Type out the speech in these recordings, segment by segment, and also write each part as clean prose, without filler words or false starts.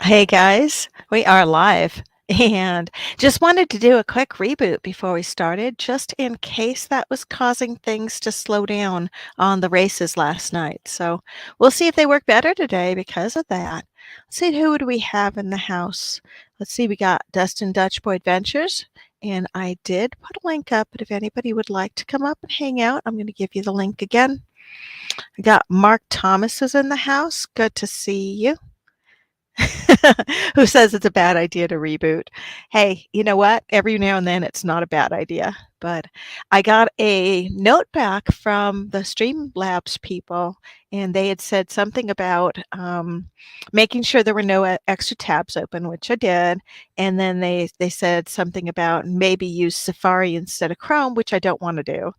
Hey guys, we are live and just wanted to do a quick reboot before we started, just in case that was causing things to slow down on the races last night. So we'll see if they work better today because of that. Let's see, who do we have in the house? Let's see, we got Dustin Dutchboy Adventures, and I did put a link up, but if anybody would like to come up and hang out, I'm going to give you the link again. I got Mark Thomas is in the house. Good to see you. Who says it's a bad idea to reboot? Hey, you know what? Every now and then it's not a bad idea. But I got a note back from the Streamlabs people, and they had said something about making sure there were no extra tabs open, which I did. And then they said something about maybe use Safari instead of Chrome, which I don't want to do.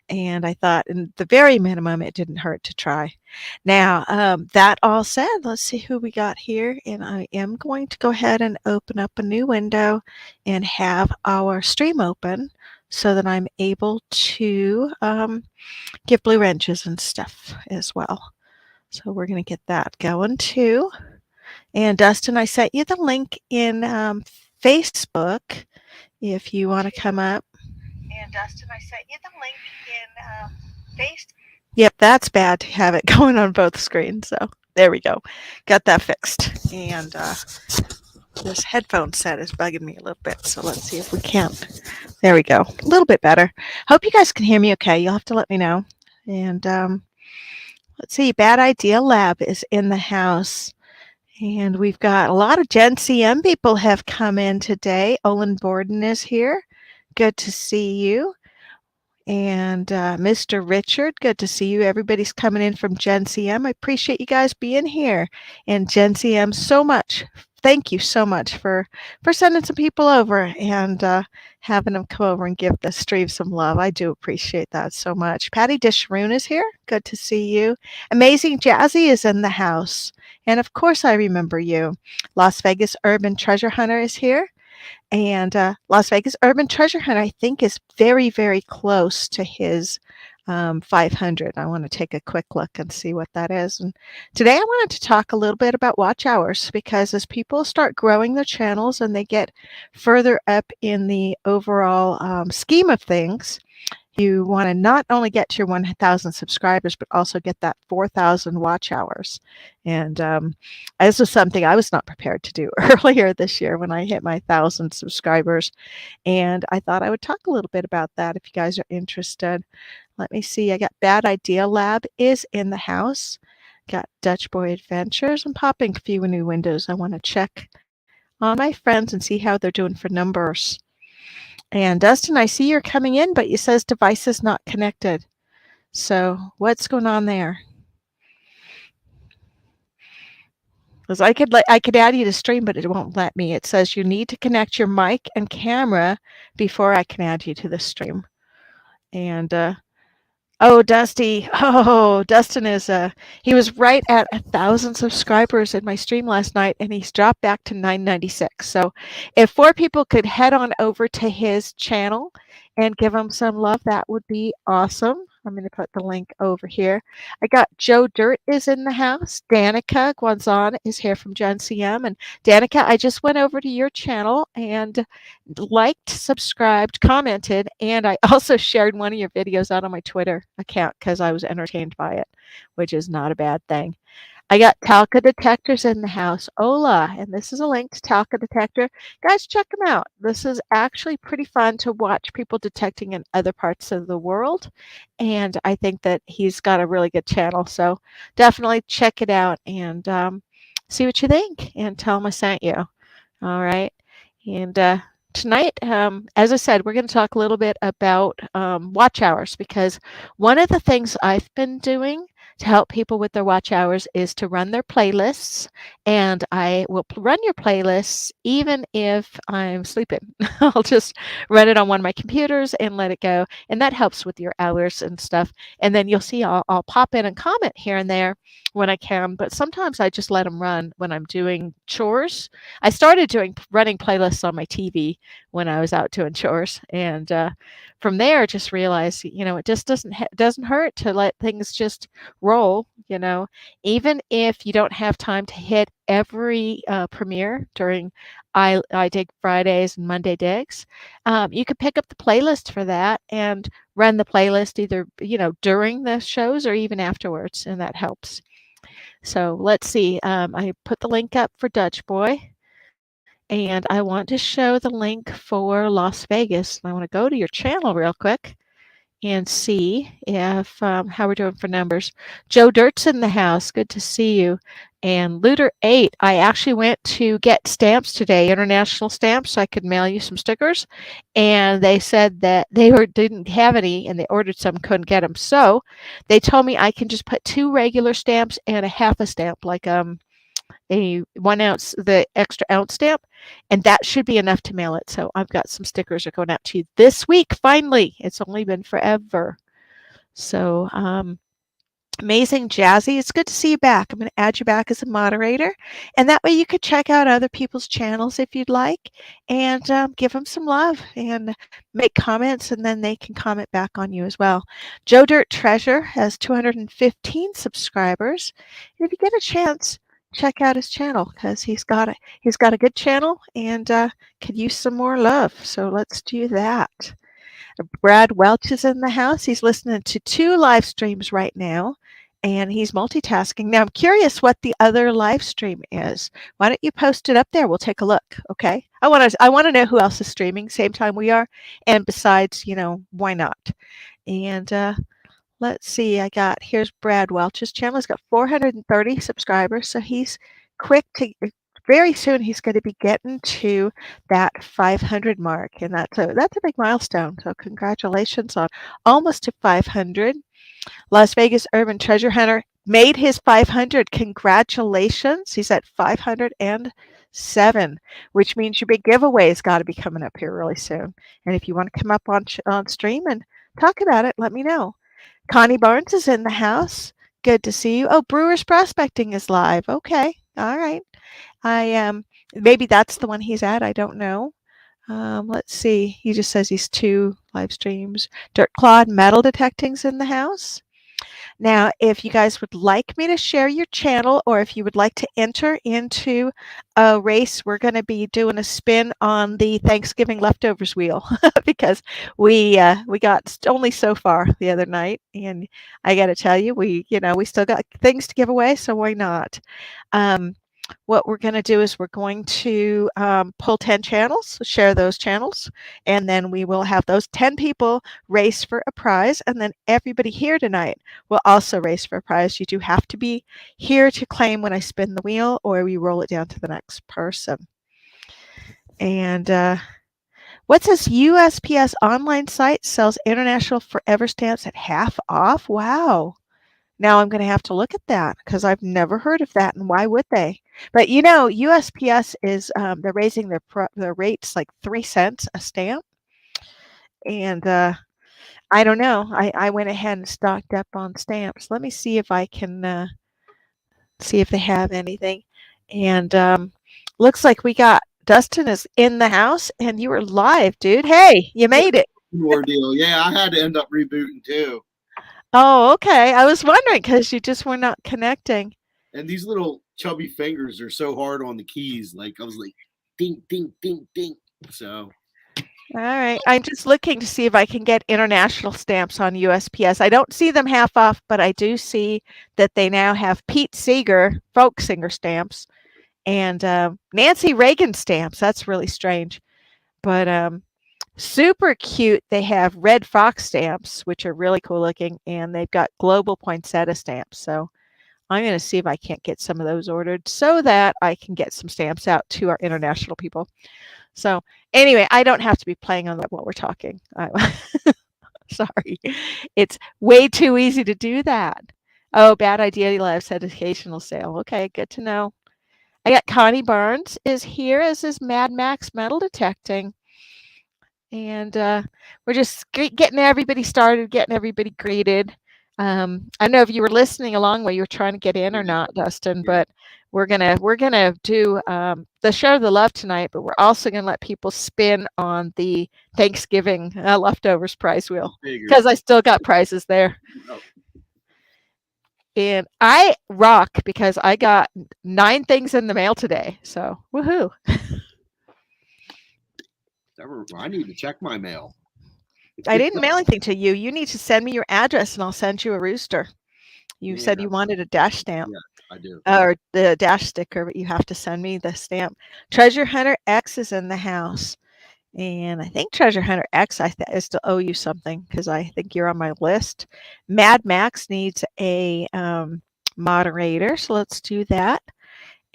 And I thought, in the very minimum, it didn't hurt to try. Now, that all said, let's see who we got here. And I am going to go ahead and open up a new window and have our stream open so that I'm able to give blue wrenches and stuff as well. So we're going to get that going too. And Dustin, I sent you the link in Facebook if you want to come up. And Dustin, I sent you the link in Facebook. Yep, that's bad to have it going on both screens. So there we go. Got that fixed. And this headphone set is bugging me a little bit. So let's see if we can. There we go. A little bit better. Hope you guys can hear me okay. You'll have to let me know. And let's see. Bad Idea Lab is in the house. And we've got a lot of Gen CM people have come in today. Olin Borden is here. Good to see you. And Mr. Richard, good to see you. Everybody's coming in from Gen CM. I appreciate you guys being here. And Gen CM so much. Thank you so much for sending some people over and having them come over and give the stream some love. I do appreciate that so much. Patty Dishroon is here. Good to see you. Amazing Jazzy is in the house. And of course, I remember you. Las Vegas Urban Treasure Hunter is here. And Las Vegas Urban Treasure Hunt, I think, is very, very close to his 500. I want to take a quick look and see what that is. And today I wanted to talk a little bit about watch hours because as people start growing their channels and they get further up in the overall scheme of things, you want to not only get to your 1,000 subscribers, but also get that 4,000 watch hours. And this was something I was not prepared to do earlier this year when I hit my 1,000 subscribers. And I thought I would talk a little bit about that if you guys are interested. Let me see. I got Bad Idea Lab is in the house. Got Dutch Boy Adventures. I'm popping a few new windows. I want to check on my friends and see how they're doing for numbers. And Dustin, I see you're coming in, but it says device is not connected. So what's going on there? Because I could add you to stream, but it won't let me. It says you need to connect your mic and camera before I can add you to the stream. And oh, Dusty. Oh, Dustin is he was right at 1,000 subscribers in my stream last night, and he's dropped back to 996. So if 4 people could head on over to his channel and give him some love, that would be awesome. I'm going to put the link over here. I got Joe Dirt is in the house. Danica Guanzon is here from Gen CM. And Danica, I just went over to your channel and liked, subscribed, commented, and I also shared one of your videos out on my Twitter account because I was entertained by it, which is not a bad thing. I got Talca Detectors in the house. Hola, and this is a link to Talca Detector. Guys, check him out. This is actually pretty fun to watch people detecting in other parts of the world, and I think that he's got a really good channel, so definitely check it out and see what you think and tell him I sent you. All right, and tonight, as I said, we're going to talk a little bit about watch hours because one of the things I've been doing to help people with their watch hours is to run their playlists, and I will run your playlists even if I'm sleeping. I'll just run it on one of my computers and let it go, and that helps with your hours and stuff. And then you'll see I'll pop in and comment here and there when I can, but sometimes I just let them run when I'm doing chores. I started running playlists on my TV when I was out doing chores, and from there just realized, it just doesn't hurt to let things just roll, you know, even if you don't have time to hit every premiere during I Dig Fridays and Monday Digs, you could pick up the playlist for that and run the playlist either, you know, during the shows or even afterwards, and that helps. So let's see. I put the link up for Dutch Boy, and I want to show the link for Las Vegas. I want to go to your channel real quick and see if how we're doing for numbers. Joe Dirt's in the house. Good to see you. And Looter 8, I actually went to get stamps today, international stamps, so I could mail you some stickers. And they said that didn't have any, and they ordered some, couldn't get them. So they told me I can just put two regular stamps and a half a stamp, like a 1 ounce, the extra ounce stamp, and that should be enough to mail it. So I've got some stickers that are going out to you this week. Finally, it's only been forever. So amazing, Jazzy. It's good to see you back. I'm going to add you back as a moderator, and that way you could check out other people's channels if you'd like, and give them some love and make comments, and then they can comment back on you as well. Joe Dirt Treasure has 215 subscribers. And if you get a chance, check out his channel because he's got a good channel and could use some more love. So let's do that. Brad Welch is in the house. He's listening to two live streams right now, and he's multitasking. Now, I'm curious what the other live stream is. Why don't you post it up there? We'll take a look, okay? I want to know who else is streaming same time we are, and besides, you know, why not? And let's see. Here's Brad Welch's channel. He's got 430 subscribers, so he's quick to. Very soon he's going to be getting to that 500 mark, and that's a big milestone. So congratulations on almost to 500. Las Vegas Urban Treasure Hunter made his 500. Congratulations! He's at 507, which means your big giveaway's got to be coming up here really soon. And if you want to come up on stream and talk about it, let me know. Connie Barnes is in the house. Good to see you. Oh, Brewers Prospecting is live. Okay. All right. Maybe that's the one he's at. I don't know. Let's see. He just says he's two live streams. Dirt Claude Metal Detecting's in the house. Now, if you guys would like me to share your channel or if you would like to enter into a race, we're going to be doing a spin on the Thanksgiving leftovers wheel because we got only so far the other night, and I got to tell you, we still got things to give away, so why not? Um, what we're going to do is we're going to pull 10 channels, share those channels, and then we will have those 10 people race for a prize, and then everybody here tonight will also race for a prize. You do have to be here to claim when I spin the wheel, or we roll it down to the next person. And what's this? USPS online site sells international forever stamps at half off? Wow. Now I'm going to have to look at that because I've never heard of that, and why would they? But you know, USPS is they're raising their rates like 3 cents a stamp, and I don't know. I went ahead and stocked up on stamps. Let me see if I can see if they have anything. And looks like we got Dustin is in the house, and you were live, dude. Hey, you made it. Ordeal. Yeah, I had to end up rebooting too. Oh, okay. I was wondering because you just were not connecting. And these little chubby fingers are so hard on the keys. Like I was like, ding, ding, ding, ding. So All right. I'm just looking to see if I can get international stamps on USPS. I don't see them half off, but I do see that they now have Pete Seeger folk singer stamps and Nancy Reagan stamps. That's really strange. But super cute. They have Red Fox stamps, which are really cool looking, and they've got global poinsettia stamps. So I'm going to see if I can't get some of those ordered so that I can get some stamps out to our international people. So anyway, I don't have to be playing on that while we're talking. Sorry. It's way too easy to do that. Oh, bad idea. Live said occasional sale. Okay, good to know. I got Connie Barnes is here as is Mad Max Metal Detecting. And we're just getting everybody started, getting everybody greeted. I don't know if you were listening along while you were trying to get in or not, Dustin, but we're gonna do the show of the love tonight, but we're also gonna let people spin on the Thanksgiving leftovers prize wheel because I still got prizes there. And I rock because I got 9 things in the mail today, so woohoo. I need to check my mail. I didn't mail anything to you. You need to send me your address and I'll send you a rooster. You said Yeah, you wanted a dash stamp yeah, I do. or the dash sticker, but you have to send me the stamp. Treasure Hunter X is in the house. And I think Treasure Hunter X, I still owe you something because I think you're on my list. Mad Max needs a moderator, so let's do that.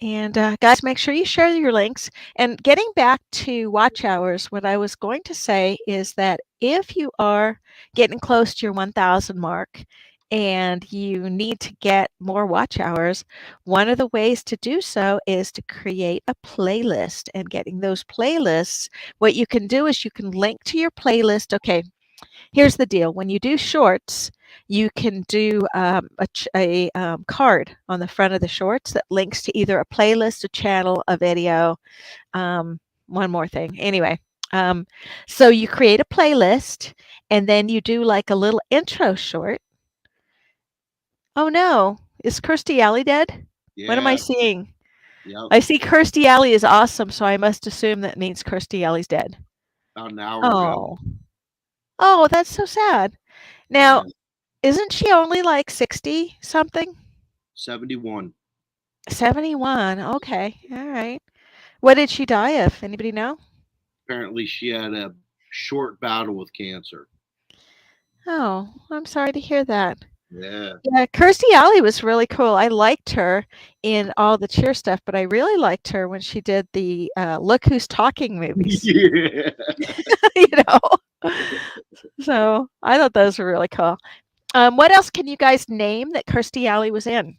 And guys, make sure you share your links. And getting back to watch hours, what I was going to say is that if you are getting close to your 1,000 mark and you need to get more watch hours, one of the ways to do so is to create a playlist. And getting those playlists, what you can do is you can link to your playlist. Okay, here's the deal. When you do shorts, you can do a card on the front of the shorts that links to either a playlist, a channel, a video, um, one more thing. Anyway, um, so you create a playlist and then you do like a little intro short. Oh no, is Kirstie Alley dead? What am I Yeah, seeing? yep. I see Kirstie Alley is awesome, so I must assume that means Kirstie Alley's dead. About an hour ago. Oh, oh, that's so sad. Now, Yeah, isn't she only like 60 something? 71. 71. Okay. All right. What did she die of? Anybody know? Apparently, she had a short battle with cancer. Oh, I'm sorry to hear that. Yeah. Yeah, Kirstie Alley was really cool. I liked her in all the cheer stuff, but I really liked her when she did the Look Who's Talking movies, Yeah. you know? So I thought those were really cool. What else can you guys name that Kirstie Alley was in?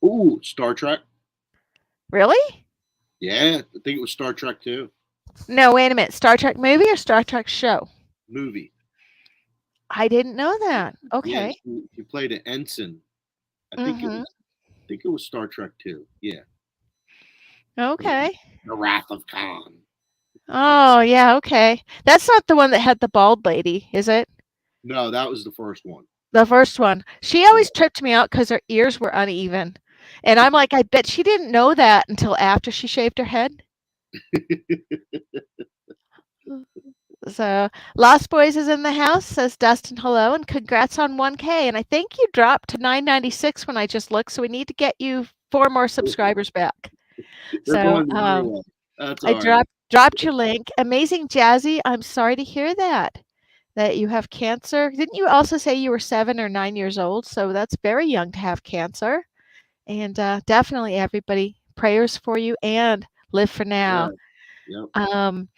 Ooh, Star Trek. Really? Yeah, I think it was Star Trek 2 No, wait a minute. Star Trek movie or Star Trek show? movie. I didn't know that. Yeah, Okay. she played an ensign. I think it Mhm. was. I think it was Star Trek 2. Yeah, Okay. The Wrath of Khan. Oh, yeah, okay. That's not the one that had the bald lady, is it? No, that was the first one. The first one. She always tripped me out because her ears were uneven. And I'm like, I bet she didn't know that until after she shaved her head. So, Lost Boys is in the house, says Dustin hello, and congrats on 1K. And I think you dropped to 996 when I just looked, so we need to get you 4 more subscribers back. They're So, going the other way. That's I all right. dropped your link. Amazing Jazzy, I'm sorry to hear that you have cancer. Didn't you also say you were 7 or 9 years old? So that's very young to have cancer. And definitely everybody prayers for you and live for now. Yeah. Yep. Um,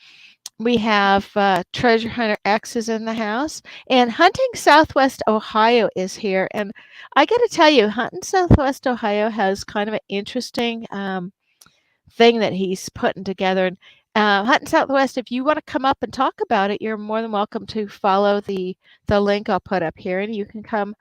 we have Treasure Hunter X is in the house, and Hunting Southwest Ohio is here. And I got to tell you, Hunting Southwest Ohio has kind of an interesting thing that he's putting together. And Hutton Southwest, if you want to come up and talk about it, you're more than welcome to follow the link I'll put up here, and you can come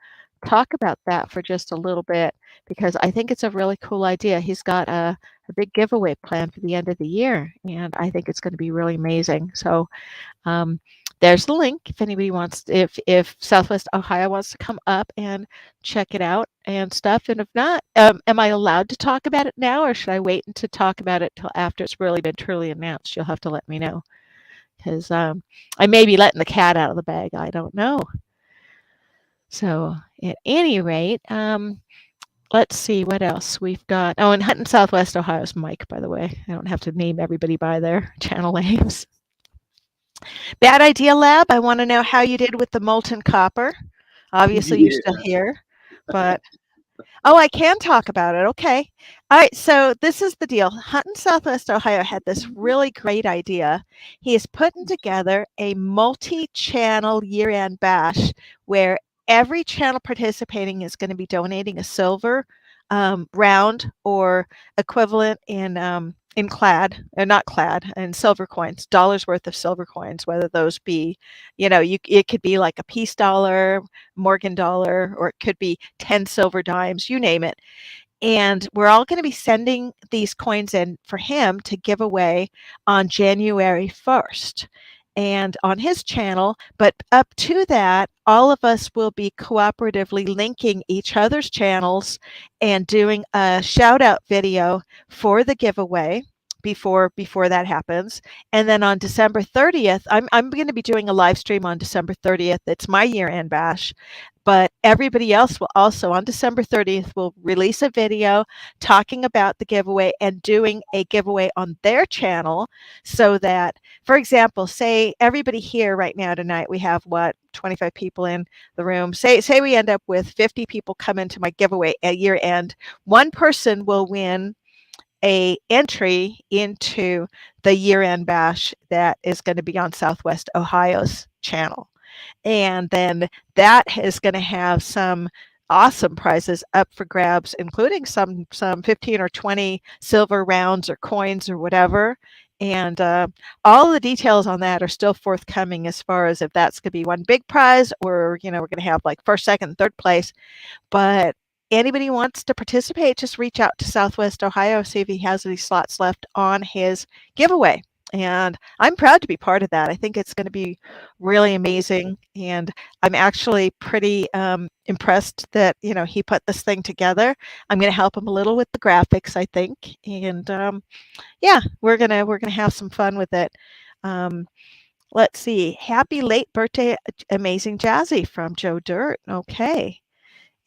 talk about that for just a little bit because I think it's a really cool idea. He's got a big giveaway planned for the end of the year, and I think it's going to be really amazing. So um, there's the link if anybody wants, if Southwest Ohio wants to come up and check it out and stuff. And if not, am I allowed to talk about it now, or should I wait to talk about it till after it's really been truly announced? You'll have to let me know because I may be letting the cat out of the bag. I don't know. So at any rate, let's see what else we've got. Oh, and Hutton Southwest Ohio's Mike, by the way. I don't have to name everybody by their channel names. Bad Idea Lab, I want to know how you did with the molten copper. Obviously, you're still Yeah. here, but oh, I can talk about it. Okay. All right. So this is the deal. Hutton Southwest Ohio had this really great idea. He is putting together a multi-channel year-end bash where every channel participating is going to be donating a silver round or equivalent in clad or not clad and silver coins, dollars worth of silver coins, whether those be, it could be like a peace dollar, Morgan dollar, or it could be 10 silver dimes, you name it. And we're all going to be sending these coins in for him to give away on January 1st. and on his channel. But up to that, all of us will be cooperatively linking each other's channels and doing a shout out video for the giveaway before that happens. And then on December 30th, I'm going to be doing a live stream on December 30th. It's my year end bash. But everybody else will also on December 30th will release a video talking about the giveaway and doing a giveaway on their channel so that, for example, say everybody here right now tonight, we have what, 25 people in the room. Say we end up with 50 people come into my giveaway at year end. One person will win a entry into the year end bash that is going to be on Southwest Ohio's channel. And then that is going to have some awesome prizes up for grabs, including some 15 or 20 silver rounds or coins or whatever. And all the details on that are still forthcoming as far as if that's going to be one big prize or, we're going to have like first, second, third place. But anybody wants to participate, just reach out to Southwest Ohio, see if he has any slots left on his giveaway. And I'm proud to be part of that. I think it's going to be really amazing. And I'm actually pretty impressed that, he put this thing together. I'm going to help him a little with the graphics, I think. And yeah, we're gonna have some fun with it. Um, let's see. Happy late birthday, Amazing Jazzy from Joe Dirt. Okay.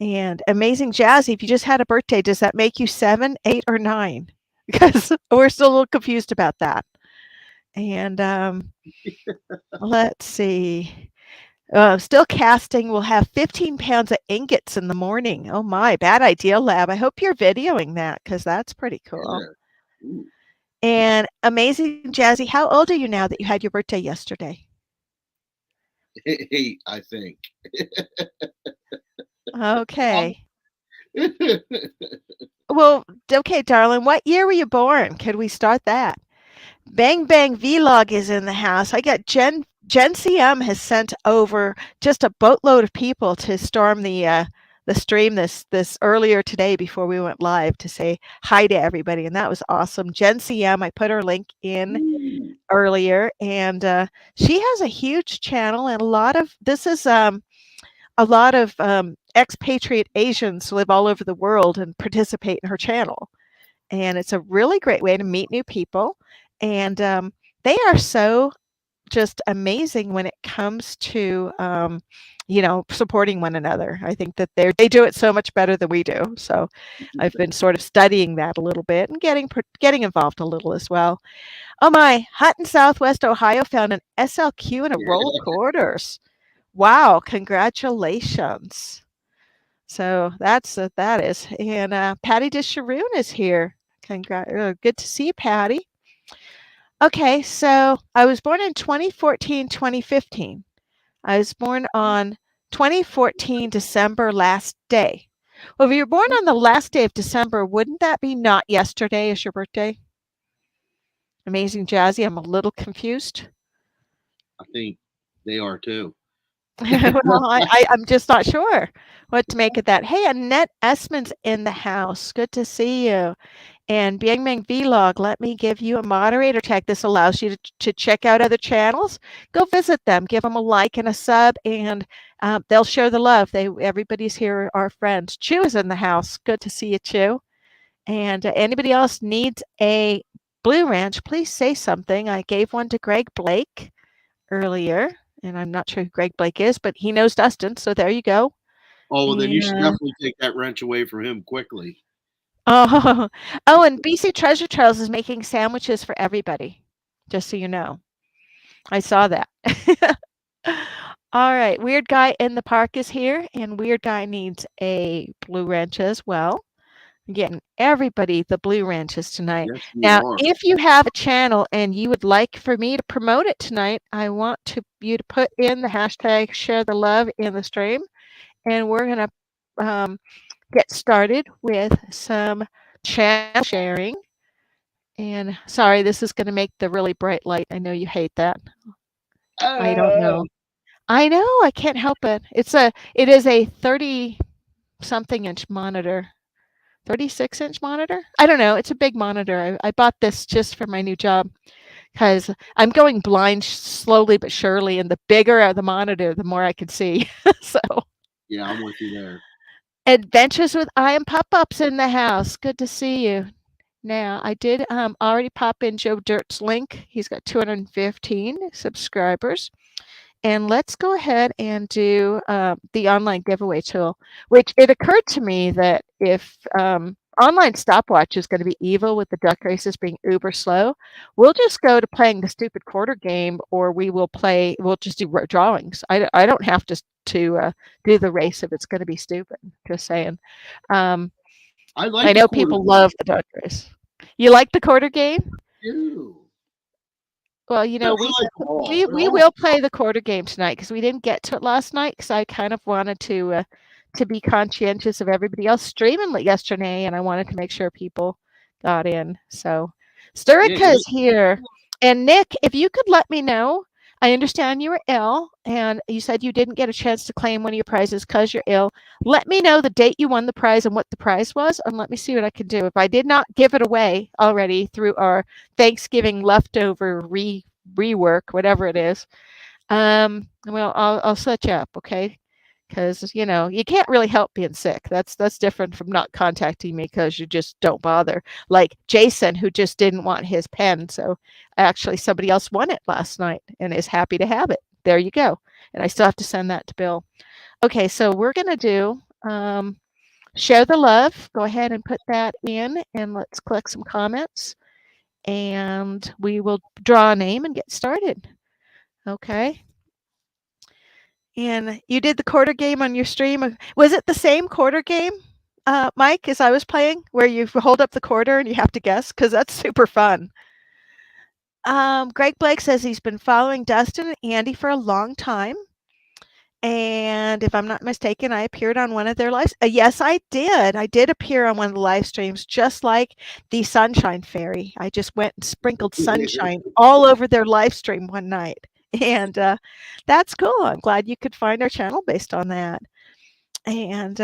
And Amazing Jazzy, if you just had a birthday, does that make you 7, 8, or 9? Because we're still a little confused about that. And let's see. Still casting. We'll have 15 pounds of ingots in the morning. Oh my, bad idea, Lab. I hope you're videoing that because that's pretty cool. Yeah. Ooh. And Amazing Jazzy, how old are you now that you had your birthday yesterday? Hey, I think. Okay. Well, okay, darling. What year were you born? Could we start that? Bang Bang Vlog is in the house. I got Gen CM has sent over just a boatload of people to storm the stream this earlier today before we went live to say hi to everybody, and that was awesome. Gen CM, I put her link in Ooh. earlier, and she has a huge channel, and a lot of expatriate Asians live all over the world and participate in her channel, and it's a really great way to meet new people. And they are so just amazing when it comes to supporting one another. I think that they do it so much better than we do. So I've been sort of studying that a little bit and getting involved a little as well. Oh my, Hutton, Southwest Ohio found an SLQ and a roll Yeah. quarters. Wow, congratulations. So that is. And Patty DeSharoon is here. Good to see you, Patty. Okay, so I was born in 2014, 2015. I was born on 2014 December last day. Well, if you're born on the last day of December, wouldn't that be not yesterday as your birthday? Amazing Jazzy, I'm a little confused. I think they are too. Well, I'm just not sure what to make of that. Hey, Annette Essman's in the house. Good to see you. And Bang Bang Vlog, let me give you a moderator tag. This allows you to check out other channels. Go visit them, give them a like and a sub, and they'll share the love. Everybody's here, our friends. Chew is in the house. Good to see you, Chew. And anybody else needs a Blue Ranch, please say something. I gave one to Greg Blake earlier, and I'm not sure who Greg Blake is, but he knows Dustin, so there you go. Oh, well, then you should And definitely take that wrench away from him quickly. oh, oh, and BC Treasure Trails is making sandwiches for everybody, just so you know. I saw that. All right, Weird Guy in the Park is here, and Weird Guy needs a blue wrench as well. I'm getting everybody the blue wrenches tonight. Yes, you Now, are. if you have a channel and you would like for me to promote it tonight, I want you to put in the hashtag share the love in the stream, and we're gonna get started with some channel sharing. And sorry, this is gonna make the really bright light. I know you hate that. I don't Oh, know. I know, I can't help it. It is a 30 something inch monitor. 36-inch monitor? I don't know. It's a big monitor. I bought this just for my new job. because I'm going blind slowly but surely, and the bigger the monitor, the more I can see. So, Yeah, I'm with you there. adventures with I am pop-ups in the house. Good to see you. Now, I did already pop in Joe Dirt's link. He's got 215 subscribers. And let's go ahead and do the online giveaway tool, which it occurred to me that if online stopwatch is going to be evil with the duck races being uber slow, we'll just go to playing the stupid quarter game, or we'll just do drawings. I don't have to do the race if it's going to be stupid. Just saying. Um, I I like the know quarter people love the duck race. You like the quarter game? too. Well, I we like them all. They're we all will play the quarter game tonight because we didn't get to it last night because I kind of wanted to be conscientious of everybody else streaming yesterday, and I wanted to make sure people got in. So, yeah. Sturika is here, and Nick, if you could let me know. I understand you were ill, and you said you didn't get a chance to claim one of your prizes because you're ill. Let me know the date you won the prize and what the prize was, and let me see what I can do. If I did not give it away already through our Thanksgiving leftover rework, whatever it is, well, I'll set you up, okay? Because you can't really help being sick. That's different from not contacting me because you just don't bother. Like Jason, who just didn't want his pen, so actually somebody else won it last night and is happy to have it. There you go. And I still have to send that to Bill. Okay, so we're gonna do share the love. Go ahead and put that in, and let's collect some comments, and we will draw a name and get started. Okay. And you did the quarter game on your stream. Was it the same quarter game, Mike, as I was playing, where you hold up the quarter and you have to guess? Because that's super fun. Greg Blake says he's been following Dustin and Andy for a long time. And if I'm not mistaken, I appeared on one of their lives. Yes, I did. I did appear on one of the live streams, just like the Sunshine Fairy. I just went and sprinkled sunshine all over their live stream one night. And that's cool. I'm glad you could find our channel based on that. And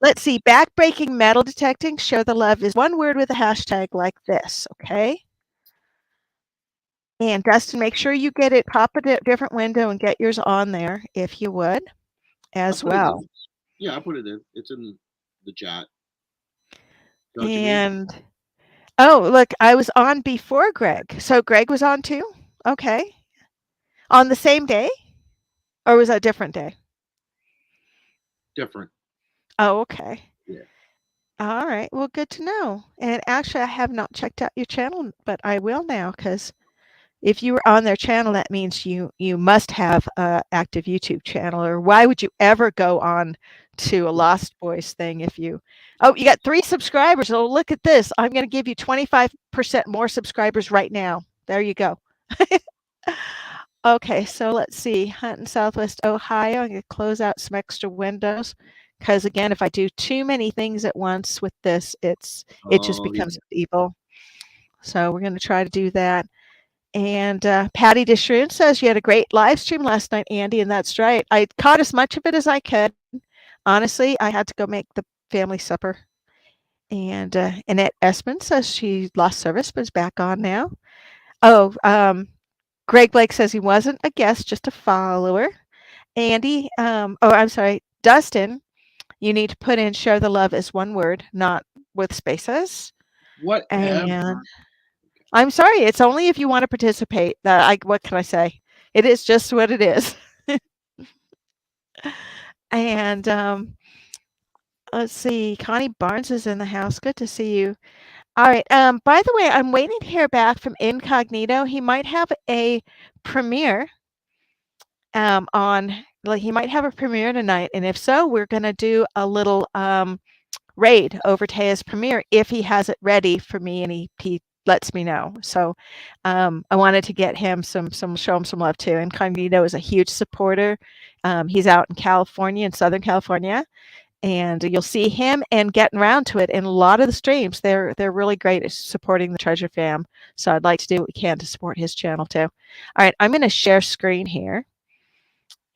let's see, backbreaking metal detecting, share the love is one word with a hashtag like this, okay? And Dustin, make sure you get it, pop a different window and get yours on there if you would I as put it well. in. Yeah, I put it in. It's in the chat. Is that what you mean? And oh, look, I was on before Greg. So Greg was on too? Okay. On the same day? Or was that a different day? Different. Oh, okay. Yeah. All right. Well, good to know. And actually, I have not checked out your channel, but I will now because if you were on their channel, that means you must have a active YouTube channel. Or why would you ever go on to a Lost Boys thing if you? Oh, you got 3 subscribers. Oh, look at this! I'm going to give you 25% more subscribers right now. There you go. Okay, so let's see. Hunt in Southwest Ohio. I'm going to close out some extra windows because again, if I do too many things at once with this, it just Oh, yeah. becomes evil. So we're going to try to do that. And Patty Deshroon says you had a great live stream last night, Andy, and that's right. I caught as much of it as I could. Honestly, I had to go make the family supper. And Annette Esmond says she lost service but is back on now. Oh, Greg Blake says he wasn't a guest, just a follower. Andy, I'm sorry, Dustin, you need to put in share the love as one word, not with spaces. Whatever. And I'm sorry, it's only if you want to participate. What can I say? It is just what it is. And let's see, Connie Barnes is in the house. Good to see you. All right. By the way, I'm waiting to hear back from Incognito. He might have a premiere on. Like, he might have a premiere tonight, and if so, we're gonna do a little raid over Taya's premiere if he has it ready for me and he lets me know. So I wanted to get him some show him some love too. Incognito is a huge supporter. He's out in California, in Southern California, and you'll see him and getting around to it in a lot of the streams. They're really great at supporting the Treasure Fam. So I'd like to do what we can to support his channel too. All right, I'm going to share screen here,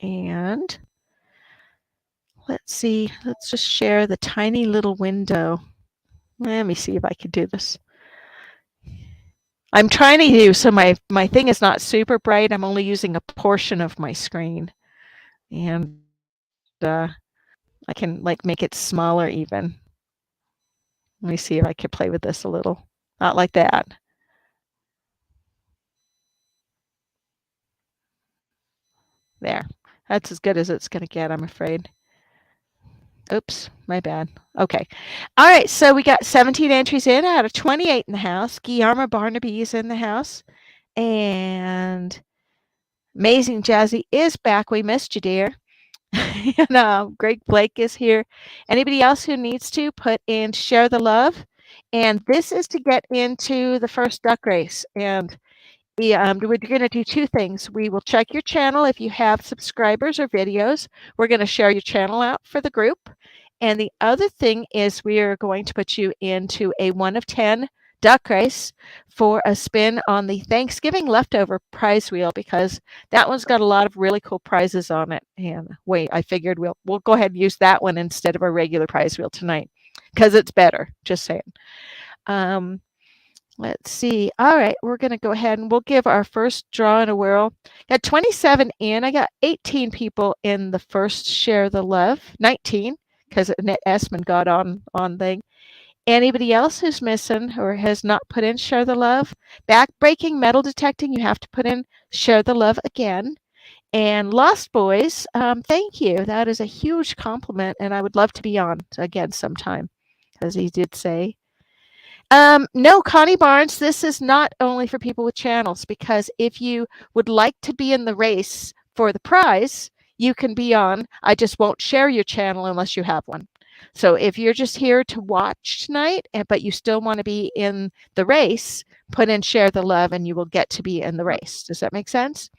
and let's see. Let's just share the tiny little window. Let me see if I can do this. I'm trying to use so my thing is not super bright. I'm only using a portion of my screen, and I can like make it smaller even. Let me see if I could play with this a little. Not like that. There. That's as good as it's going to get, I'm afraid. Oops, my bad. Okay. All right, so we got 17 entries in out of 28 in the house. Guillermo Barnaby is in the house. And Amazing Jazzy is back. We missed you, dear. And Greg Blake is here. Anybody else who needs to put in share the love. And this is to get into the first duck race. And we're going to do two things. We will check your channel if you have subscribers or videos. We're going to share your channel out for the group. And the other thing is we are going to put you into a 1 of 10 duck race for a spin on the Thanksgiving leftover prize wheel because that one's got a lot of really cool prizes on it. And wait, I figured we'll go ahead and use that one instead of our regular prize wheel tonight because it's better. Just saying. Um, Let's see. All right, we're going to go ahead and we'll give our first draw in a whirl. Got 27 in. I got 18 people in the first share the love. 19 because Annette Essman got on thing. Anybody else who's missing or has not put in share the love? Back breaking metal detecting, you have to put in share the love again. And Lost Boys, thank you. That is a huge compliment, and I would love to be on again sometime, as he did say. No, Connie Barnes, this is not only for people with channels because if you would like to be in the race for the prize, you can be on. I just won't share your channel unless you have one. So if you're just here to watch tonight, but you still want to be in the race, put in share the love and you will get to be in the race. Does that make sense?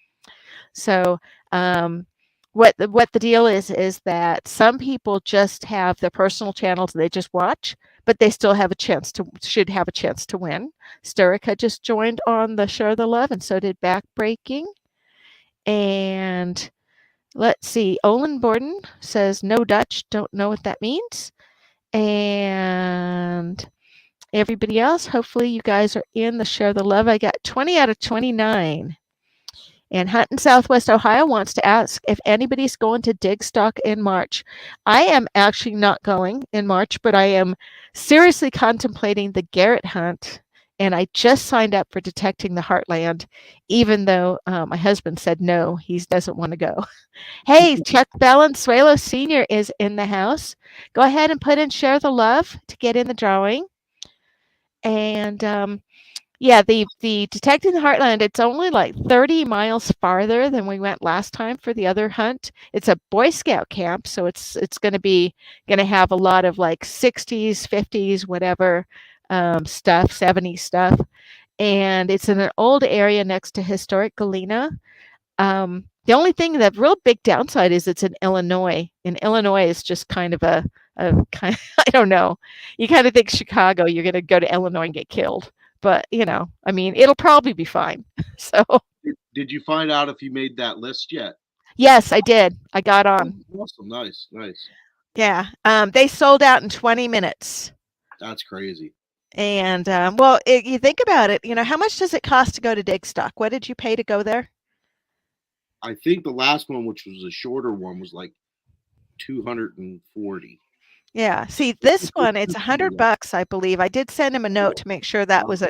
So um, what the deal is that some people just have their personal channels they just watch, but they still have a chance to should have a chance to win. Sterica just joined on the Share the Love, and so did Backbreaking. And let's see, Olin Borden says no Dutch, don't know what that means. And everybody else, hopefully you guys are in the Share the Love. I got 20 out of 29. And Hunting Southwest Ohio wants to ask if anybody's going to Digstock in March. I am actually not going in March, but I am seriously contemplating the Garrett hunt. And I just signed up for Detecting the Heartland, even though my husband said no, he doesn't want to go. Hey, Chuck Valenzuela Sr. is in the house. Go ahead and put in Share the Love to get in the drawing. And yeah, the Detecting the Heartland, it's only like 30 miles farther than we went last time for the other hunt. It's a Boy Scout camp, so it's gonna have a lot of like 60s, 50s, whatever stuff, 70s stuff. And it's in an old area next to historic Galena. The only thing, the real big downside is it's in Illinois. And Illinois is just kind of a kind of, I don't know. You kind of think Chicago, you're going to go to Illinois and get killed. But, I mean, it'll probably be fine. So, Did you find out if you made that list yet? yes, I did. I got Oh, on. awesome. Nice. Nice. Yeah. They sold out in 20 minutes. That's crazy. And, well, you think about it, how much does it cost to go to Digstock? What did you pay to go there? I think the last one, which was a shorter one, was like 240. Yeah. See, this one, it's $100, I believe. I did send him a note to make sure that was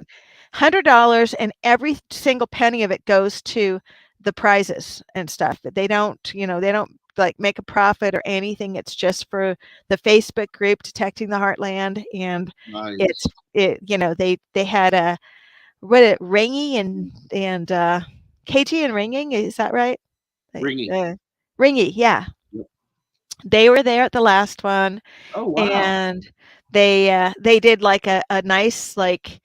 $100, and every single penny of it goes to the prizes and stuff. But they don't like make a profit or anything. It's just for the Facebook group Detecting the Heartland, and it's Nice. they had a Ringy and KG and Ringing. Is that right? Ringy. Ringy, yeah. Yep. They were there at the last one, Oh, wow. and they did like a nice like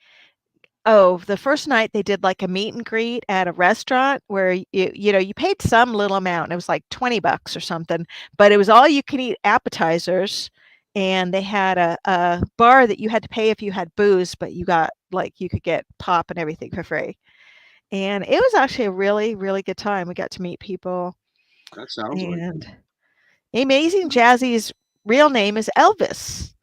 the first night they did like a meet and greet at a restaurant where you paid some little amount. And it was like $20 or something, but it was all you can eat appetizers, and they had a bar that you had to pay if you had booze, but you could get pop and everything for free. And it was actually a really, really good time. We got to meet people, That sounds like it. and Amazing Jazzy's real name is Elvis.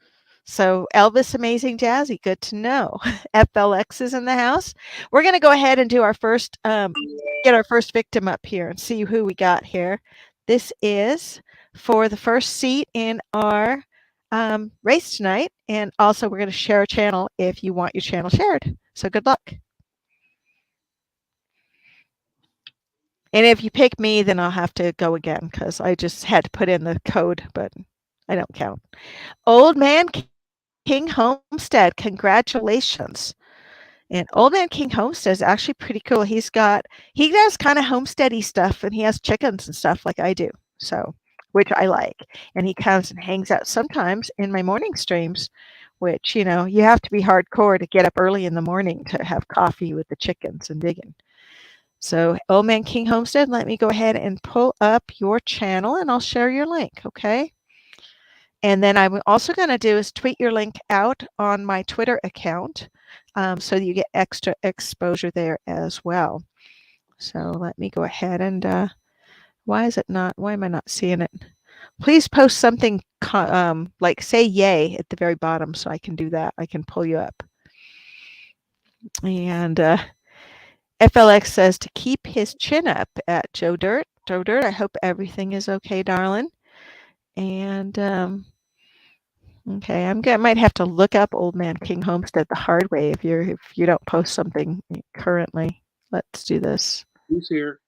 So Elvis Amazing Jazzy, good to know. FLX is in the house. We're gonna go ahead and do our first get our first victim up here and see who we got here. This is for the first seat in our race tonight, and also we're going to share a channel if you want your channel shared. So good luck. And if you pick me, then I'll have to go again because I just had to put in the code, but I don't count. Old Man King Homestead, congratulations. And Old Man King Homestead is actually pretty cool. He does kind of homesteady stuff and he has chickens and stuff like I do. So, which I like. And he comes and hangs out sometimes in my morning streams, which, you have to be hardcore to get up early in the morning to have coffee with the chickens and digging. So, Old Man King Homestead, let me go ahead and pull up your channel and I'll share your link, okay? And then I'm also going to do is tweet your link out on my Twitter account so that you get extra exposure there as well. So let me go ahead and why am I not seeing it? Please post something like say yay at the very bottom so I can do that. I can pull you up. And FLX says to keep his chin up at Joe Dirt. Joe Dirt, I hope everything is okay, darling. And okay, might have to look up Old Man King Homestead the hard way if you don't post something currently. Let's do this. Who's here?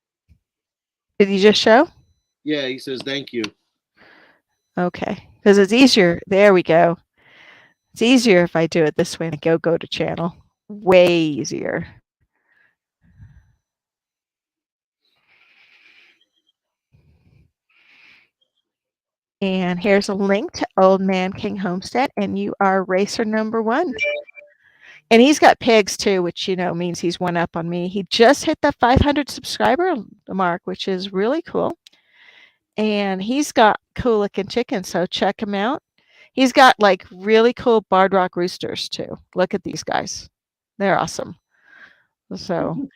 Did you just show? Yeah, he says thank you. Okay, because it's easier. There we go. It's easier if I do it this way and go to channel. Way easier. And here's a link to Old Man King Homestead, and you are racer number 1. And he's got pigs too, which means he's one up on me. He just hit the 500 subscriber mark, which is really cool. And he's got cool looking chickens, so check him out. He's got like really cool barred rock roosters too. Look at these guys. They're awesome. So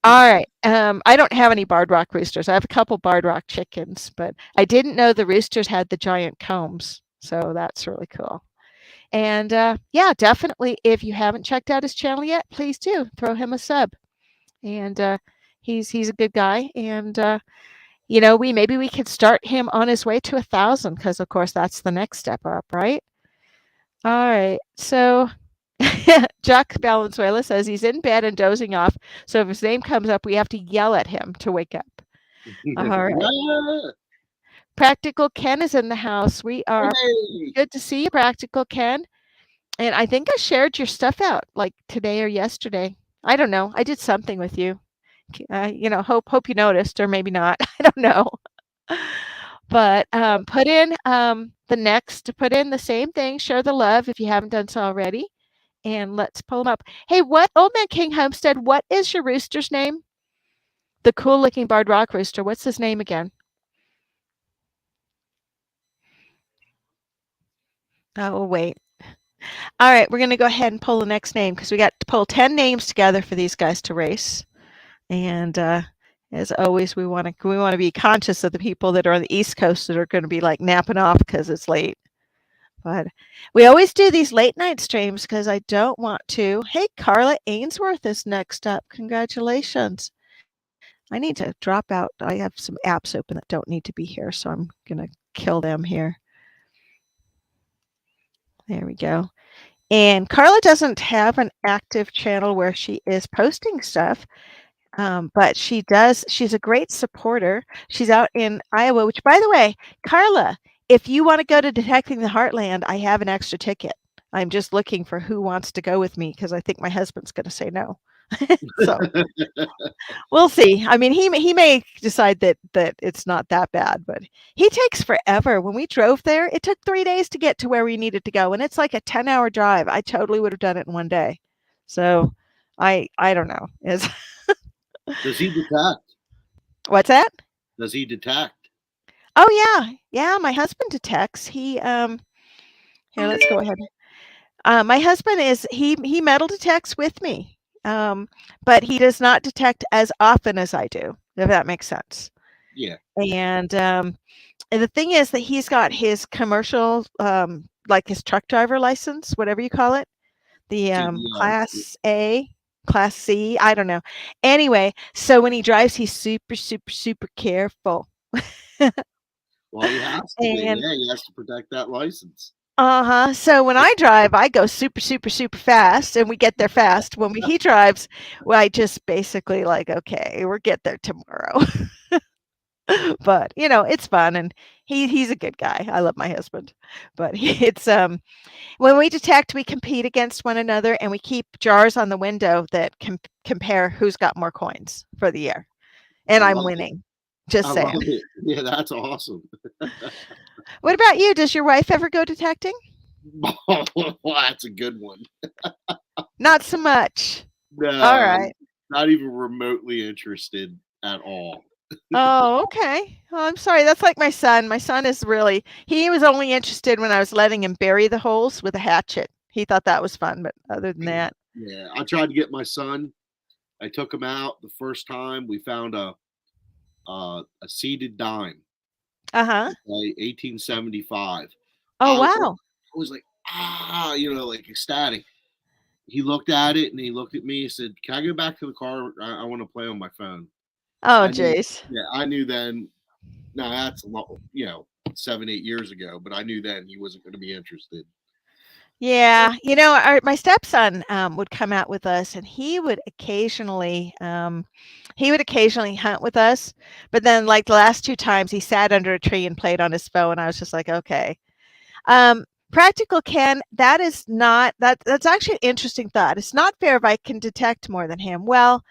all right. I don't have any barred rock roosters. I have a couple barred rock chickens, but I didn't know the roosters had the giant combs. So that's really cool. And yeah, definitely if you haven't checked out his channel yet, please do throw him a sub. And he's a good guy. And maybe we could start him on his way to 1,000 because of course that's the next step up, right? All right. So Jack Valenzuela says he's in bed and dozing off. So if his name comes up, we have to yell at him to wake up. All right. Practical Ken is in the house. We are good to see you, Practical Ken. And I think I shared your stuff out like today or yesterday. I don't know. I did something with you. Hope you noticed or maybe not. I don't know. But put in the same thing, share the love if you haven't done so already. And let's pull them up. Hey, what Old Man King Homestead, what is your rooster's name? The cool looking barred rock rooster. What's his name again? Oh, wait. All right, we're going to go ahead and pull the next name because we got to pull 10 names together for these guys to race. And as always, we want to be conscious of the people that are on the East Coast that are going to be like napping off because it's late. But we always do these late night streams because I don't want to. Hey, Carla Ainsworth is next up. Congratulations. I need to drop out. I have some apps open that don't need to be here, so I'm going to kill them here. There we go. And Carla doesn't have an active channel where she is posting stuff. But she does. She's a great supporter. She's out in Iowa, which, by the way, Carla, if you want to go to Detecting the Heartland, I have an extra ticket. I'm just looking for who wants to go with me because I think my husband's going to say no. So we'll see. I mean, he may decide that it's not that bad, but he takes forever. When we drove there, it took 3 days to get to where we needed to go, and it's like a 10-hour drive. I totally would have done it in one day. So I don't know. Does he detect? What's that? Does he detect? Oh yeah. My husband detects. Here, let's go ahead. My husband he metal detects with me, but he does not detect as often as I do. If that makes sense. Yeah. And the thing is that he's got his commercial like his truck driver license, whatever you call it, the Yeah. class A, class C, I don't know. Anyway, so when he drives, he's super, super, super careful. Well, he has to be. And Yeah, he has to protect that license. uh-huh. So when I drive, I go super, super, super fast, and we get there fast. When he drives, well, I just basically like, okay, we'll get there tomorrow. But it's fun, and he's a good guy. I love my husband, but it's when we detect, we compete against one another, and we keep jars on the window that compare who's got more coins for the year, I and I'm love it. winning. Just I love saying. it. Yeah, that's awesome. What about you? Does your wife ever go detecting? That's a good one. Not so much. All No, right. not even remotely interested at all. Oh, okay. Oh, I'm sorry. That's like my son. My son is really, he was only interested when I was letting him bury the holes with a hatchet. He thought that was fun, but other than that, Yeah, I tried to get my son. I took him out the first time. We found a seeded dime, uh-huh. okay, 1875. Oh, wow. I was like, like ecstatic. He looked at it and he looked at me. He said, "Can I go back to the car? I want to play on my phone." Oh, I knew, jeez. yeah, I knew then. Now that's a lot, 7, 8 years ago, but I knew then he wasn't going to be interested. Yeah, my stepson would come out with us, and he would occasionally hunt with us. But then, like the last two times, he sat under a tree and played on his phone. I was just like, okay. Um, Practical Ken, that is not that's actually an interesting thought. It's not fair if I can detect more than him. Well,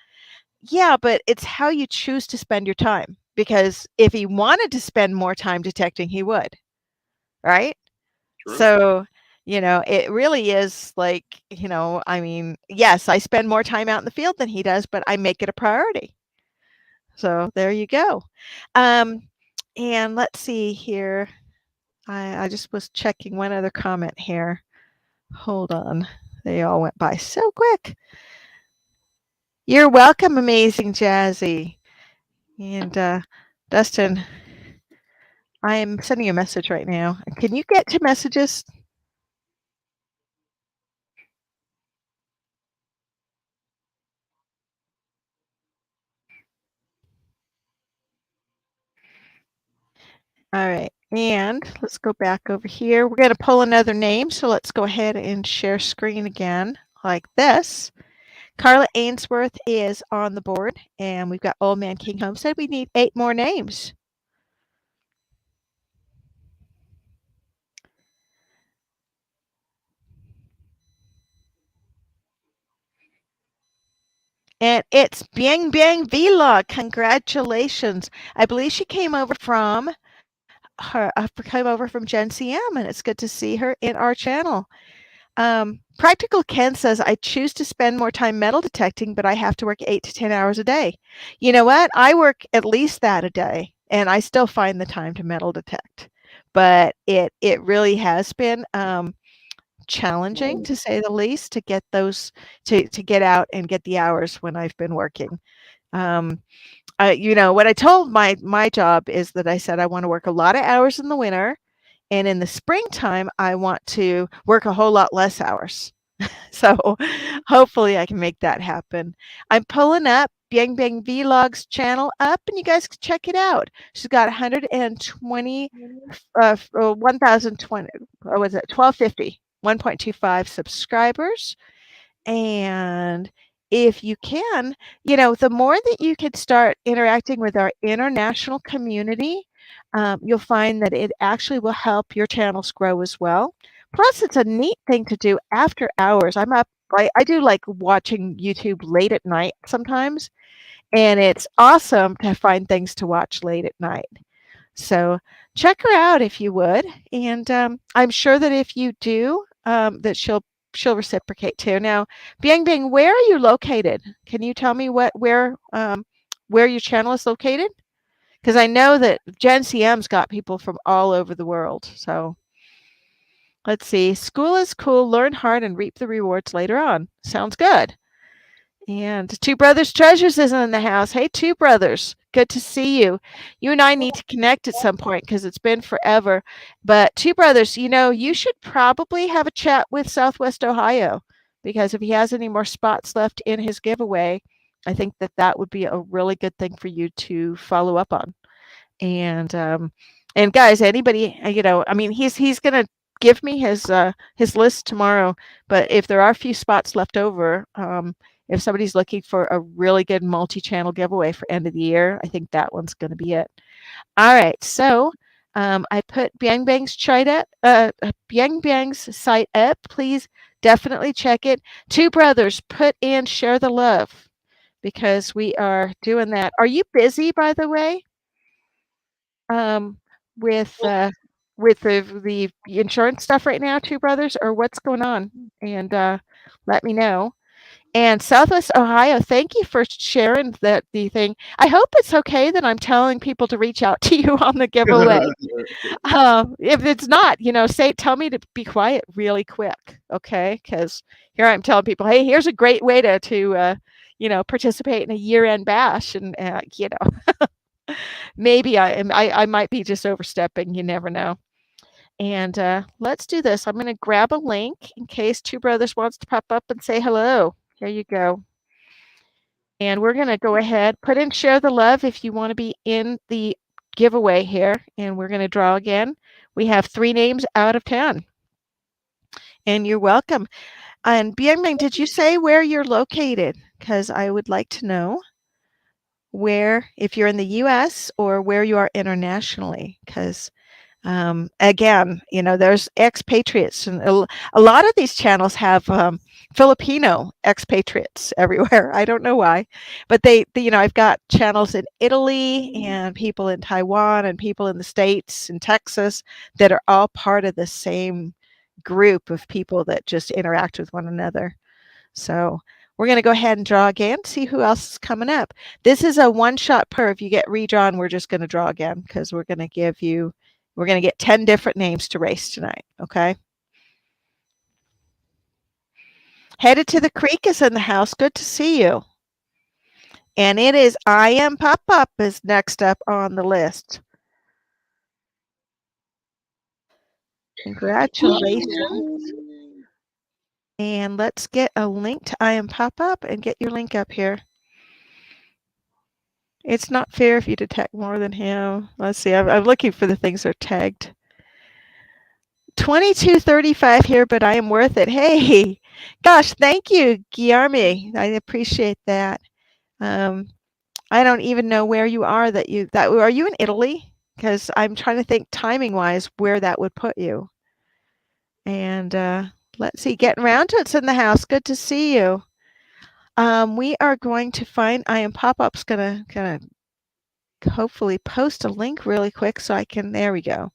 yeah, but it's how you choose to spend your time. Because if he wanted to spend more time detecting, he would, right? True. So, it really is like, I mean, yes, I spend more time out in the field than he does, but I make it a priority. So there you go. Um, and let's see here. I just was checking one other comment here. Hold on. They all went by so quick. You're welcome, amazing Jazzy. And Dustin, I am sending you a message right now. Can you get to messages? All right, and let's go back over here. We're going to pull another name, so let's go ahead and share screen again like this. Carla Ainsworth is on the board, and we've got Old Man King Homestead. We need 8 more names. And it's Biang Biang Vlog. Congratulations. I believe she came over from Gen CM, and it's good to see her in our channel. Practical Ken says, I choose to spend more time metal detecting, but I have to work 8 to 10 hours a day. You know what? I work at least that a day, and I still find the time to metal detect. But it really has been challenging, to say the least, to get those to get out and get the hours when I've been working. Um, what I told my job is that I said I want to work a lot of hours in the winter, and in the springtime, I want to work a whole lot less hours. So hopefully I can make that happen. I'm pulling up Bang Bang Vlog's channel up, and you guys can check it out. She's got 120, 1,020, what was it, 1250, 1.25 subscribers. And if you can, the more that you could start interacting with our international community, you'll find that it actually will help your channels grow as well. Plus, it's a neat thing to do after hours. I'm up, I do like watching YouTube late at night sometimes, and it's awesome to find things to watch late at night. So check her out if you would, and I'm sure that if you do, that she'll reciprocate too. Now, Biang Bing, where are you located? Can you tell me where your channel is located? Because I know that Gen CM's got people from all over the world. So let's see. School is cool. Learn hard and reap the rewards later on. Sounds good. And Two Brothers Treasures is in the house. Hey, Two Brothers. good to see you. You and I need to connect at some point because it's been forever. But Two Brothers, you should probably have a chat with Southwest Ohio because if he has any more spots left in his giveaway, I think that that would be a really good thing for you to follow up on. And guys, anybody, I mean, he's gonna give me his list tomorrow. But if there are a few spots left over, if somebody's looking for a really good multi-channel giveaway for end of the year, I think that one's gonna be it. All right, so I put Biang Bang's site up. Please definitely check it. Two Brothers, put in share the love because we are doing that. Are you busy, by the way? um, with the insurance stuff right now, Two Brothers, or what's going on? And let me know. And Southwest Ohio, thank you for sharing the thing. I hope it's okay that I'm telling people to reach out to you on the giveaway. If it's not, tell me to be quiet really quick, okay? Because here I'm telling people, hey, here's a great way to participate in a year-end bash, and maybe I might be just overstepping. You never know. And let's do this. I'm going to grab a link in case Two Brothers wants to pop up and say hello. Here you go. And we're going to go ahead, put in share the love if you want to be in the giveaway here. And we're going to draw again. We have 3 names out of 10. And you're welcome. And Bianming, did you say where you're located? Because I would like to know where, if you're in the US or where you are internationally, because again, there's expatriates, and a lot of these channels have Filipino expatriates everywhere. I don't know why, but I've got channels in Italy and people in Taiwan and people in the States and Texas that are all part of the same group of people that just interact with one another. So we're going to go ahead and draw again, see who else is coming up. This is a one-shot per. If you get redrawn, we're just going to draw again because we're going to get 10 different names to race tonight, okay? Headed to the Creek is in the house. Good to see you. And it is I Am Pop Up is next up on the list. Congratulations. And let's get a link to I Am Pop Up and get your link up here. It's not fair if you detect more than him. Let's see. I'm looking for the things that are tagged. 2235 here, but I am worth it. Hey, gosh, thank you, Guillermo. I appreciate that. I don't even know where you are. Are you in Italy? Because I'm trying to think timing wise where that would put you. And let's see, getting around to it's in the house. Good to see you. We are going to find I Am Pop Up's gonna hopefully post a link really quick so I can. There we go.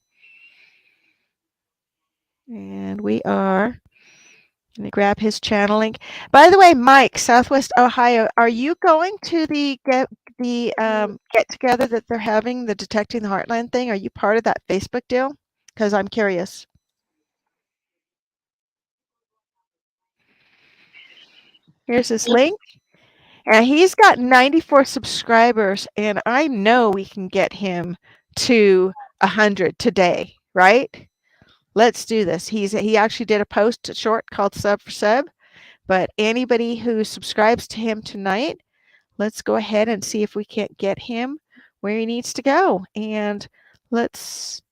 And we are going to grab his channel link. By the way, Mike, Southwest Ohio, are you going to the get together that they're having, the Detecting the Heartland thing? Are you part of that Facebook deal? Because I'm curious. Here's his link. And he's got 94 subscribers, and I know we can get him to 100 today, right? Let's do this. He actually did a post short called Sub for Sub, but anybody who subscribes to him tonight, let's go ahead and see if we can't get him where he needs to go. And he's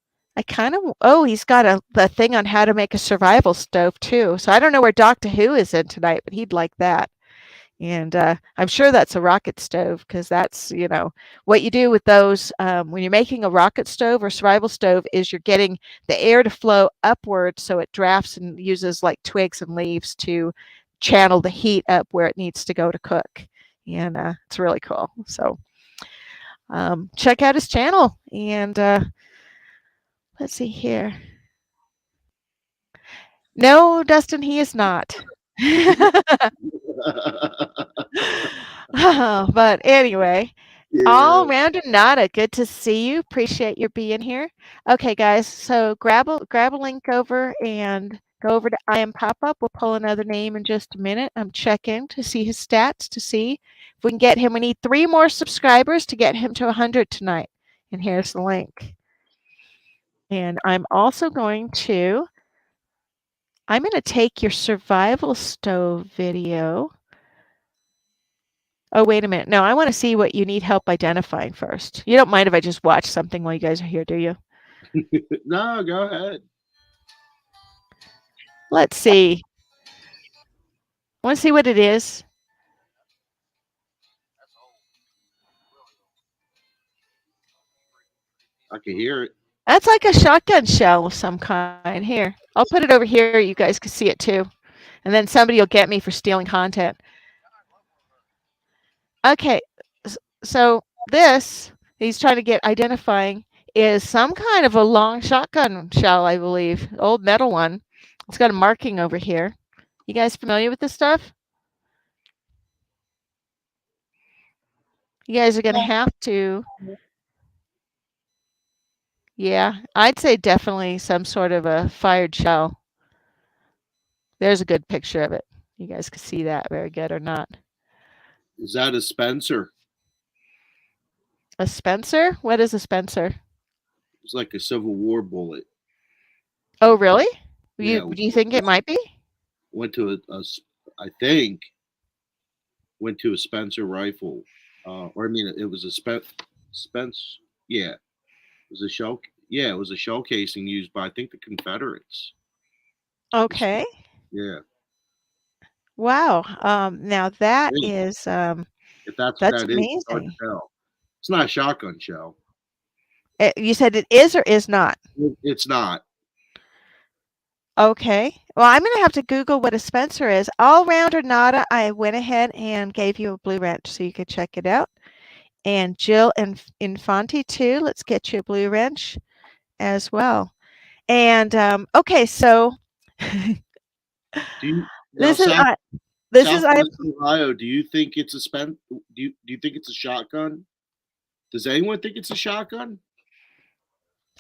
got a thing on how to make a survival stove too. So I don't know where Doctor Who is in tonight, but he'd like that. And I'm sure that's a rocket stove because that's, what you do with those when you're making a rocket stove or survival stove is you're getting the air to flow upward so it drafts and uses like twigs and leaves to channel the heat up where it needs to go to cook. And it's really cool. So check out his channel. And let's see here. No, Dustin, he is not. But anyway, all Yeah. round and nada. Good to see you. Appreciate your being here. Okay, guys. So grab a link over and Go over to I am pop up. We'll pull another name in just a minute. I'm checking to see his stats to see if we can get him. We need 3 more subscribers to get him to 100 tonight. And here's the link. And I'm going to take your survival stove video. Oh, wait a minute. No, I want to see what you need help identifying first. You don't mind if I just watch something while you guys are here, do you? No, go ahead. Let's see. Want to see what it is? I can hear it. That's like a shotgun shell of some kind. Here, I'll put it over here. You guys can see it too. And then somebody will get me for stealing content. Okay, so this he's trying to get identifying is some kind of a long shotgun shell, I believe, old metal one. It's got a marking over here. You guys familiar with this stuff? You guys are going to have to. Yeah, I'd say definitely some sort of a fired shell. There's a good picture of it. You guys can see that very good or not. Is that a Spencer? A Spencer? What is a Spencer? It's like a Civil War bullet. Oh, really? Yeah, Do you think it might be? went to I think went to a Spencer rifle, or I mean, it was a Spence. Yeah, it was a shell. Yeah, it was a shell casing used by I think the Confederates. Okay. Yeah, Wow. Now I think if that's what that's that is, it's hard to amazing. tell. It's not a shotgun shell. You said it is or is not? It's not. Okay. Well, I'm going to have to Google what a Spencer is. All round or nada, I went ahead and gave you a blue wrench so you could check it out. And Jill and Infante too. Let's get you a blue wrench as well. And okay, so Do you now this is South this is I'm Southwest Ohio? Do you think it's a Do you think it's a shotgun? Does anyone think it's a shotgun?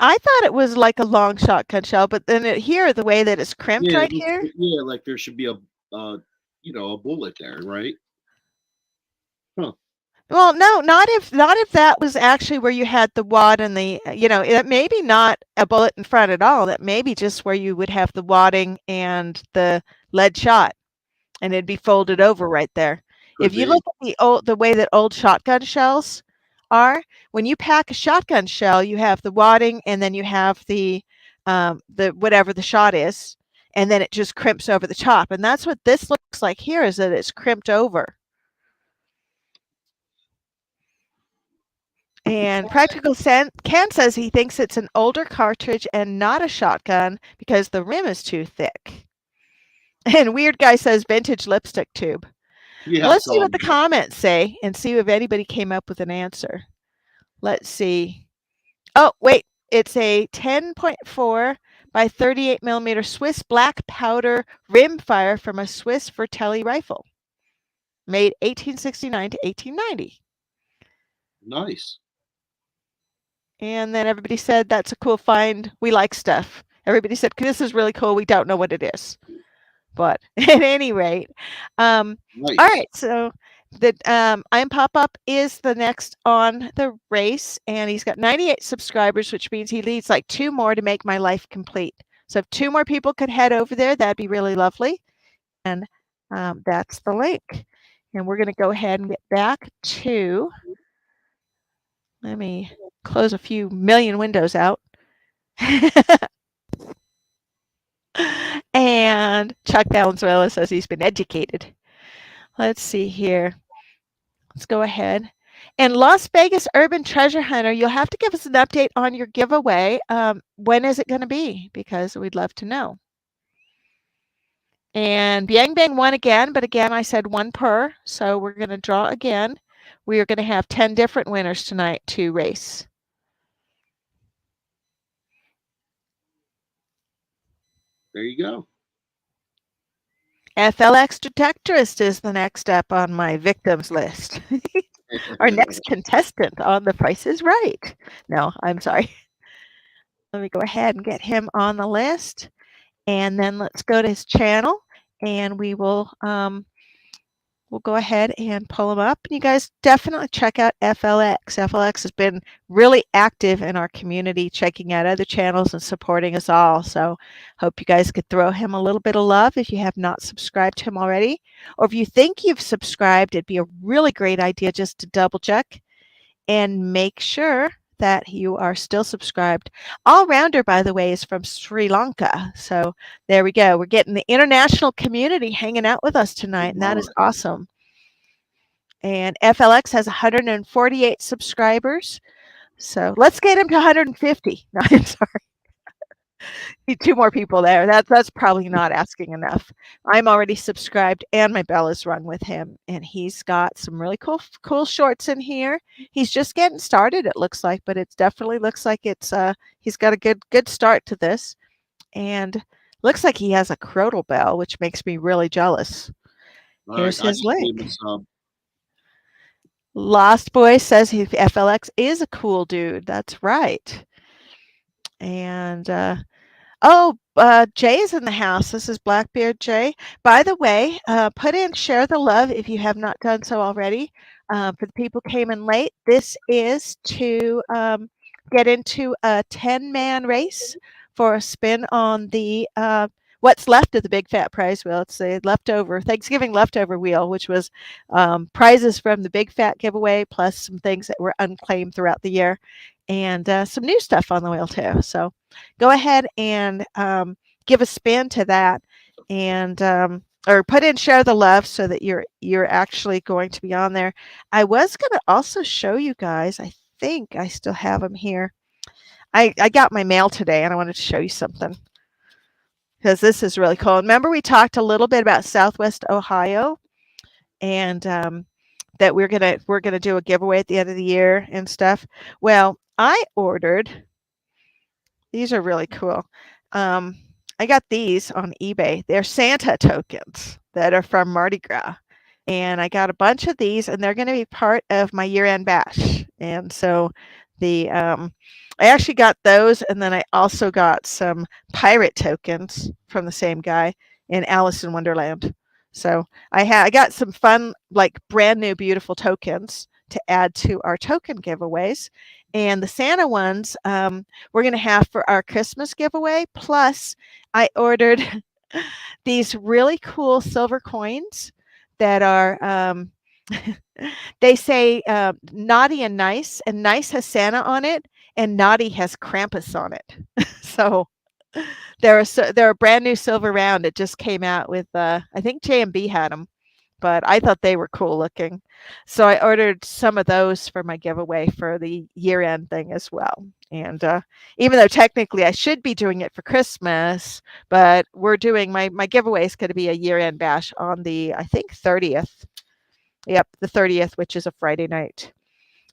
I thought it was like a long shotgun shell, but then here the way that it's crimped Yeah, right here. yeah, like there should be a bullet there, right? Huh. Well, no, not if that was actually where you had the wad and the it maybe not a bullet in front at all. That may be just where you would have the wadding and the lead shot, and it'd be folded over right there. Could If you be. look at the way that old shotgun shells are, when you pack a shotgun shell, you have the wadding and then you have the whatever the shot is, and then it just crimps over the top. And that's what this looks like here is that it's crimped over. And Practical Ken says he thinks it's an older cartridge and not a shotgun because the rim is too thick. And Weird Guy says vintage lipstick tube. Yeah, Well, I let's see saw what the that. comments say and see if anybody came up with an answer. Let's see. Oh, wait. It's a 10.4 by 38 millimeter Swiss black powder rimfire from a Swiss Vertelli rifle, made 1869 to 1890. Nice. And then everybody said, that's a cool find. We like stuff. Everybody said, this is really cool. We don't know what it is. But at any rate, all Nice. right. So the I'm Pop Up is the next on the race, and he's got 98 subscribers, which means he needs like 2 more to make my life complete. So if 2 more people could head over there, that'd be really lovely. And that's the link. And we're going to go ahead and get back to. Let me close a few million windows out. And Chuck Valenzuela says he's been educated. Let's see here. Let's go ahead. And Las Vegas Urban Treasure Hunter, you'll have to give us an update on your giveaway. When is it going to be? Because we'd love to know. And Biang Bang won again, but again, I said 1 per. So we're going to draw again. We are going to have 10 different winners tonight to race. There you go. FLX Detectorist is the next up on my victims list. Our next contestant on The Price is Right. No, I'm sorry. Let me go ahead and get him on the list. and then let's go to his channel, and we'll go ahead and pull them up. You guys definitely check out FLX. FLX has been really active in our community, checking out other channels and supporting us all. So hope you guys could throw him a little bit of love if you have not subscribed to him already. Or if you think you've subscribed, it'd be a really great idea just to double check and make sure that you are still subscribed. All Rounder, by the way, is from Sri Lanka. So there we go. We're getting the international community hanging out with us Oh tonight, and that is my. awesome. And FLX has 148 subscribers. So let's get him to 150. No, I'm sorry. Need two more people there. That's probably not asking enough. I'm already subscribed and my bell is rung with him. And he's got some really cool shorts in here. He's just getting started, it looks like, but it definitely looks like he's got a good start to this. And looks like he has a Crodal bell, which makes me really jealous. All right, Here's I his just gave him a link. sub. Lost Boy says FLX is a cool dude. That's right. And Jay's in the house. This is Blackbeard Jay. By the way, put in share the love if you have not done so already. For the people who came in late, this is to get into a 10-man race for a spin on the what's left of the Big Fat Prize Wheel. It's the leftover Thanksgiving leftover wheel, which was prizes from the Big Fat giveaway, plus some things that were unclaimed throughout the year, and some new stuff on the wheel too. So go ahead and give a spin to that, and or put in share the love so that you're actually going to be on there. I was going to also show you guys. I think I still have them here. I got my mail today, and I wanted to show you something because this is really cool. Remember, we talked a little bit about Southwest Ohio, and that we're gonna do a giveaway at the end of the year and stuff. Well, I ordered. These are really cool. Um, I got these on eBay. They're Santa tokens that are from Mardi Gras. And I got a bunch of these, and they're going to be part of my year-end bash. And so the I actually got those, and then I also got some pirate tokens from the same guy in Alice in Wonderland. So I got some fun, like brand new, beautiful tokens to add to our token giveaways. And the Santa ones we're going to have for our Christmas giveaway. Plus, I ordered these really cool silver coins that are they say naughty and nice has Santa on it, and naughty has Krampus on it. So they're a brand new silver round. It just came out with I think J&B had them, but I thought they were cool looking. So I ordered some of those for my giveaway for the year end thing as well. And even though technically I should be doing it for Christmas, but we're doing my giveaway is going to be a year end bash on the, I think, 30th. Yep, the 30th, which is a Friday night.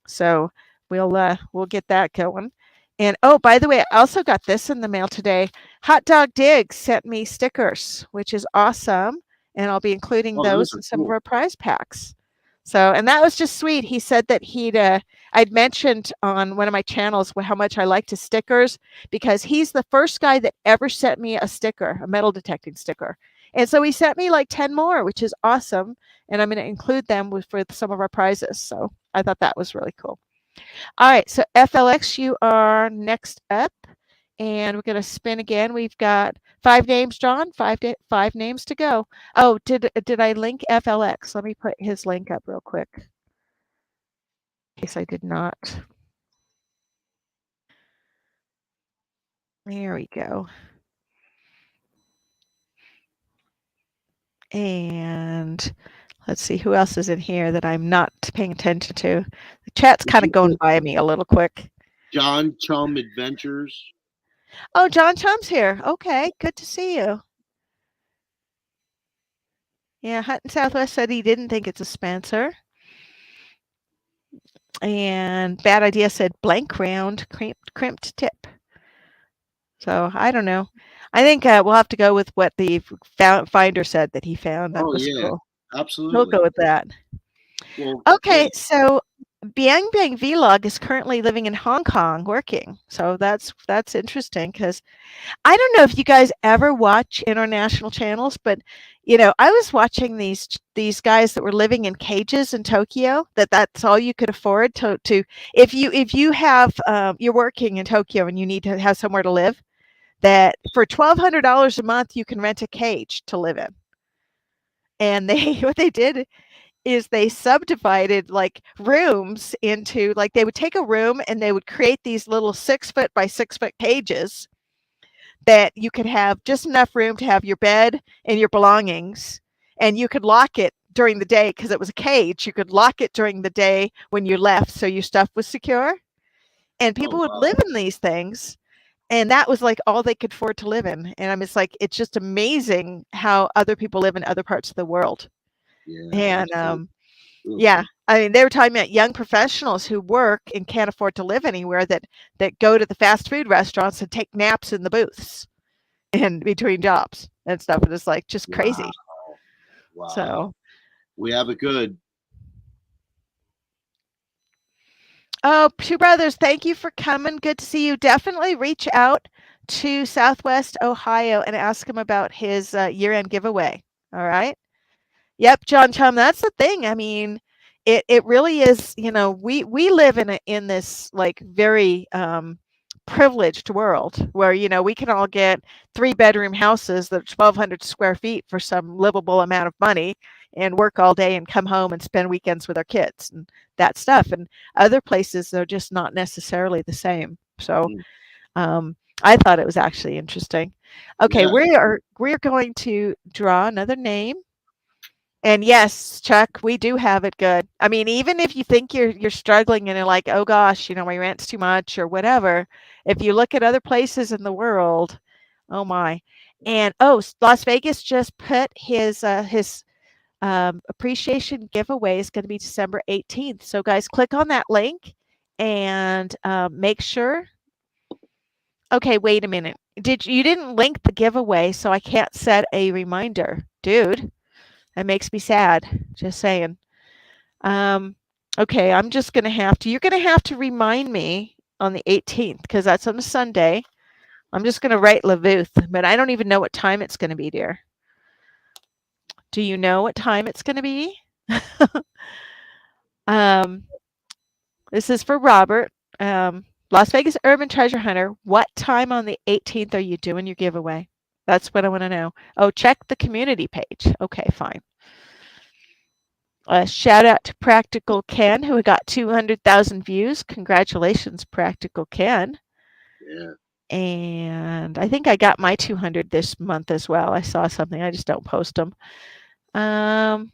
So we'll get that going. And oh, by the way, I also got this in the mail today. Hot Dog Diggs sent me stickers, which is awesome, and I'll be including Oh, those those are in some of cool. our prize packs. So, and that was just sweet. He said that I'd mentioned on one of my channels how much I liked his stickers because he's the first guy that ever sent me a sticker, a metal detecting sticker. And so he sent me like 10 more, which is awesome. And I'm going to include them for some of our prizes. So I thought that was really cool. All right, so FLX, you are next up, and we're going to spin again. We've got 5 names, John. Five names to go. Oh, did I link FLX? Let me put his link up real quick, in case I did not. There we go. And let's see who else is in here that I'm not paying attention to. The chat's Did kind of you going put by me a little quick. John Chum Adventures? Oh, John Chum's here. Okay, good to see you. Yeah, Hutton Southwest said he didn't think it's a Spencer. And Bad Idea said blank round, crimped tip. So I don't know. I think we'll have to go with what the finder said that he found. That Oh was yeah, cool. We'll absolutely. go with that. Well, Okay, hey, so Biang Biang Vlog is currently living in Hong Kong working. So that's interesting because I don't know if you guys ever watch international channels, but I was watching these guys that were living in cages in Tokyo. That's all you could afford to if you have you're working in Tokyo and you need to have somewhere to live. That for $1,200 a month you can rent a cage to live in. And they what they did is they subdivided like rooms into like they would take a room and they would create these little 6 foot by 6 foot cages that you could have just enough room to have your bed and your belongings, and you could lock it during the day because it was a cage. You could lock it during the day when you left so your stuff was secure. And Oh people would wow. live in these things, and that was like all they could afford to live in. And I'm just like, it's just amazing how other people live in other parts of the world. Yeah, And absolutely. Ugh. yeah, I mean, they were talking about young professionals who work and can't afford to live anywhere that go to the fast food restaurants and take naps in the booths in between jobs and stuff. And it's like just Wow. crazy. Wow. So, We have it good. oh, two brothers, thank you for coming. Good to see you. Definitely reach out to Southwest Ohio and ask him about his year-end giveaway. All right. Yep, John Chum, that's the thing. I mean, it really is, we live in this like very privileged world where, we can all get three-bedroom houses that are 1,200 square feet for some livable amount of money and work all day and come home and spend weekends with our kids and that stuff. And other places they're just not necessarily the same. So Mm. I thought it was actually interesting. Okay, Yeah. we're going to draw another name. And yes, Chuck, we do have it good. I mean, even if you think you're struggling and you're like, "Oh gosh, my rent's too much," or whatever, if you look at other places in the world, oh my. And Las Vegas just put his appreciation giveaway is going to be December 18th. So guys, click on that link and make sure. Okay, wait a minute. You didn't link the giveaway, so I can't set a reminder, dude. That makes me sad. Just saying. Um, okay, I'm just gonna have to. You're gonna have to remind me on the 18th because that's on a Sunday. I'm just gonna write Lavuth, but I don't even know what time it's gonna be, dear. Do you know what time it's gonna be? um, this is for Robert. Las Vegas Urban Treasure Hunter. What time on the 18th are you doing your giveaway? That's what I want to know. Oh, check the community page. Okay, fine. Shout out to Practical Ken, who got 200,000 views. Congratulations, Practical Ken. Yeah. And I think I got my 200 this month as well. I saw something. I just don't post them. Um,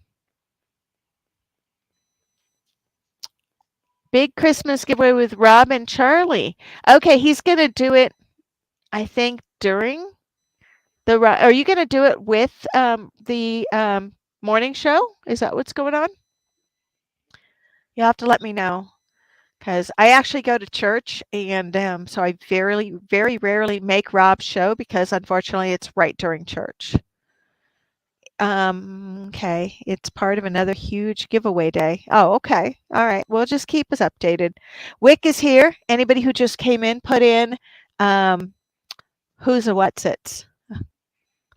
big Christmas giveaway with Rob and Charlie. Okay, he's going to do it, I think, during are you going to do it with the morning show? Is that what's going on? You'll have to let me know. Because I actually go to church, and so I very rarely make Rob's show because unfortunately it's right during church. Okay, it's part of another huge giveaway day. Oh, okay. All right. Well, just keep us updated. Wick is here. Anybody who just came in, put in um, who's a what's it?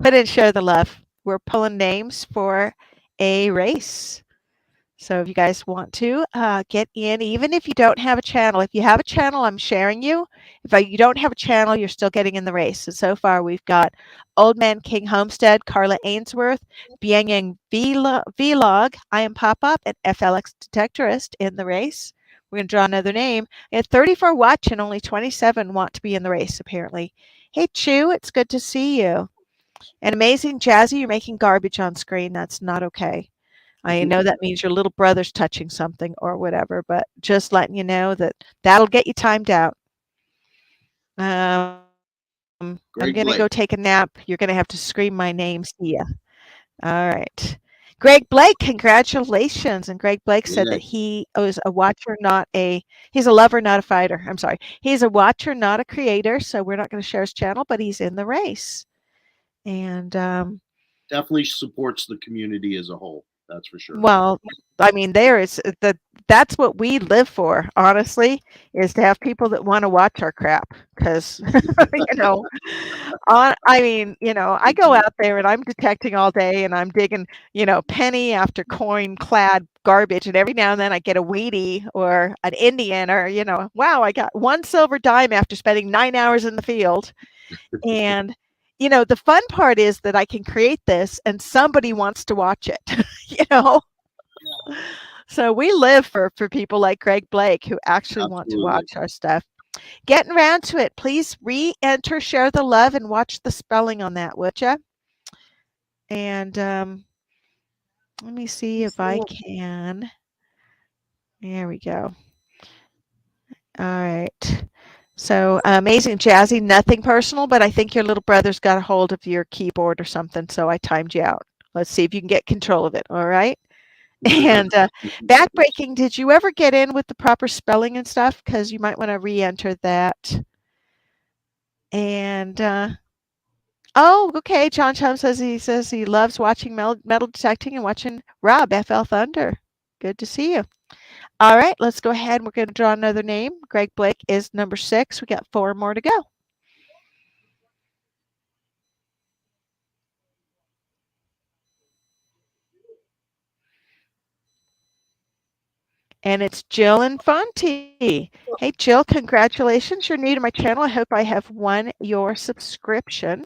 Put in share the love. We're pulling names for a race. So if you guys want to get in, even if you don't have a channel, if you have a channel, I'm sharing you. If you don't have a channel, you're still getting in the race. And so far, we've got Old Man King Homestead, Carla Ainsworth, Biang Yang Vlog, I Am Pop Up, and FLX Detectorist in the race. We're going to draw another name. We had 34 watch and only 27 want to be in the race, apparently. Hey, Chew, it's good to see you. And Amazing Jazzy, you're making garbage on screen. That's not okay. I know that means your little brother's touching something or whatever, but just letting you know that that'll get you timed out. I'm gonna go take a Great nap. Blake. You're gonna have to scream my name. See ya. All right. Greg Blake, congratulations. And Greg Blake said that Yeah, he was a watcher, he's a lover, not a fighter. I'm sorry. He's a watcher, not a creator. So we're not going to share his channel, but he's in the race. And definitely supports the community as a whole. That's for sure. well, I mean, there is the that's what we live for, honestly, is to have people that wanna watch our crap. Because you know, I mean, I go out there and I'm detecting all day and I'm digging, penny after coin-clad garbage, and every now and then I get a Wheatie or an Indian or, wow, I got 1 silver dime after spending 9 hours in the field, and, the fun part is that I can create this and somebody wants to watch it, you know? So we live for people like Greg Blake who actually want to Absolutely. watch our stuff. Getting around to it, please re-enter, share the love, and watch the spelling on that, would ya? And let me see if I can. There we go. All right. So amazing, Jazzy. Nothing personal, but I think your little brother's got a hold of your keyboard or something, so I timed you out. Let's see if you can get control of it. All right. And backbreaking, did you ever get in with the proper spelling and stuff? Because you might want to re-enter that. And oh, okay. John Chum says he loves watching metal detecting and watching Rob FL Thunder. Good to see you. All right, let's go ahead. We're going to draw another name. Greg Blake is number 6. We got 4 more to go. And it's Jill and Fonty. Hey, Jill, congratulations. You're new to my channel. I hope I have won your subscription.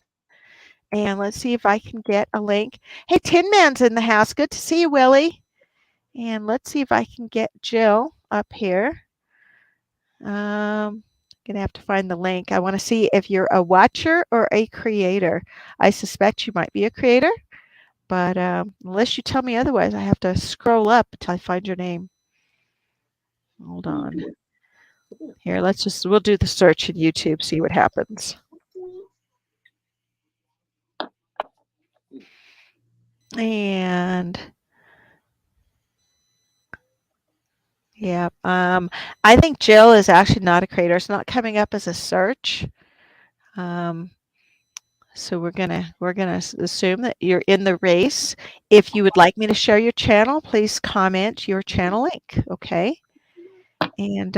And let's see if I can get a link. Hey, Tin Man's in the house. Good to see you, Willie. And let's see if I can get Jill up here. Gonna have to find the link. I want to see if you're a watcher or a creator. I suspect you might be a creator, but unless you tell me otherwise, I have to scroll up until I find your name. Hold on. Here, we'll do the search in YouTube, see what happens. And yeah, I think Jill is actually not a creator. It's not coming up as a search. Um, So we're gonna assume that you're in the race. If you would like me to share your channel, please comment your channel link. Okay. And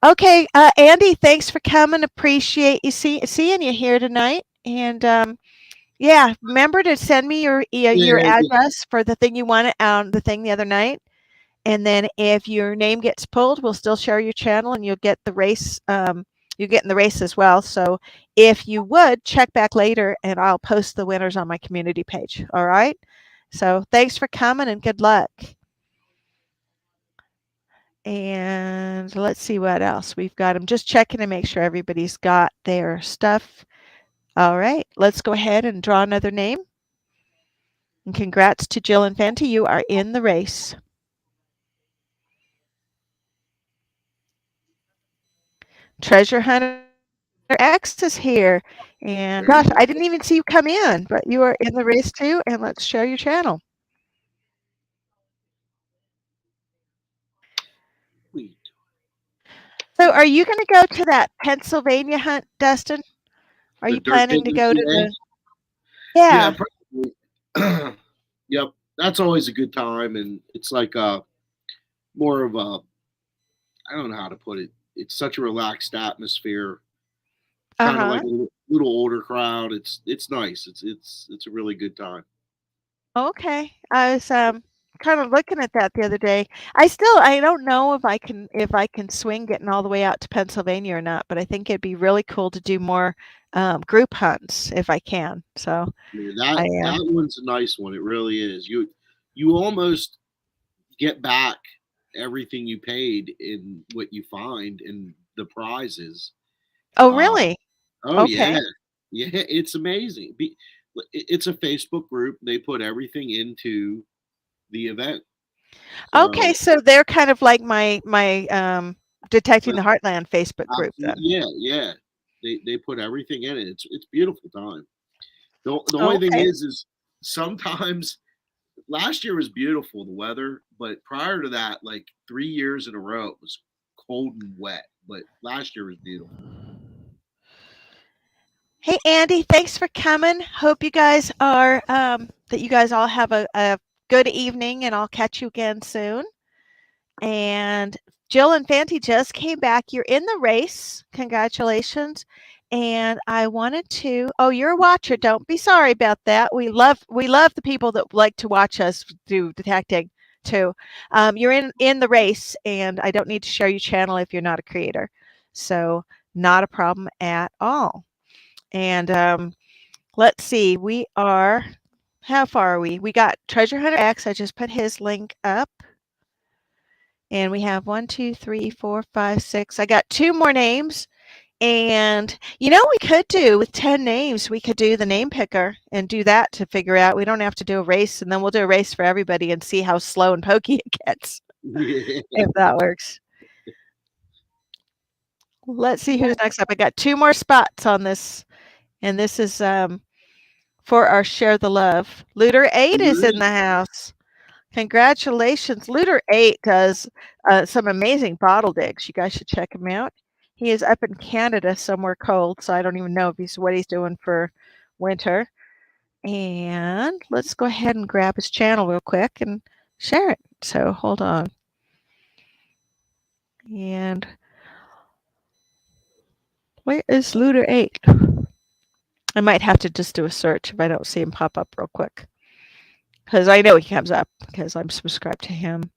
okay, Andy, thanks for coming. Appreciate you seeing you here tonight. And yeah, remember to send me your Yeah, address for the thing you wanted the thing the other night. And then if your name gets pulled, we'll still share your channel and you'll get the race. You get in the race as well. So if you would check back later and I'll post the winners on my community page. All right. So thanks for coming and good luck. And let's see what else we've got. I'm just checking to make sure everybody's got their stuff. All right. Let's go ahead and draw another name. And congrats to Jill and Fenty. You are in the race. Treasure Hunter X is here. And gosh, I didn't even see you come in, but you are in the race too. And let's share your channel. sweet. So are you going to go to that Pennsylvania hunt, Dustin? Are The you dirt pit planning to in go to PA. the Yeah, Yeah. probably. Yep, that's always a good time, and it's like more of a, I don't know how to put it. It's such a relaxed atmosphere. Kind of like Uh-huh. a little older crowd. It's nice. It's a really good time. Okay. I was kind of looking at that the other day. I don't know if I can swing getting all the way out to Pennsylvania or not, but I think it'd be really cool to do more group hunts if I can. So Yeah, I that one's a nice one. It really is. You almost get back everything you paid in what you find in the prizes. Oh, Uh, really? oh yeah, Okay. yeah, it's amazing. It's a Facebook group. They put everything into the event. Okay, So so they're kind of like my Detecting uh, the Heartland Facebook group then. yeah, yeah, they put everything in it. It's beautiful time. The only thing Okay. is sometimes last year was beautiful, the weather, but prior to that, like 3 years in a row, it was cold and wet. But last year was beautiful. Hey, Andy, thanks for coming. Hope you guys are that you guys all have a good evening, and I'll catch you again soon. And Jill and Fanti just came back. You're in the race. Congratulations. And I wanted to oh, you're a watcher. Don't be sorry about that. We love the people that like to watch us do detecting too. You're in the race, and I don't need to share your channel if you're not a creator. So not a problem at all. And let's see, we are how far are we? We got Treasure Hunter X. I just put his link up. And we have one, 2, 3, 4, 5, 6. I got two more names. And you know, we could do with 10 names, we could do the name picker and do that to figure out. We don't have to do a race, and then we'll do a race for everybody and see how slow and pokey it gets, Yeah. if that works. Let's see who's next up. I got two more spots on this, and this is for our Share the Love. Looter 8 is in the house. Congratulations. Looter 8 does some amazing bottle digs. You guys should check him out. He is up in Canada somewhere cold, so I don't even know if he's what he's doing for winter. And let's go ahead and grab his channel real quick and share it. So hold on. And where is Looter 8? I might have to just do a search if I don't see him pop up real quick. Because I know he comes up because I'm subscribed to him.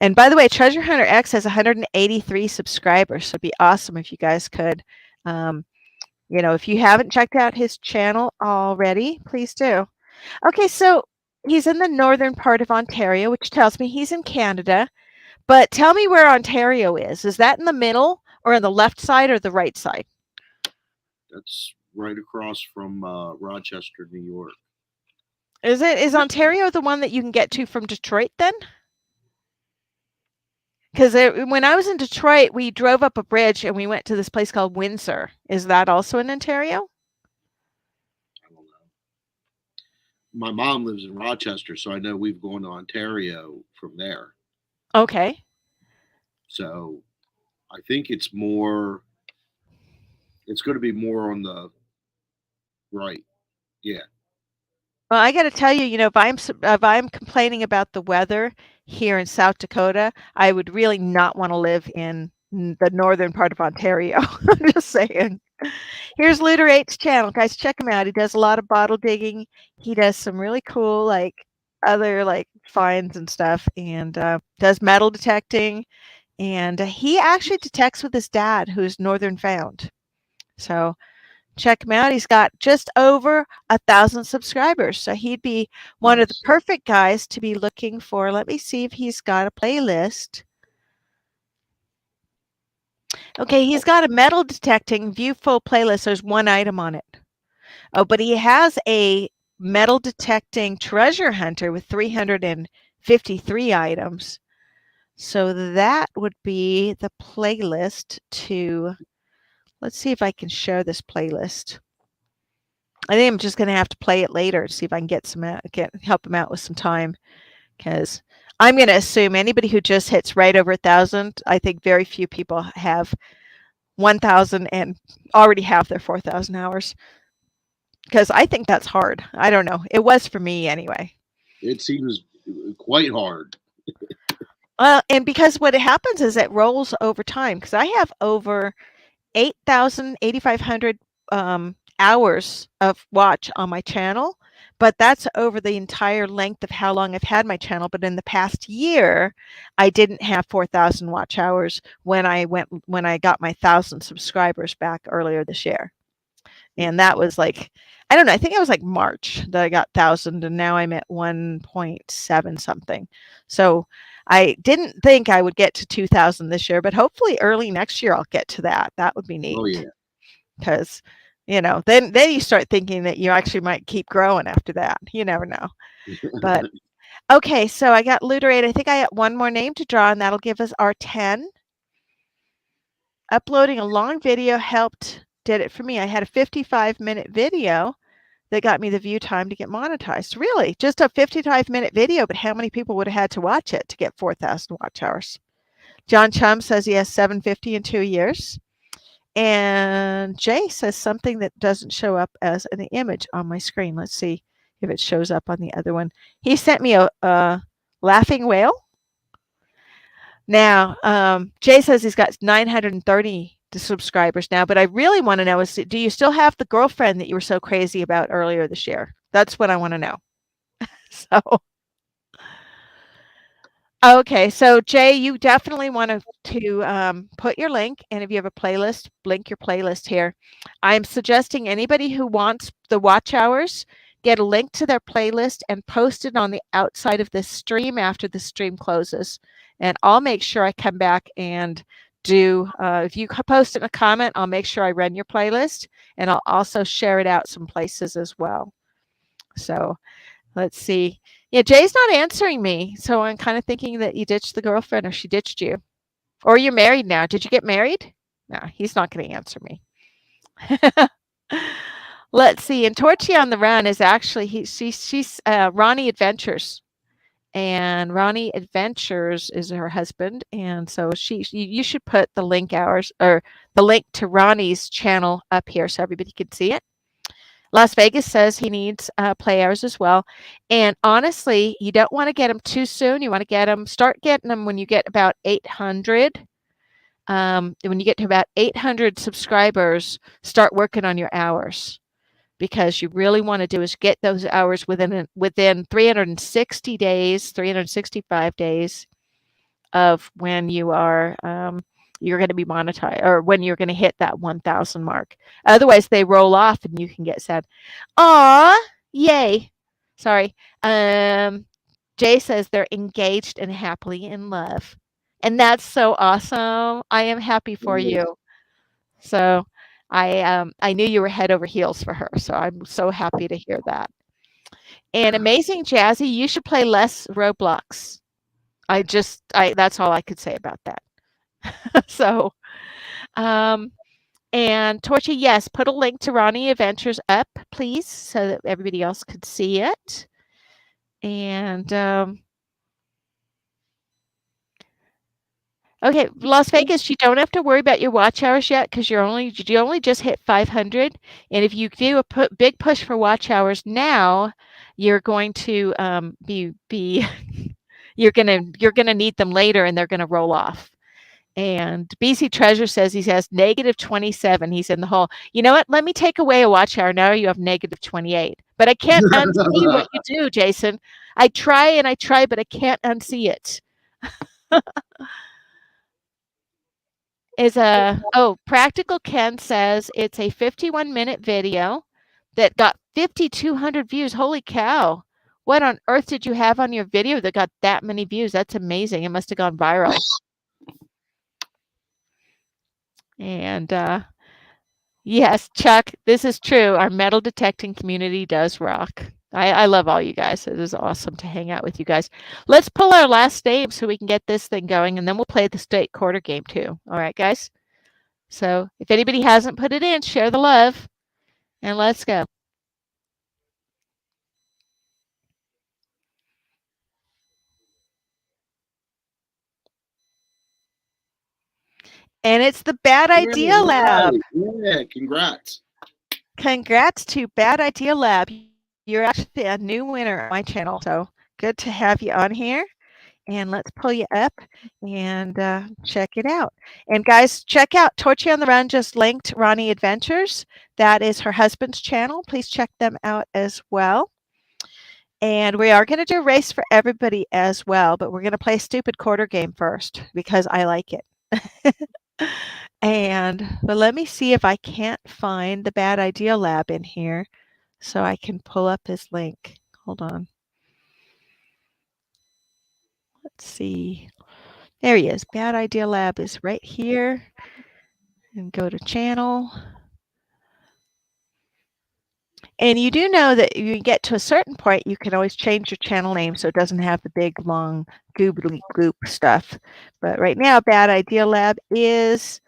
And by the way, Treasure Hunter X has 183 subscribers, so it'd be awesome if you guys could, um, if you haven't checked out his channel already, please do. Okay, so he's in the northern part of Ontario, which tells me he's in Canada. But tell me where Ontario is. Is that in the middle or on the left side or the right side? That's right across from Rochester, New York. Is Ontario the one that you can get to from Detroit then? Because when I was in Detroit, we drove up a bridge and we went to this place called Windsor. Is that also in Ontario? I don't know. My mom lives in Rochester, so I know we've gone to Ontario from there. Okay. So I think it's more. It's going to be more on the right. Yeah. Well, I got to tell you, if I'm complaining about the weather here in South Dakota, I would really not want to live in the northern part of Ontario. I'm just saying. Here's Looter 8's channel. Guys, check him out. He does a lot of bottle digging. He does some really cool, other, finds and stuff, and does metal detecting. And he actually detects with his dad, who's northern found. So check him out. He's got just over 1,000 subscribers. So he'd be one of the Nice. perfect guys to be looking for. Let me see if he's got a playlist. Okay, he's got a metal detecting view full playlist. There's one item on it. Oh, but he has a metal detecting treasure hunter with 353 items. So that would be the playlist to, let's see if I can show this playlist. I think I'm just going to have to play it later to see if I can help him out with some time, because I'm going to assume anybody who just hits right over 1,000. I think very few people have 1,000 and already have their 4,000 hours, because I think that's hard. I don't know. It was for me anyway. It seems quite hard. And because what happens is it rolls over time, because I have over 8,500 hours of watch on my channel, but that's over the entire length of how long I've had my channel. But in the past year, I didn't have 4,000 watch hours when I got my 1,000 subscribers back earlier this year. And that was I don't know, I think it was March that I got 1,000, and now I'm at 1.7 something. So I didn't think I would get to 2,000 this year, but hopefully early next year I'll get to that. That would be Oh neat, yeah. because then you start thinking that you actually might keep growing after that. You never know. But okay, so I got Looterate. I think I got one more name to draw, and that'll give us our 10. Uploading a long video did it for me. I had a 55-minute video that got me the view time to get monetized. Really, just a 55-minute video, but how many people would have had to watch it to get 4,000 watch hours? John Chum says he has 750 in 2 years. And Jay says something that doesn't show up as an image on my screen. Let's see if it shows up on the other one. He sent me a laughing whale. Now, Jay says he's got 930 subscribers now, but I really want to know is do you still have the girlfriend that you were so crazy about earlier this year? That's what I want to know. So, okay, so Jay, you definitely want to put your link, and if you have a playlist, link your playlist here. I'm suggesting anybody who wants the watch hours get a link to their playlist and post it on the outside of this stream after the stream closes. And I'll make sure I come back and do, if you post in a comment, I'll make sure I run your playlist, and I'll also share it out some places as well. So let's see. Yeah, Jay's not answering me, so I'm kind of thinking that you ditched the girlfriend or she ditched you. Or you're married now. Did you get married? No, he's not going to answer me. Let's see. And Torchy on the Run is actually she's Ronnie Adventures, and Ronnie Adventures is her husband, and so you should put the link hours or the link to Ronnie's channel up here so everybody can see it. Las Vegas says he needs play hours as well. And honestly, you don't want to get them too soon. You want to start getting them when you get about 800. When you get to about 800 subscribers, start working on your hours because you really want to do is get those hours within 360 days, 365 days of when you're going to be monetized or when you're going to hit that 1,000 mark. Otherwise, they roll off and you can get sad. Aw, yay. Sorry. Jay says they're engaged and happily in love. And that's so awesome. I am happy for Yeah. you. So I knew you were head over heels for her. So I'm so happy to hear that. And amazing Jazzy, you should play less Roblox. I that's all I could say about that. So, um, and Torchy, yes, put a link to Ronnie Adventures up, please, so that everybody else could see it. And okay, Las Vegas, you don't have to worry about your watch hours yet because you only just hit 500. And if you do a big push for watch hours now, you're going to be you're gonna need them later, and they're gonna roll off. And BC Treasure says he has negative 27. He's in the hole. You know what? Let me take away a watch hour. Now you have negative 28. But I can't unsee what you do, Jason. I try and I try, but I can't unsee it. Practical Ken says it's a 51-minute video that got 5,200 views. Holy cow. What on earth did you have on your video that got that many views? That's amazing. It must have gone viral. And yes, Chuck, this is true. Our metal detecting community does rock. I love all you guys. It is awesome to hang out with you guys. Let's pull our last name so we can get this thing going, and then we'll play the state quarter game too. All right, guys? So if anybody hasn't put it in, share the love, and let's go. And it's the Bad Yeah, Idea Lab. right. Yeah, congrats. Congrats to Bad Idea Lab. You're actually a new winner on my channel, so good to have you on here. And let's pull you up and check it out. And guys, check out Torchy on the Run just linked Ronnie Adventures. That is her husband's channel. Please check them out as well. And we are going to do a race for everybody as well, but we're going to play stupid quarter game first because I like it. But let me see if I can't find the Bad Idea Lab in here so I can pull up his link. Hold on. Let's see. There he is. Bad Idea Lab is right here. And go to channel. And you do know that you get to a certain point, you can always change your channel name so it doesn't have the big, long, goobly goop stuff. But right now, Bad Idea Lab is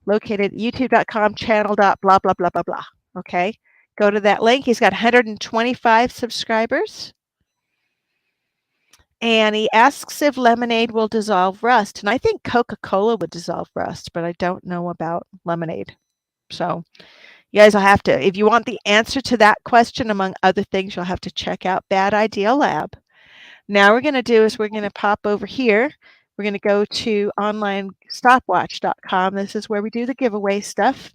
located at youtube.com channel dot blah, blah, blah, blah, blah. Okay? Go to that link. He's got 125 subscribers. And he asks if lemonade will dissolve rust. And I think Coca-Cola would dissolve rust, but I don't know about lemonade. So you guys will have to, if you want the answer to that question, among other things, you'll have to check out Bad Idea Lab. Now we're going to do is we're going to pop over here. We're going to go to onlinestopwatch.com. This is where we do the giveaway stuff.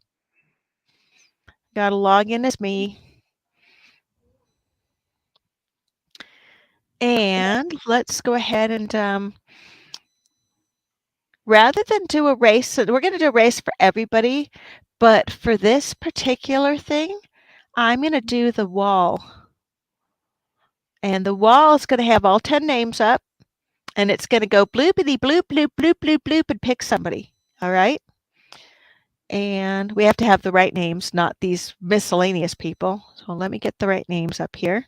Got to log in as me. And let's go ahead and rather than do a race, so we're going to do a race for everybody, but for this particular thing, I'm going to do the wall. And the wall is going to have all 10 names up, and it's going to go bloopity bloop, bloop, bloop, bloop, bloop, and pick somebody. All right? And we have to have the right names, not these miscellaneous people. So let me get the right names up here.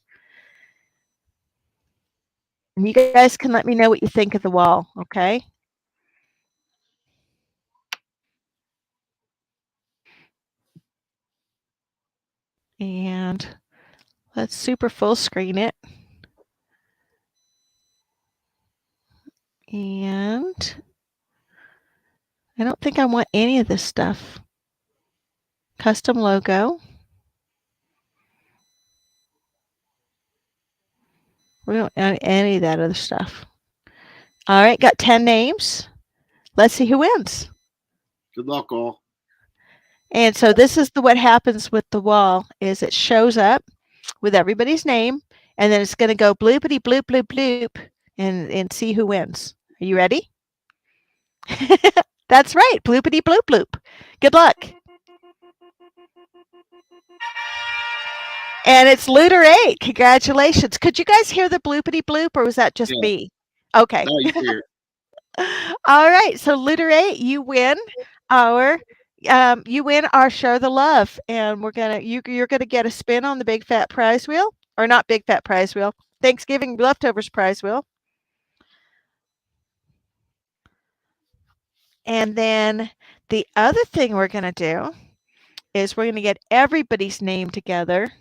And you guys can let me know what you think of the wall, okay? And let's super full screen it. And I don't think I want any of this stuff. Custom logo. We don't want any of that other stuff. All right, got 10 names. Let's see who wins. Good luck, all. And so this is what happens with the wall is it shows up with everybody's name, and then it's going to go bloopity bloop bloop bloop and see who wins. Are you ready? That's right, bloopity bloop bloop. Good luck. And it's Looter 8. Congratulations. Could you guys hear the bloopity bloop, or was that just Yeah. me? Okay. Now you hear it. All right. So Looter 8, you win our share the love, and you're gonna get a spin on the big fat prize wheel, or not big fat prize wheel, Thanksgiving leftovers prize wheel. And then the other thing we're gonna do is we're gonna get everybody's name together.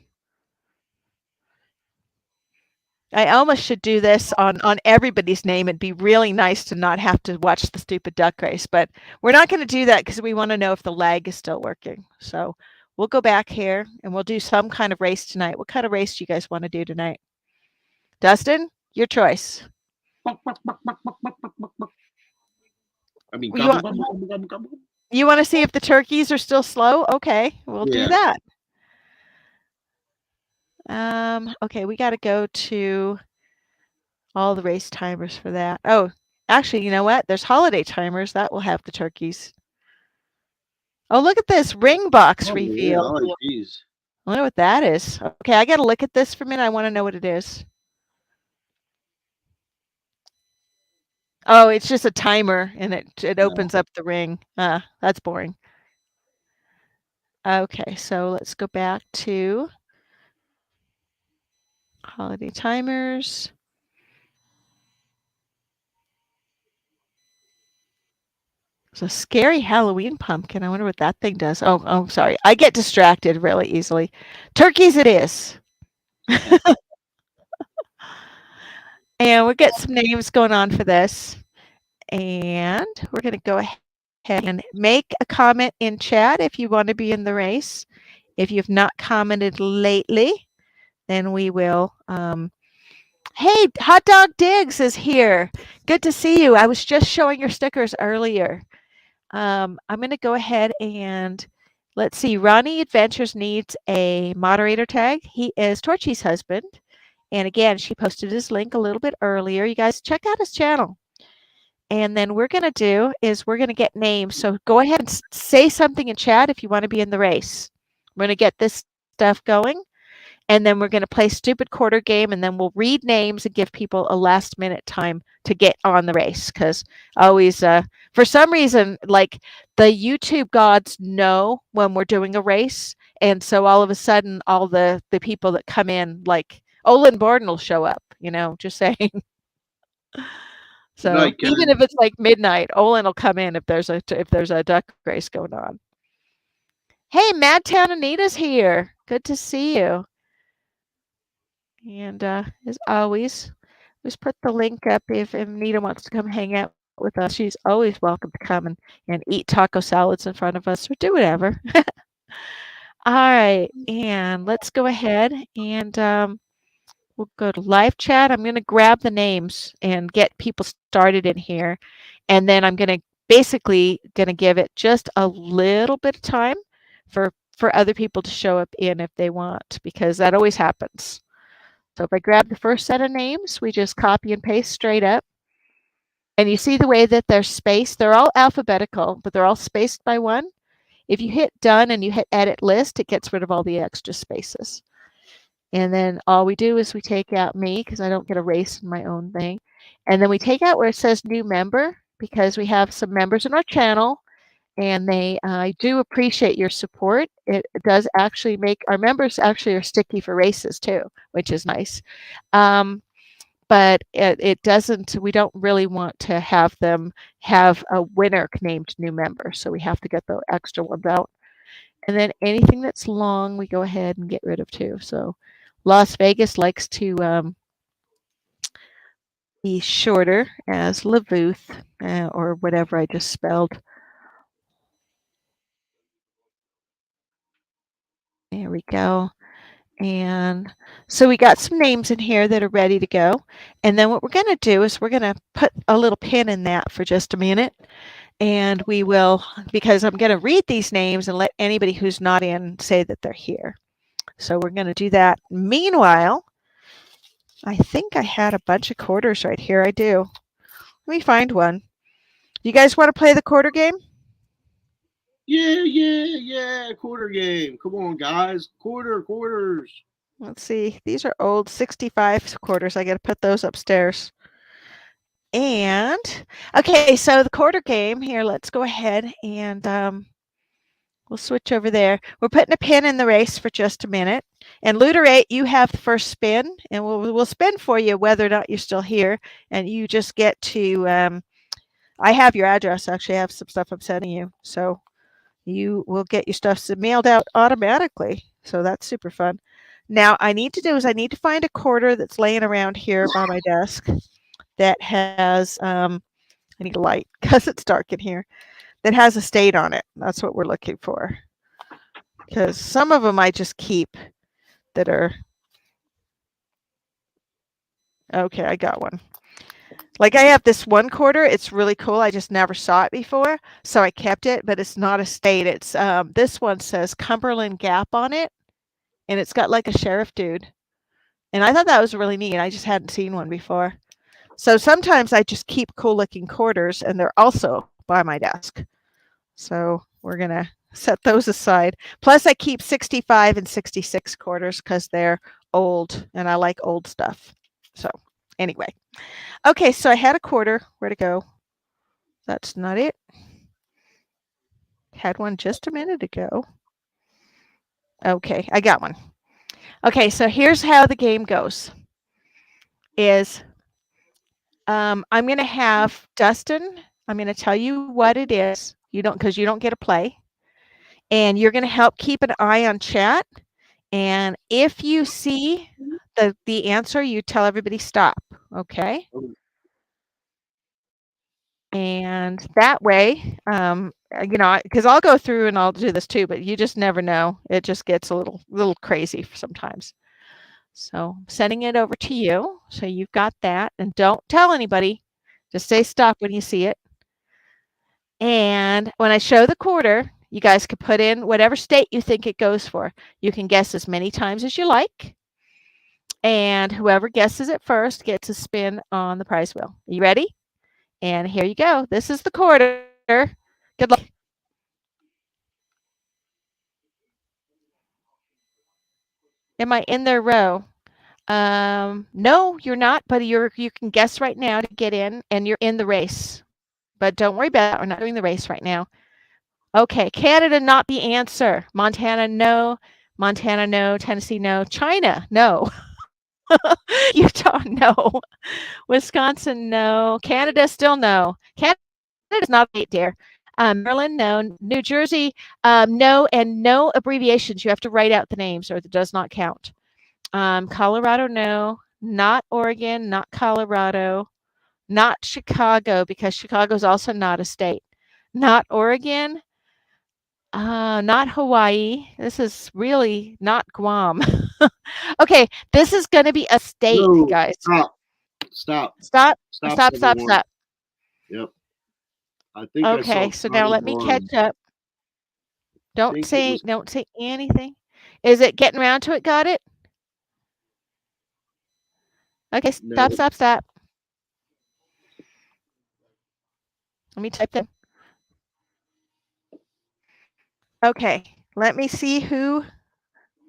I almost should do this on everybody's name. It'd be really nice to not have to watch the stupid duck race, but we're not going to do that because we want to know if the lag is still working. So we'll go back here and we'll do some kind of race tonight. What kind of race do you guys want to do tonight? Dustin, your choice. I mean, You want, you want to see if the turkeys are still slow? Okay, we'll do that. Okay, we got to go to all the race timers for that. Oh, actually, you know what? There's holiday timers. That will have the turkeys. Oh, look at this ring box reveal. Yeah, geez. I wonder what that is. Okay, I got to look at this for a minute. I want to know what it is. Oh, it's just a timer, and it opens up the ring. That's boring. Okay, so let's go back to holiday timers. It's a scary Halloween pumpkin. I wonder what that thing does. Oh, sorry. I get distracted really easily. Turkeys it is. And we'll get some names going on for this. And we're going to go ahead and make a comment in chat if you want to be in the race. If you've not commented lately, then we will. Hey, Hot Dog Diggs is here. Good to see you. I was just showing your stickers earlier. I'm going to go ahead and let's see. Ronnie Adventures needs a moderator tag. He is Torchy's husband. And again, she posted his link a little bit earlier. You guys check out his channel. And then we're going to do is we're going to get names. So go ahead and say something in chat if you want to be in the race. We're going to get this stuff going. And then we're going to play stupid quarter game, and then we'll read names and give people a last minute time to get on the race. Because always, for some reason, like the YouTube gods know when we're doing a race. And so all of a sudden, all the people that come in, like Olin Borden will show up, just saying. So night, even if it's like midnight, Olin will come in if there's a duck race going on. Hey, Madtown Anita's here. Good to see you. And as always, just put the link up if Anita wants to come hang out with us. She's always welcome to come and eat taco salads in front of us or do whatever. All right, and let's go ahead and We'll go to live chat. I'm going to grab the names and get people started in here. And then I'm going to basically going to give it just a little bit of time for other people to show up in if they want, because that always happens. So if I grab the first set of names, we just copy and paste straight up. And you see the way that they're spaced. They're all alphabetical, but they're all spaced by one. If you hit done and you hit edit list, it gets rid of all the extra spaces. And then all we do is we take out me because I don't get a race in my own thing. And then we take out where it says new member because we have some members in our channel and they I do appreciate your support. It does actually make our members actually are sticky for races too, which is nice. Um, but it doesn't, we don't really want to have them have a winner named new member. So we have to get the extra ones out. And then anything that's long, we go ahead and get rid of too. So Las Vegas likes to be shorter as Lavuth or whatever I just spelled. There we go. And so we got some names in here that are ready to go. And then what we're going to do is we're going to put a little pin in that for just a minute. And we will, because I'm going to read these names and let anybody who's not in say that they're here. So we're going to do that. Meanwhile, I think I had a bunch of quarters right here. I do. Let me find one. You guys want to play the quarter game? Yeah, yeah, yeah. Quarter game. Come on, guys. Quarters. Let's see. These are old 65 quarters. I got to put those upstairs. And okay, so the quarter game here, let's go ahead and we'll switch over there. We're putting a pin in the race for just a minute. And Luterate, you have the first spin, and we'll spin for you whether or not you're still here. And you just get to, I have your address, actually. I have some stuff I'm sending you. So you will get your stuff mailed out automatically. So that's super fun. Now, I need to do is I need to find a quarter that's laying around here by my desk that has, I need a light because it's dark in here, that has a state on it. That's what we're looking for. Because some of them I just keep that are, okay, I got one. Like I have this one quarter, it's really cool. I just never saw it before, so I kept it, but it's not a state. It's this one says Cumberland Gap on it, and it's got like a sheriff dude. And I thought that was really neat. I just hadn't seen one before. So sometimes I just keep cool looking quarters, and they're also by my desk. So we're gonna set those aside. Plus, I keep 65 and 66 quarters because they're old, and I like old stuff. So anyway, okay. So I had a quarter. Where to go? That's not it. Had one just a minute ago. Okay, I got one. Okay, so here's how the game goes. Is I'm going to have Dustin. I'm going to tell you what it is. You don't because you don't get a play, and you're going to help keep an eye on chat. And if you see the answer, you tell everybody stop. Okay. And that way, because I'll go through and I'll do this too, but you just never know. It just gets a little crazy sometimes. So I'm sending it over to you. So you've got that. And don't tell anybody. Just say stop when you see it. And when I show the quarter, you guys can put in whatever state you think it goes for. You can guess as many times as you like. And whoever guesses it first gets a spin on the prize wheel. Are you ready? And here you go. This is the quarter. Good luck. Am I in their row? No, you're not, but you can guess right now to get in, and you're in the race. But don't worry about it. We're not doing the race right now. Okay, Canada, not the answer. Montana, no. Montana, no. Tennessee, no. China, no. Utah, no. Wisconsin, no. Canada, still no. Canada's not a state, dear. Maryland, no. New Jersey, no, and no abbreviations. You have to write out the names, or it does not count. Colorado, no. Not Oregon, not Colorado, not Chicago, because Chicago is also not a state. Not Oregon. Not Hawaii. This is really not Guam. Okay, this is gonna be a state, No, guys. stop, Stop, stop, stop, stop, everyone. stop. Yep, I think I saw Okay, so now Connie let me catch Barnes. up. I think it was Don't say anything. Is it getting around to it? Got it? Okay, no, stop, stop, stop. Let me type that. Okay, let me see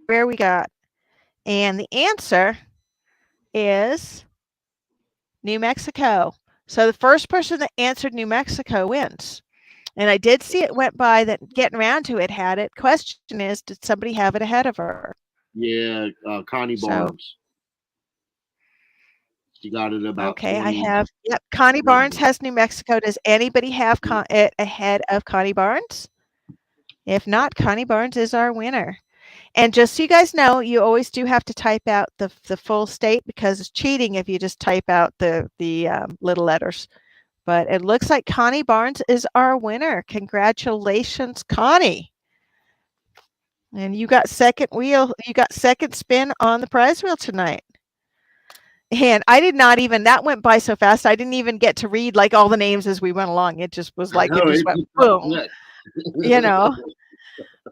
where we got. And the answer is New Mexico. So the first person that answered New Mexico wins. And I did see it went by that getting around to it had it. Question is, did somebody have it ahead of her? yeah, Connie So, Barnes. She got it about okay, I 20. have, yep, Connie Barnes has New Mexico. Does anybody have it ahead of Connie Barnes? If not, Connie Barnes is our winner. And just so you guys know, you always do have to type out the full state because it's cheating if you just type out the little letters. But it looks like Connie Barnes is our winner. Congratulations, Connie. And you got second spin on the prize wheel tonight. And I did not even that went by so fast. I didn't even get to read like all the names as we went along. It just was I like it know just it went just got boom, quick. you know.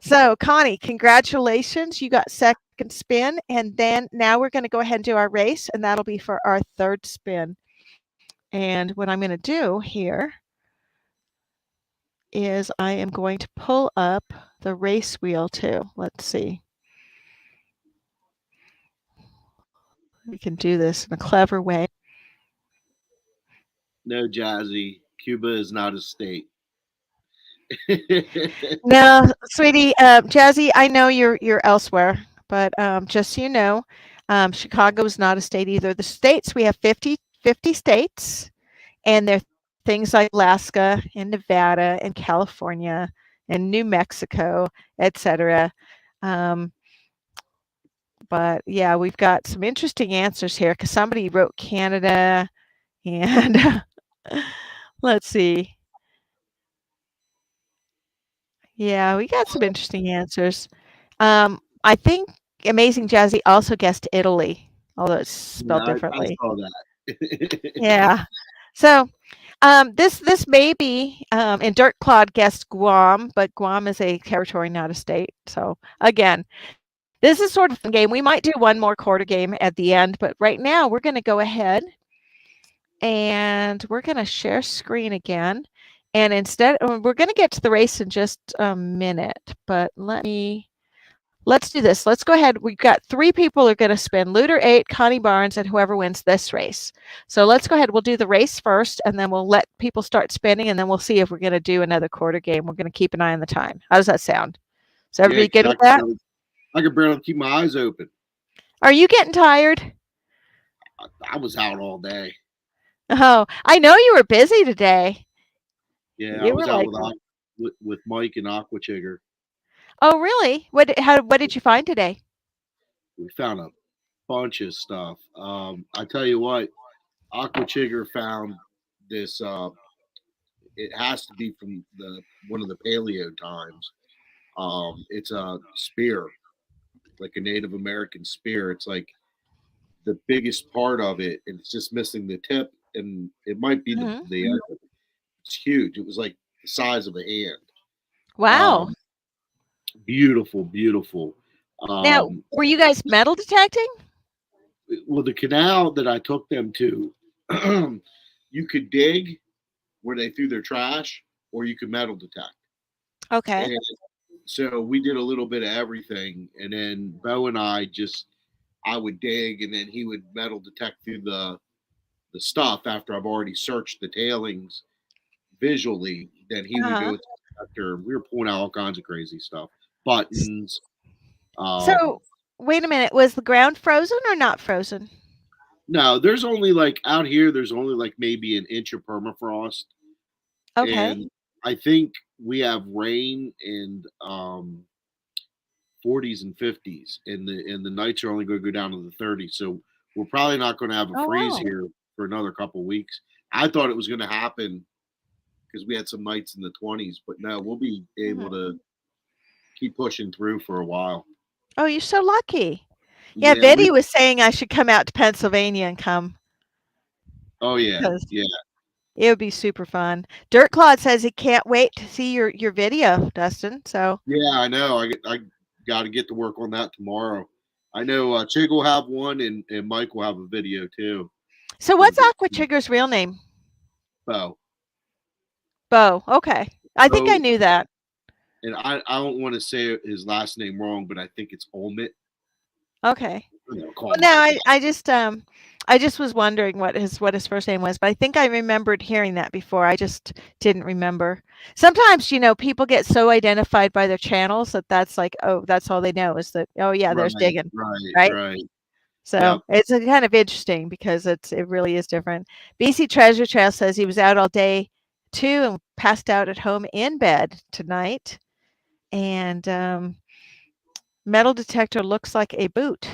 So, Connie, congratulations. You got second spin. And then now we're going to go ahead and do our race, and that'll be for our third spin. And what I'm going to do here is I am going to pull up the race wheel too. Let's see. We can do this in a clever way. No, Jazzy, Cuba is not a state. No, sweetie, Jazzy, I know you're elsewhere, but just so you know, Chicago is not a state either. The states we have 50 states, and there are things like Alaska and Nevada and California and New Mexico, etc. Um, but yeah, we've got some interesting answers here because somebody wrote Canada, and let's see. Yeah, we got some interesting answers. I think Amazing Jazzy also guessed Italy, although it's Yeah, spelled I differently. saw that. Yeah. So, this may be, and Dirt Clod guessed Guam, but Guam is a territory, not a state. So again, this is sort of a fun game. We might do one more quarter game at the end, but right now we're going to go ahead and we're going to share screen again. And instead, we're going to get to the race in just a minute, but let's do this. Let's go ahead. We've got three people who are going to spin Looter 8, Connie Barnes, and whoever wins this race. So let's go ahead. We'll do the race first, and then we'll let people start spinning, and then we'll see if we're going to do another quarter game. We're going to keep an eye on the time. How does that sound? Is Yeah, everybody good because with that? I could barely keep my eyes open. Are you getting tired? I was out all day. Oh, I know you were busy today. Yeah, I You was were out like, with Mike and Aqua Chigger. oh, really? What did you find today? We found a bunch of stuff. I tell you what, Aqua Chigger found this. It has to be from the one of the paleo times. It's a spear, like a Native American spear. It's like the biggest part of it, and it's just missing the tip, and it might be Mhm. the end. It's huge. It was like the size of a hand. Wow. Um, beautiful, beautiful. Now, Um, were you guys metal detecting? well, the canal that I took them to, you could dig where they threw their trash, or you could metal detect. Okay. And so we did a little bit of everything, and then Bo and I would dig, and then he would metal detect through the stuff after I've already searched the tailings visually. Then he would go Uh-huh. with the detector. We were pulling out all kinds of crazy stuff, buttons. So, wait a minute, was the ground frozen or not frozen? No, there's only like out here. There's only like maybe an inch of permafrost, Okay. and I think we have rain and 40s and 50s, and the nights are only going to go down to the 30s. So we're probably not going to have a Oh, freeze wow. here for another couple of weeks. I thought it was going to happen because we had some nights in the 20s, but no, we'll be able Mhm. to. keep pushing through for a while. Oh, you're so lucky. Yeah, Yeah, we. Vinny was saying I should come out to Pennsylvania and come Oh yeah, because yeah, it would be super fun. Dirt Claude says he can't wait to see your video, Dustin. So yeah. I know. I got to get to work on that tomorrow. I know Chig will have one, and Mike will have a video too so for the what's big Aqua Chigger's real name? bow. Bo. Okay. I think I So, knew that. and I don't want to say his last name wrong, but I think it's Olmit. Okay. Call Well, him no, Ike. I just was wondering what his first name was, but I think I remembered hearing that before. I just didn't remember. Sometimes, people get so identified by their channels that that's like, oh, that's all they know is that, oh yeah, there's Right, Diggun, right, right? right. So Yep. it's a kind of interesting because it really is different. BC Treasure Trail says he was out all day too and passed out at home in bed tonight. And metal detector looks like a boot.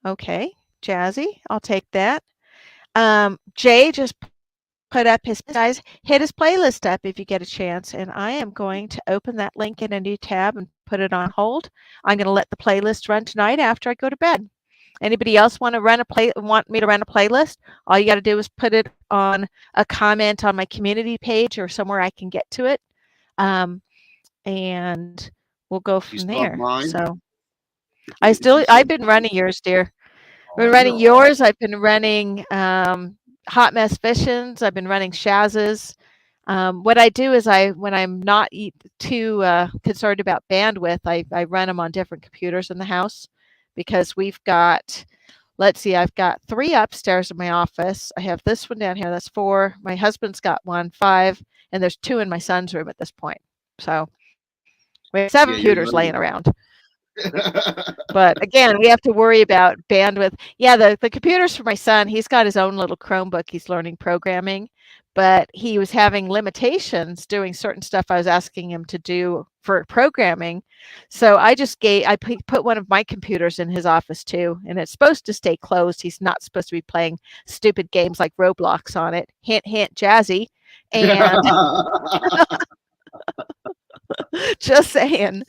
Okay, jazzy. I'll take that. Jay just put up his guys, hit his playlist up if you get a chance, and I am going to open that link in a new tab and put it on hold. I'm going to let the playlist run tonight after I go to bed. Anybody else want me to run a playlist? All you got to do is put it on a comment on my community page or somewhere I can get to it, um, and we'll go You from still have there. mine. So If you still I've been running yours, dear. I've been oh, you're running all yours. I've been running Hot Mess Visions. I've been running Shaz's. What I do is when I'm not too concerned about bandwidth, I run them on different computers in the house because we've got, let's see, I've got 3 upstairs in my office. I have this one down here. That's 4. My husband's got 1, 5, and there's 2 in my son's room at this point. So we have 7 yeah, you're computers laying loaded. around. But again, we have to worry about bandwidth. Yeah, the computers for my son, he's got his own little Chromebook. He's learning programming, but he was having limitations doing certain stuff I was asking him to do for programming. So I put one of my computers in his office too, and it's supposed to stay closed. He's not supposed to be playing stupid games like Roblox on it. Hint, hint, Jazzy. And just saying.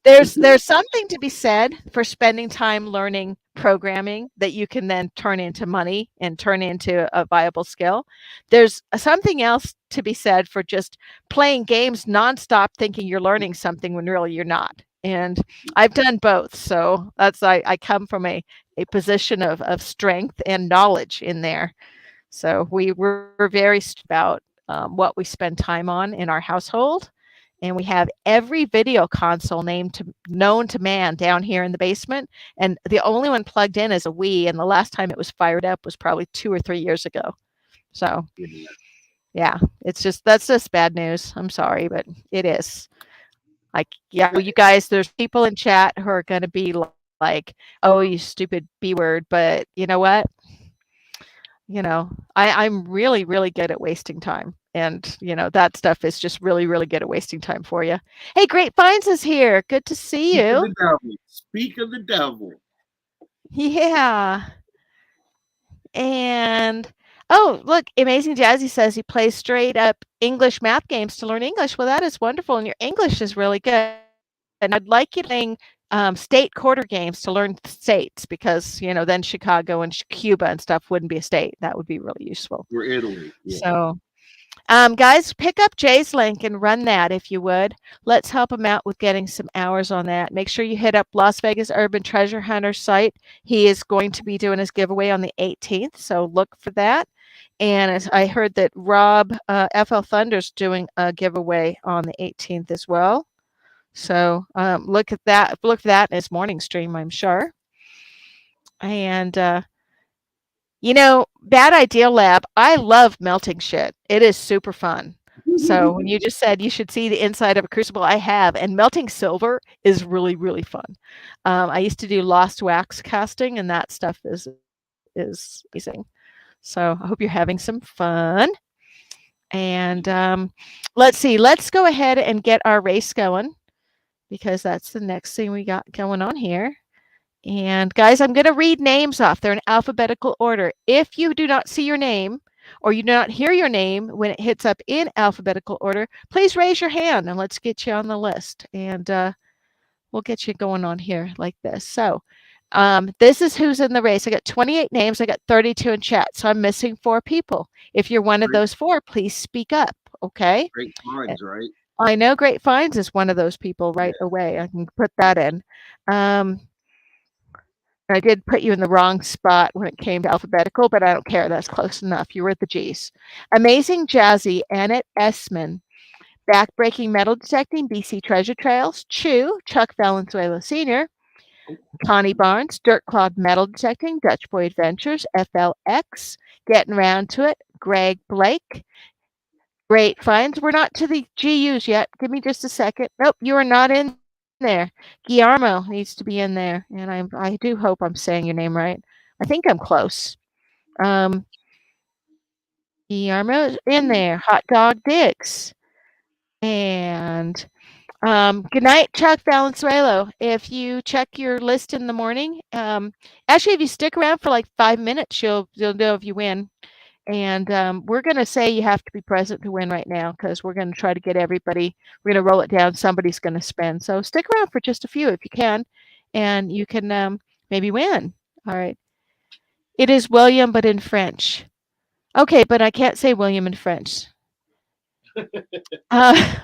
There's something to be said for spending time learning programming that you can then turn into money and turn into a viable skill. There's something else to be said for just playing games nonstop thinking you're learning something when really you're not. And I've done both. So I come from a position of strength and knowledge in there. So we're very strict about what we spend time on in our household, and we have every video console known to man down here in the basement. And the only one plugged in is a Wii, and the last time it was fired up was probably 2 or 3 years ago. So Yeah. yeah, that's just bad news. I'm sorry, but it is. Like, yeah, you guys, there's people in chat who are going to be like, "Oh, you stupid B word," but you know what? I'm really, really good at wasting time. And, that stuff is just really, really good at wasting time for you. Hey, Great Finds is here. Good to see Speak of you. the devil. Speak of the devil. Yeah. And oh, look, Amazing Jazzy says he plays straight up English math games to learn English. Well, that is wonderful. And your English is really good. And I'd like you playing state quarter games to learn states because, then Chicago and Cuba and stuff wouldn't be a state. That would be really useful. We're Italy. Yeah. So guys, pick up Jay's link and run that if you would. Let's help him out with getting some hours on that. Make sure you hit up Las Vegas Urban Treasure Hunter site. He is going to be doing his giveaway on the 18th, so look for that. And as I heard that Rob FL Thunder's doing a giveaway on the 18th as well. So look at that. Look for that in his morning stream, I'm sure. And Bad Idea Lab, I love melting shit. It is super fun. So when you just said you should see the inside of a crucible, I have, and melting silver is really, really fun. I used to do lost wax casting, and that stuff is amazing. So I hope you're having some fun. And let's see, let's go ahead and get our race going because that's the next thing we got going on here. And guys, I'm going to read names off. They're in alphabetical order. If you do not see your name or you do not hear your name when it hits up in alphabetical order, please raise your hand and let's get you on the list. And we'll get you going on here like this. So, this is who's in the race. I got 28 names. I got 32 in chat. So I'm missing 4 people. If you're one of Great, those 4, please speak up. Okay. great Uh, minds, right? I know Great Finds is one of those people Yeah. right away. I can put that in. Um, I did put you in the wrong spot when it came to alphabetical, but I don't care. That's close enough. You were at the G's. Amazing Jazzy, Annette Essman, Backbreaking Metal Detecting, BC Treasure Trails, Chew, Chuck Valenzuela Sr., Oh, Connie Barnes, Dirt Clod Metal Detecting, Dutch Boy Adventures, FLX, Getting Round to It, Greg Blake, Great Finds. We're not to the GUs yet. Give me just a second. Nope, you are not in there. Guillermo needs to be in there, and I do hope I'm saying your name right. I think I'm close. Um, Guillermo's in there. Hot Dog Dicks. And good night, Chuck Valenzuela. If you check your list in the morning, actually, if you stick around for like 5 minutes, you'll know if you win. And we're going to say you have to be present to win right now because we're going to try to get everybody. We're going to roll it down. Somebody's going to spin. So stick around for just a few if you can, and you can maybe win. All right. It is William, but in French. Okay, but I can't say William in French. Uh,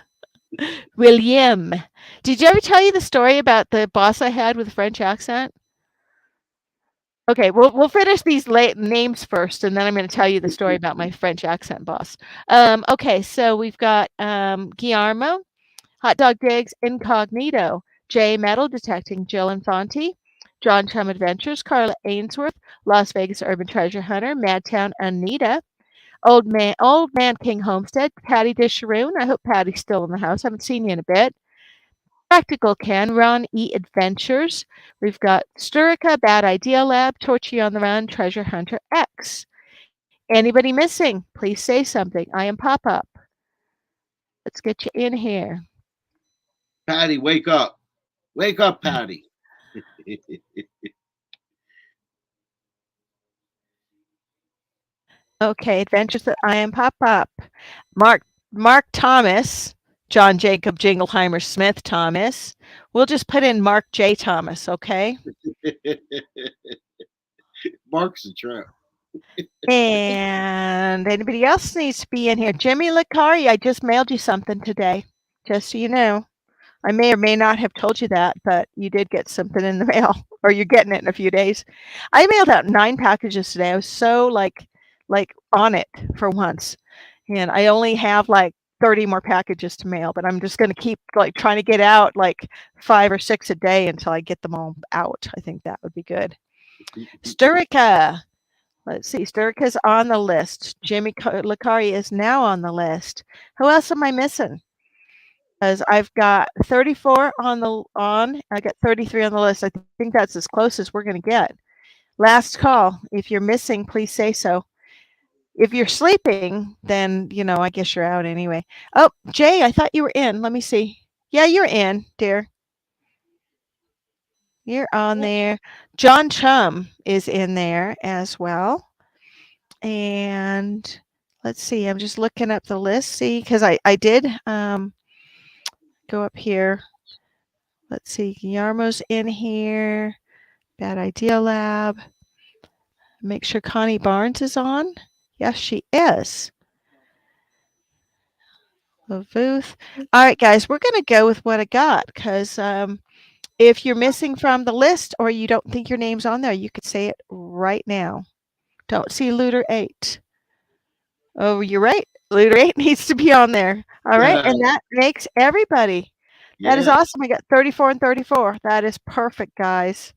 William. Did you ever tell you the story about the boss I had with a French accent? Okay, we'll finish these names first, and then I'm going to tell you the story about my French accent boss. Okay, so we've got Guillermo, Hot Dog Digs, Incognito, Jay Metal Detecting, Jill Infante, John Chum Adventures, Carla Ainsworth, Las Vegas Urban Treasure Hunter, Madtown Anita, Old Man King Homestead, Patty Disharoon. I hope Patty's still in the house. I haven't seen you in a bit. Practical Ken, Ron E. Adventures. We've got Sturika, Bad Idea Lab, Torchy on the Run, Treasure Hunter X. Anybody missing? Please say something. I am Pop Up. Let's get you in here. Patty, wake up. Wake up, Patty. Okay, Adventures that I am Pop Up. Mark Thomas, John Jacob Jingleheimer Smith Thomas. We'll just put in Mark J. Thomas, okay? Mark's a trap. And anybody else needs to be in here. Jimmy Licari, I just mailed you something today, just so you know. I may or may not have told you that, but you did get something in the mail, or you're getting it in a few days. I mailed out 9 packages today. I was so like on it for once, and I only have like 30 more packages to mail, but I'm just going to keep like trying to get out like 5 or 6 a day until I get them all out. I think that would be good. Sturika. Let's see. Sturika's on the list. Jimmy Licari is now on the list. Who else am I missing? Because I've got 34 I got 33 on the list. I think that's as close as we're going to get. Last call. If you're missing, please say so. If you're sleeping, then, I guess you're out anyway. Oh, Jay, I thought you were in. Let me see. Yeah, you're in, dear. You're on there. John Chum is in there as well. And let's see. I'm just looking up the list. See, because I did go up here. Let's see. Guillermo's in here. Bad Idea Lab. Make sure Connie Barnes is on. Yes, she is. Lavuth. All right, guys, we're going to go with what I got because if you're missing from the list or you don't think your name's on there, you could say it right now. Don't see Looter 8. Oh, you're right. Looter 8 needs to be on there. All right, and that makes everybody. That is Yeah. awesome. I got 34 and 34. That is perfect, guys.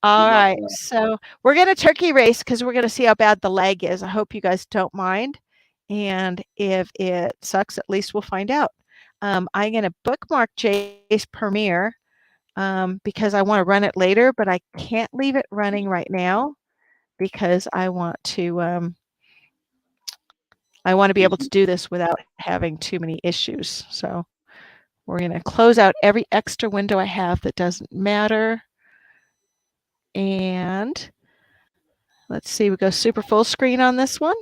We All love right, that. so we're gonna turkey race because we're gonna see how bad the lag is. I hope you guys don't mind, and if it sucks, at least we'll find out. I'm gonna bookmark Jay's premiere because I want to run it later, but I can't leave it running right now because I want to be able to do this without having too many issues. So we're gonna close out every extra window I have that doesn't matter, and let's see, we go super full screen on this one.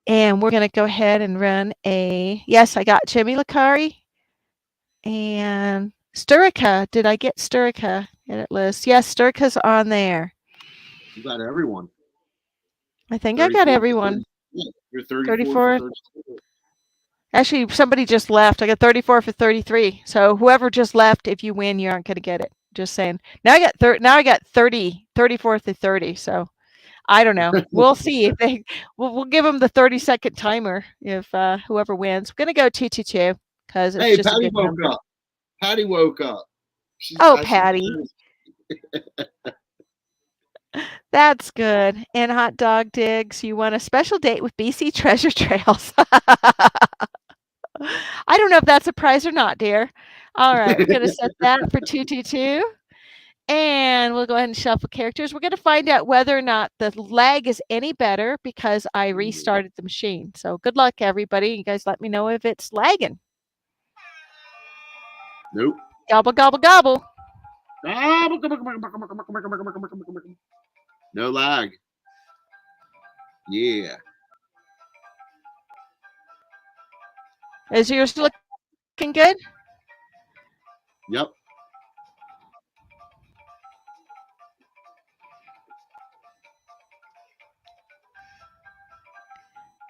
And we're going to go ahead and run yes, I got Jimmy Licari. And Sturika. Did I get Sturika? Edit list. Yes, Sturika's on there. You got everyone. I think I got 34 for everyone. 30. Yeah, you're 34 for 34. 30. Actually, somebody just left. I got 34 for 33. So whoever just left, if you win, you aren't going to get it. Just saying. Now I got 30, 34 to 30. So I don't know. We'll see if they. We'll give them the 30-second timer if whoever wins. We're gonna go 222 because it's Hey, just a Patty good woke number. up. Patty woke up. She's Oh, I see. Patty, that's good. And hot dog digs. You want a special date with BC Treasure Trails? I don't know if that's a prize or not, dear. All right, we're gonna set that for 222. And we'll go ahead and shuffle characters. We're going to find out whether or not the lag is any better because I restarted the machine. So good luck, everybody. You guys let me know if it's lagging. Nope. Gobble, gobble, gobble. No lag. Yeah. Is yours looking good? Yep.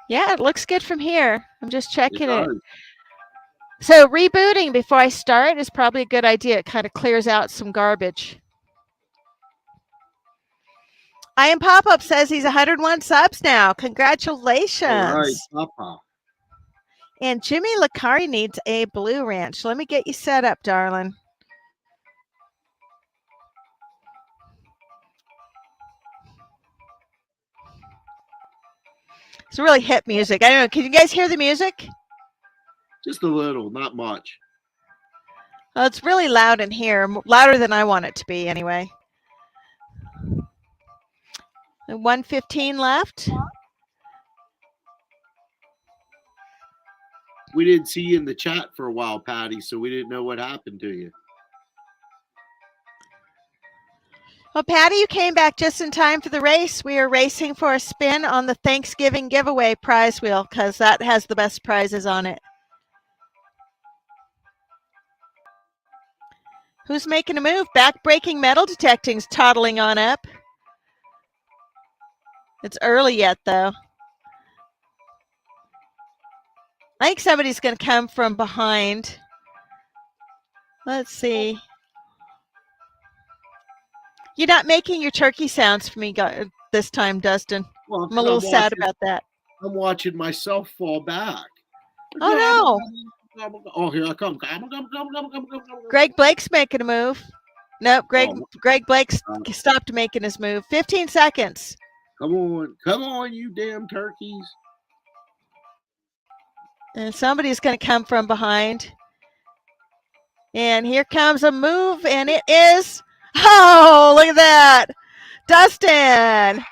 Yeah, it looks good from here. I'm just It checking it. does. So rebooting before I start is probably a good idea. It kind of clears out some garbage. I am Pop Up says he's 101 subs now. All right, Congratulations. Papa. And Jimmy Lacari needs a blue ranch. Let me get you set up, darling. It's really hip music. I don't know. Can you guys hear the music? Just a little, not much. Well, it's really loud in here, louder than I want it to be anyway. 115 left. We didn't see you in the chat for a while, Patty, so we didn't know what happened to you. Well, Patty, you came back just in time for the race. We are racing for a spin on the Thanksgiving giveaway prize wheel because that has the best prizes on it. Who's making a move? Back-breaking metal detecting's toddling on up. It's early yet, though. I think somebody's going to come from behind. Let's see. You're not making your turkey sounds for me this time, Dustin. Well, I'm a because little sad about that. I'm watching myself fall back. Oh, no. Oh, here I come. Greg Blake's making a move. Nope, Oh, Greg Blake stopped making his move. 15 seconds. come on, you damn turkeys! And somebody's going to come from behind. And here comes a move, and it is. Oh, look at that. Dustin.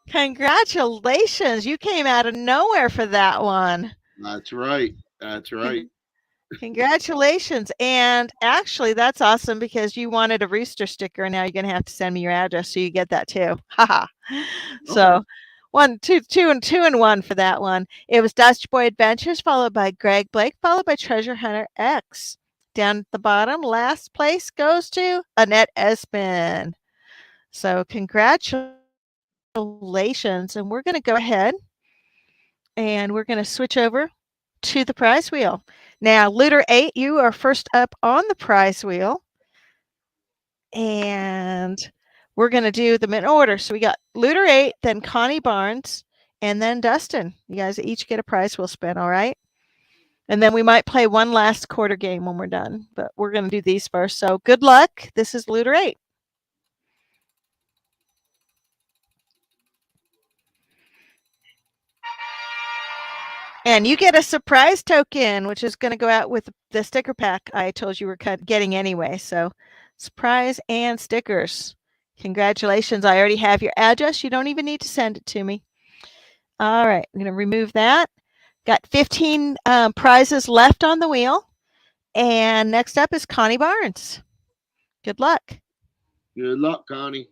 Congratulations. You came out of nowhere for that one. That's right. That's right. Congratulations. And actually, that's awesome because you wanted a rooster sticker, and now you're going to have to send me your address so you get that too. Haha. So, two and one for that one. It was Dusty Boy Adventures, followed by Greg Blake, followed by Treasure Hunter X. Down at the bottom, last place goes to Annette Espen. So, congratulations. And we're going to go ahead and we're going to switch over to the prize wheel. Now, Looter 8, you are first up on the prize wheel. And we're going to do them in order. So we got Looter 8, then Connie Barnes, and then Dustin. You guys each get a prize wheel spin, all right? And then we might play one last quarter game when we're done. But we're going to do these first. So good luck. This is Looter 8. And you get a surprise token, which is going to go out with the sticker pack I told you were getting anyway. So surprise and stickers. Congratulations. I already have your address. You don't even need to send it to me. All right. I'm going to remove that. Got 15 prizes left on the wheel. And next up is Connie Barnes. Good luck. Good luck, Connie.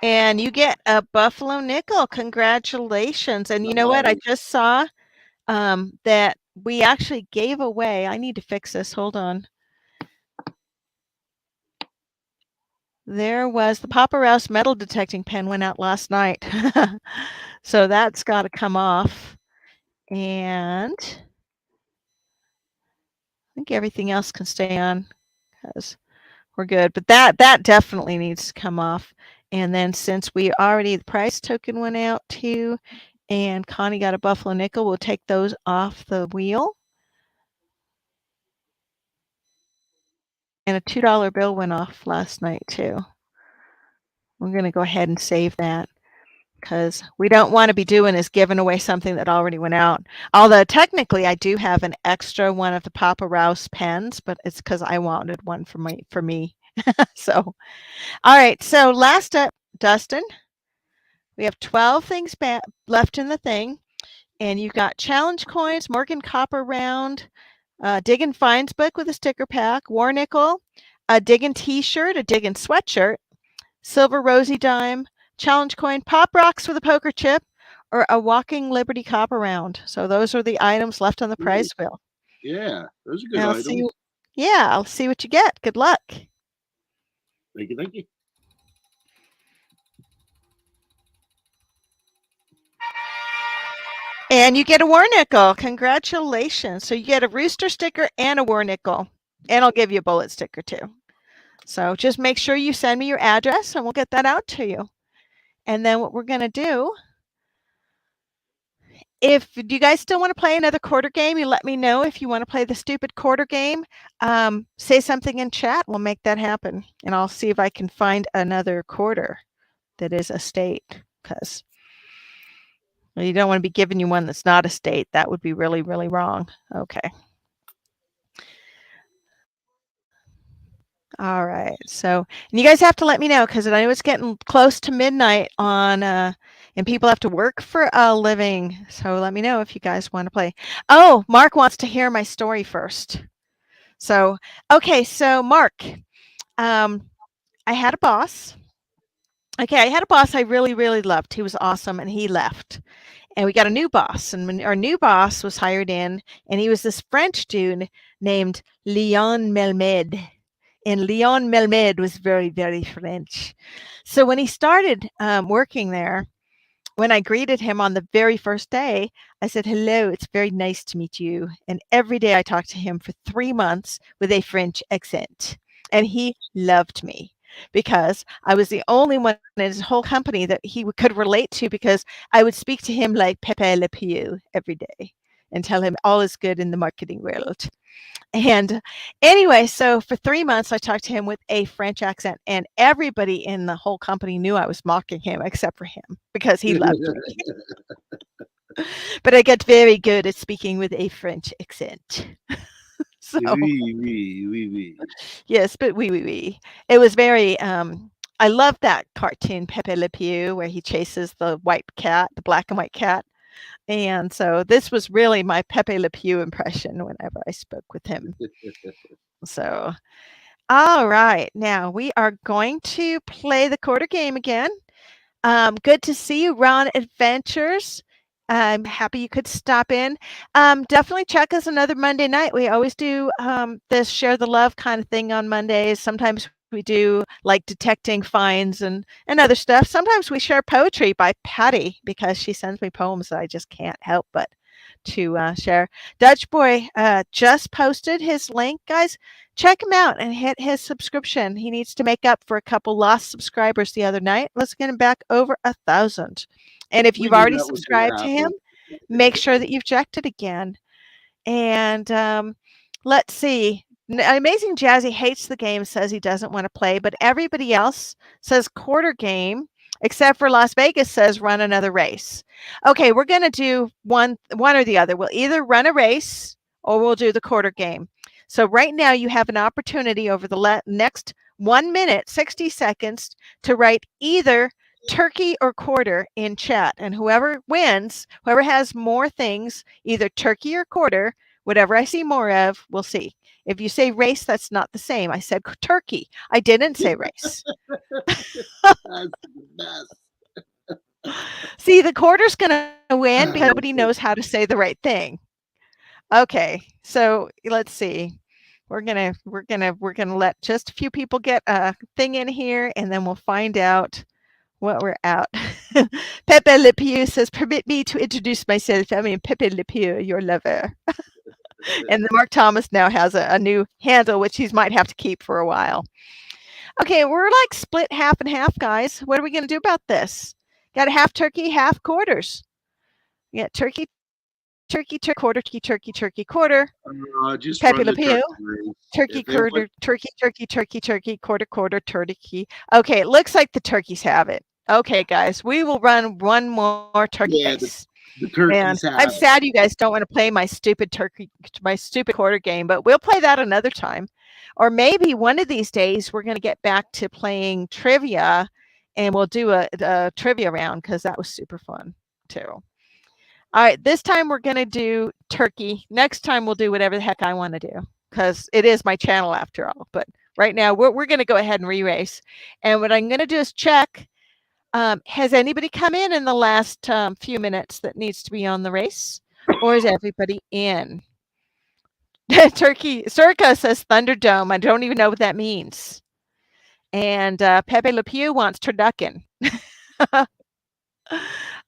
And you get a buffalo nickel. Congratulations. And you know what? I Nice. just saw that we actually gave away. I need to fix this. Hold on. There was the Papa Rouse metal detecting pen went out last night. So that's got to come off. And I think everything else can stay on because we're good. But that definitely needs to come off. And then since we already the price token went out too, and Connie got a buffalo nickel, we'll take those off the wheel. And a $2 bill went off last night too. We're going to go ahead and save that because we don't want to be doing is giving away something that already went out. Although technically I do have an extra one of the Papa Rouse pens, but it's because I wanted one for me. So, all right. So last up, Dustin, we have 12 things left in the thing, and you've got challenge coins, Morgan Copper round, Diggun Finds book with a sticker pack, War Nickel, a Diggun T-shirt, a Diggun sweatshirt, silver rosy dime, challenge coin, pop rocks with a poker chip, or a walking Liberty copper round. So those are the items left on the prize Nice. wheel. Yeah, those are good I'll see. items. Yeah, I'll see what you get. Good luck. Thank you. Thank you. And you get a war nickel. Congratulations. So you get a rooster sticker and a war nickel. And I'll give you a bullet sticker too. So just make sure you send me your address and we'll get that out to you. And then what we're going to do, if do you guys still want to play another quarter game, you let me know if you want to play the stupid quarter game. Say something in chat. We'll make that happen. And I'll see if I can find another quarter that is a state because you don't want to be giving you one that's not a state. That would be really, really wrong. Okay. All right. So, and you guys have to let me know because I know it's getting close to midnight on, and people have to work for a living. So let me know if you guys want to play. Oh, Mark wants to hear my story first. So, okay. So, Mark, um, I had a boss. Okay, I had a boss I really, really loved. He was awesome, and he left. And we got a new boss, and when our new boss was hired in, and he was this French dude named Leon Melmed. And Leon Melmed was very, very French. So when he started working there, when I greeted him on the very first day, I said, "Hello, it's very nice to meet you." And every day I talked to him for 3 months with a French accent. And he loved me because I was the only one in his whole company that he could relate to because I would speak to him like Pepe Le Pew every day and tell him all is good in the marketing world. And anyway, so for 3 months, I talked to him with a French accent, and everybody in the whole company knew I was mocking him except for him because he loved me. But I got very good at speaking with a French accent. So, Oui, oui, oui, oui. yes, but oui. It was very, I love that cartoon, Pepe Le Pew, where he chases the white cat, the black and white cat. And so this was really my Pepe Le Pew impression whenever I spoke with him. So all right, now we are going to play the quarter game again. Good to see you, Ron Adventures. I'm happy you could stop in. Definitely check us another Monday night. We always do this share the love kind of thing on Mondays. Sometimes we do like detecting finds and other stuff. Sometimes we share poetry by Patty because she sends me poems that I just can't help but to share. Dutch Boy just posted his link, guys. Check him out and hit his subscription. He needs to make up for a couple lost subscribers the other night. Let's get him back over 1,000. And if We you've knew already that was going to subscribed to him, happen. make sure that you've checked it again. And let's see. Amazing Jazzy hates the game, says he doesn't want to play, but everybody else says quarter game, except for Las Vegas says run another race. Okay, we're going to do one or the other. We'll either run a race or we'll do the quarter game. So right now you have an opportunity over the next 1 minute, 60 seconds to write either turkey or quarter in chat. And whoever wins, whoever has more things, either turkey or quarter, Whatever I see more of, we'll see. If you say race, that's not the same. I said turkey. I didn't say race. That's the best. See, the quarter's going to win because nobody That's knows it. how to say the right thing. Okay, so let's see. We're gonna let just a few people get a thing in here, and then we'll find out what we're out. Pepe Le Pew says, "Permit me to introduce myself. I mean Pepe Le Pew, your lover." And then Mark Thomas now has a new handle, which he might have to keep for a while. Okay, we're like split half and half, guys. What are we gonna do about this? Got a half turkey, half quarters. Yeah, turkey, turkey, turkey, quarter. Just Pepe run Le the Pew. turkey race. Turkey, If it quarter, would, turkey, quarter, turkey. Okay, it looks like the turkeys have it. Okay, guys, we will run one more turkey yeah, race. the And turkeys I'm have it. sad you guys don't want to play my stupid quarter game, but we'll play that another time. Or maybe one of these days we're going to get back to playing trivia and we'll do a trivia round because that was super fun too. All right, this time we're going to do turkey. Next time we'll do whatever the heck I want to do because it is my channel after all. But right now we're going to go ahead and re-race. And what I'm going to do is check, has anybody come in the last few minutes that needs to be on the race? Or is everybody in? Turkey Circa says Thunderdome. I don't even know what that means. And Pepe Le Pew wants turducken.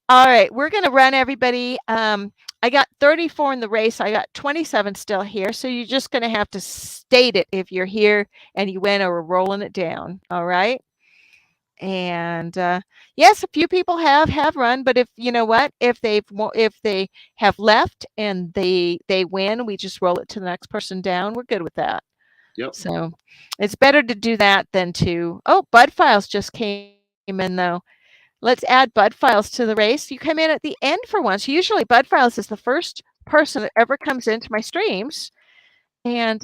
All right, we're going to run everybody. I got 34 in the race. I got 27 still here. So you're just going to have to state it if you're here and you win or we're rolling it down. All right. And yes, a few people have run, but if you know what, if they have left and they win, we just roll it to the next person down. We're good with that. Yep. So it's better to do that than to. Oh, Bud Files just came in though. Let's add Bud Files to the race. You come in at the end for once. Usually, Bud Files is the first person that ever comes into my streams, and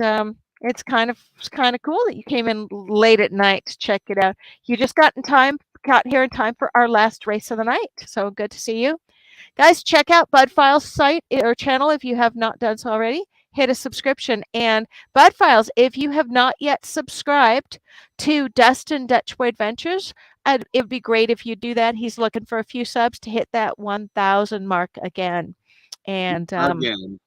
it's kind of cool that you came in late at night to check it out. You just got here in time for our last race of the night. So good to see you. Guys, check out Bud Files site or channel if you have not done so already. Hit a subscription. And Bud Files, if you have not yet subscribed to Dustin Dutchboy Adventures, it would be great if you do that. He's looking for a few subs to hit that 1,000 mark again. And Again.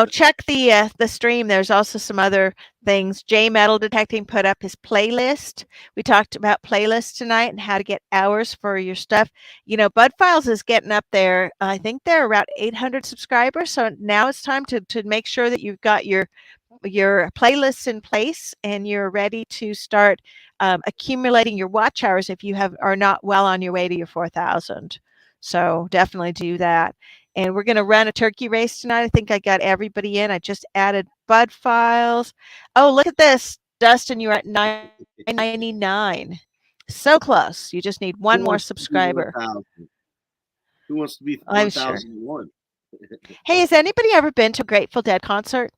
check the stream. There's also some other things. J Metal Detecting put up his playlist. We talked about playlists tonight and how to get hours for your stuff. Bud Files is getting up there. I think they're around 800 subscribers. So now it's time to make sure that you've got your playlists in place and you're ready to start accumulating your watch hours if you are not well on your way to your 4,000. So definitely do that. And we're going to run a turkey race tonight. I think I got everybody in. I just added Bud Files. Oh, look at this. Dustin, you're at 999. So close. You just need one Who more wants to be subscriber. 1,000? Who wants to be I'm sure. 1,001? Hey, has anybody ever been to a Grateful Dead concert?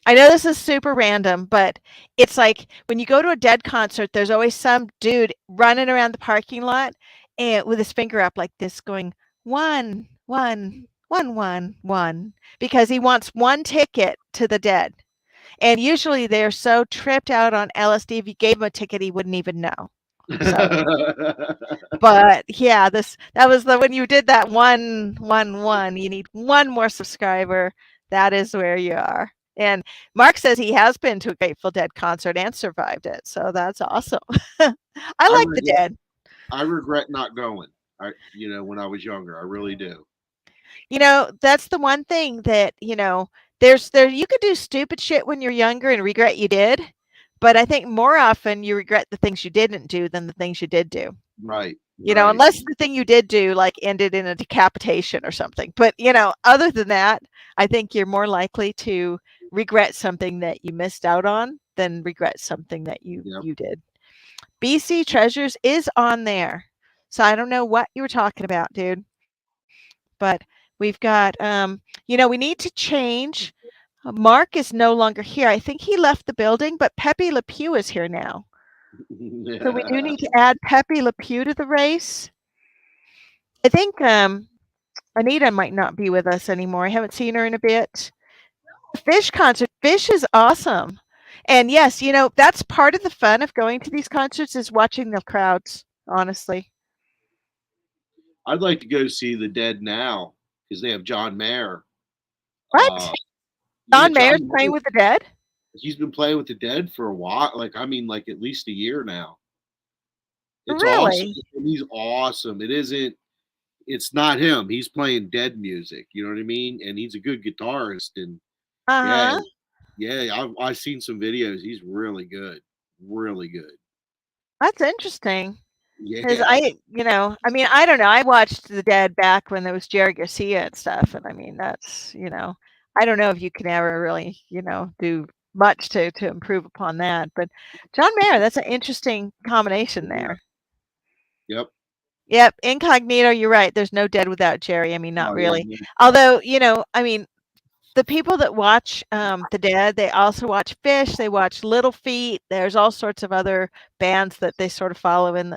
I know this is super random, but it's like when you go to a Dead concert, there's always some dude running around the parking lot and with his finger up like this, going one, one, one, one, one, because he wants one ticket to the Dead. And usually they're so tripped out on LSD, if you gave him a ticket, he wouldn't even know. So, but yeah, that was the when you did that 111, you need one more subscriber. That is where you are. And Mark says he has been to a Grateful Dead concert and survived it. So that's awesome. I I like the regret Dead. I regret not going. When I was younger, I really do. That's the one thing that, there's you could do stupid shit when you're younger and regret you did, but I think more often you regret the things you didn't do than the things you did do. Right, right. Unless the thing you did do like ended in a decapitation or something. But, other than that, I think you're more likely to regret something that you missed out on than regret something that you Yep. you did. BC Treasures is on there. So I don't know what you were talking about, dude. But we've got we need to change. Mark is no longer here. I think he left the building, but Pepe Le Pew is here now. So we do need to add Pepe Le Pew to the race. I think Anita might not be with us anymore. I haven't seen her in a bit. Fish concert. Fish is awesome. And yes, that's part of the fun of going to these concerts is watching the crowds, honestly. I'd like to go see the Dead now because they have John Mayer. What? Uh, yeah, John John Mayer's Mayer. playing with the dead? He's been playing with the Dead for a while. Like I mean, like at least a year now. It's awesome. Really? He's awesome. It isn't. It's not him. He's playing Dead music. You know what I mean? And he's a good guitarist. And yeah, Uh-huh. yeah. I've seen some videos. He's really good. Really good. That's interesting. Because Yeah. I mean, I don't know. I watched the dead back when there was Jerry Garcia and stuff. And I mean, I don't know if you can ever really, do much to improve upon that. But John Mayer, that's an interesting combination Yeah. there. Yep. Yep, incognito, you're right. There's no dead without Jerry. I mean, not Oh yeah. really. Although, I mean, the people that watch the dead, they also watch Fish, they watch Little Feat. There's all sorts of other bands that they sort of follow in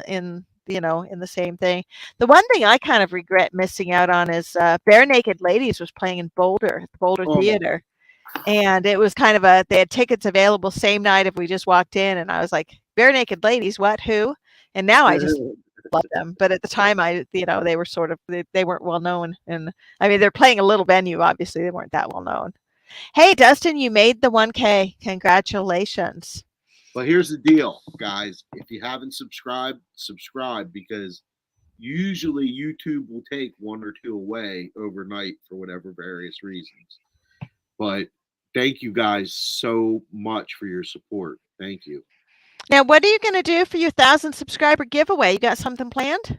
the same thing. The one thing I kind of regret missing out on is Bare Naked Ladies was playing in Boulder, at the Boulder Oh. Theater. And it was kind of they had tickets available same night if we just walked in. And I was like, Bare Naked Ladies, what, who? And now I just love them. But at the time, they were sort of, they weren't well known. And I mean, they're playing a little venue, obviously. They weren't that well known. Hey, Dustin, you made the 1K. Congratulations. But here's the deal, guys. If you haven't subscribed, subscribe because usually YouTube will take one or two away overnight for whatever various reasons. But thank you guys so much for your support. Thank you. Now, what are you going to do for your 1,000 subscriber giveaway? You got something planned?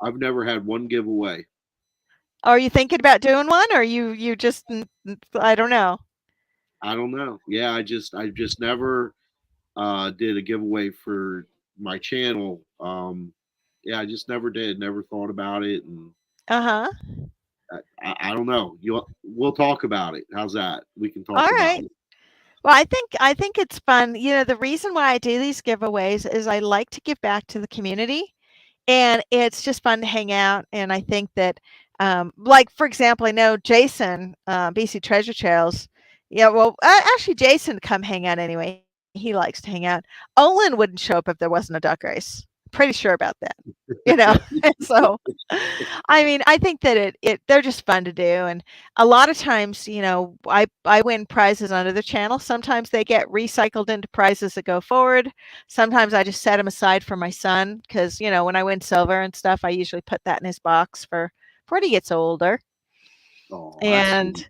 I've never had one giveaway. Are you thinking about doing one, or you just I don't know. I don't know. Yeah, I just never did a giveaway for my channel. Yeah, I just never did. Never thought about it, and Uh huh. I don't know. We'll talk about it. How's that? We can All talk about right. it. Well, I think it's fun. The reason why I do these giveaways is I like to give back to the community, and it's just fun to hang out. And I think that, like for example, I know Jason, BC Treasure Trails. Yeah, well, actually, Jason come hang out anyway. He likes to hang out. Olin wouldn't show up if there wasn't a duck race. Pretty sure about that. You know, so I mean, I think that they're just fun to do, and a lot of times, I win prizes under the channel. Sometimes they get recycled into prizes that go forward. Sometimes I just set them aside for my son because when I win silver and stuff, I usually put that in his box for when he gets older. Oh, that's sweet. And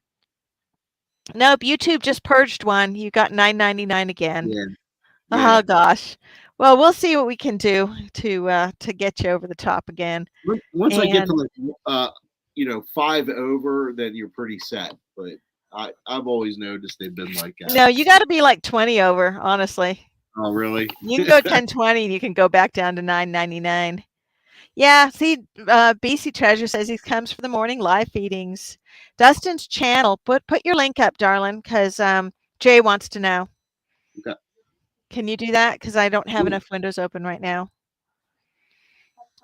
nope, YouTube just purged one. You got 9.99 again. Yeah, yeah. Oh gosh. Well, we'll see what we can do to get you over the top again. Once I get to And like five over, then you're pretty set. But I've always noticed they've been like that. no, you got to be like 20 over, honestly. Oh, really? You can go 10.20 and you can go back down to 9.99. Yeah, see, BC Treasure says he comes for the morning live feedings. Dustin's channel, put your link up, darling, because Jay wants to know. Okay. Can you do that? Because I don't have enough windows open right now.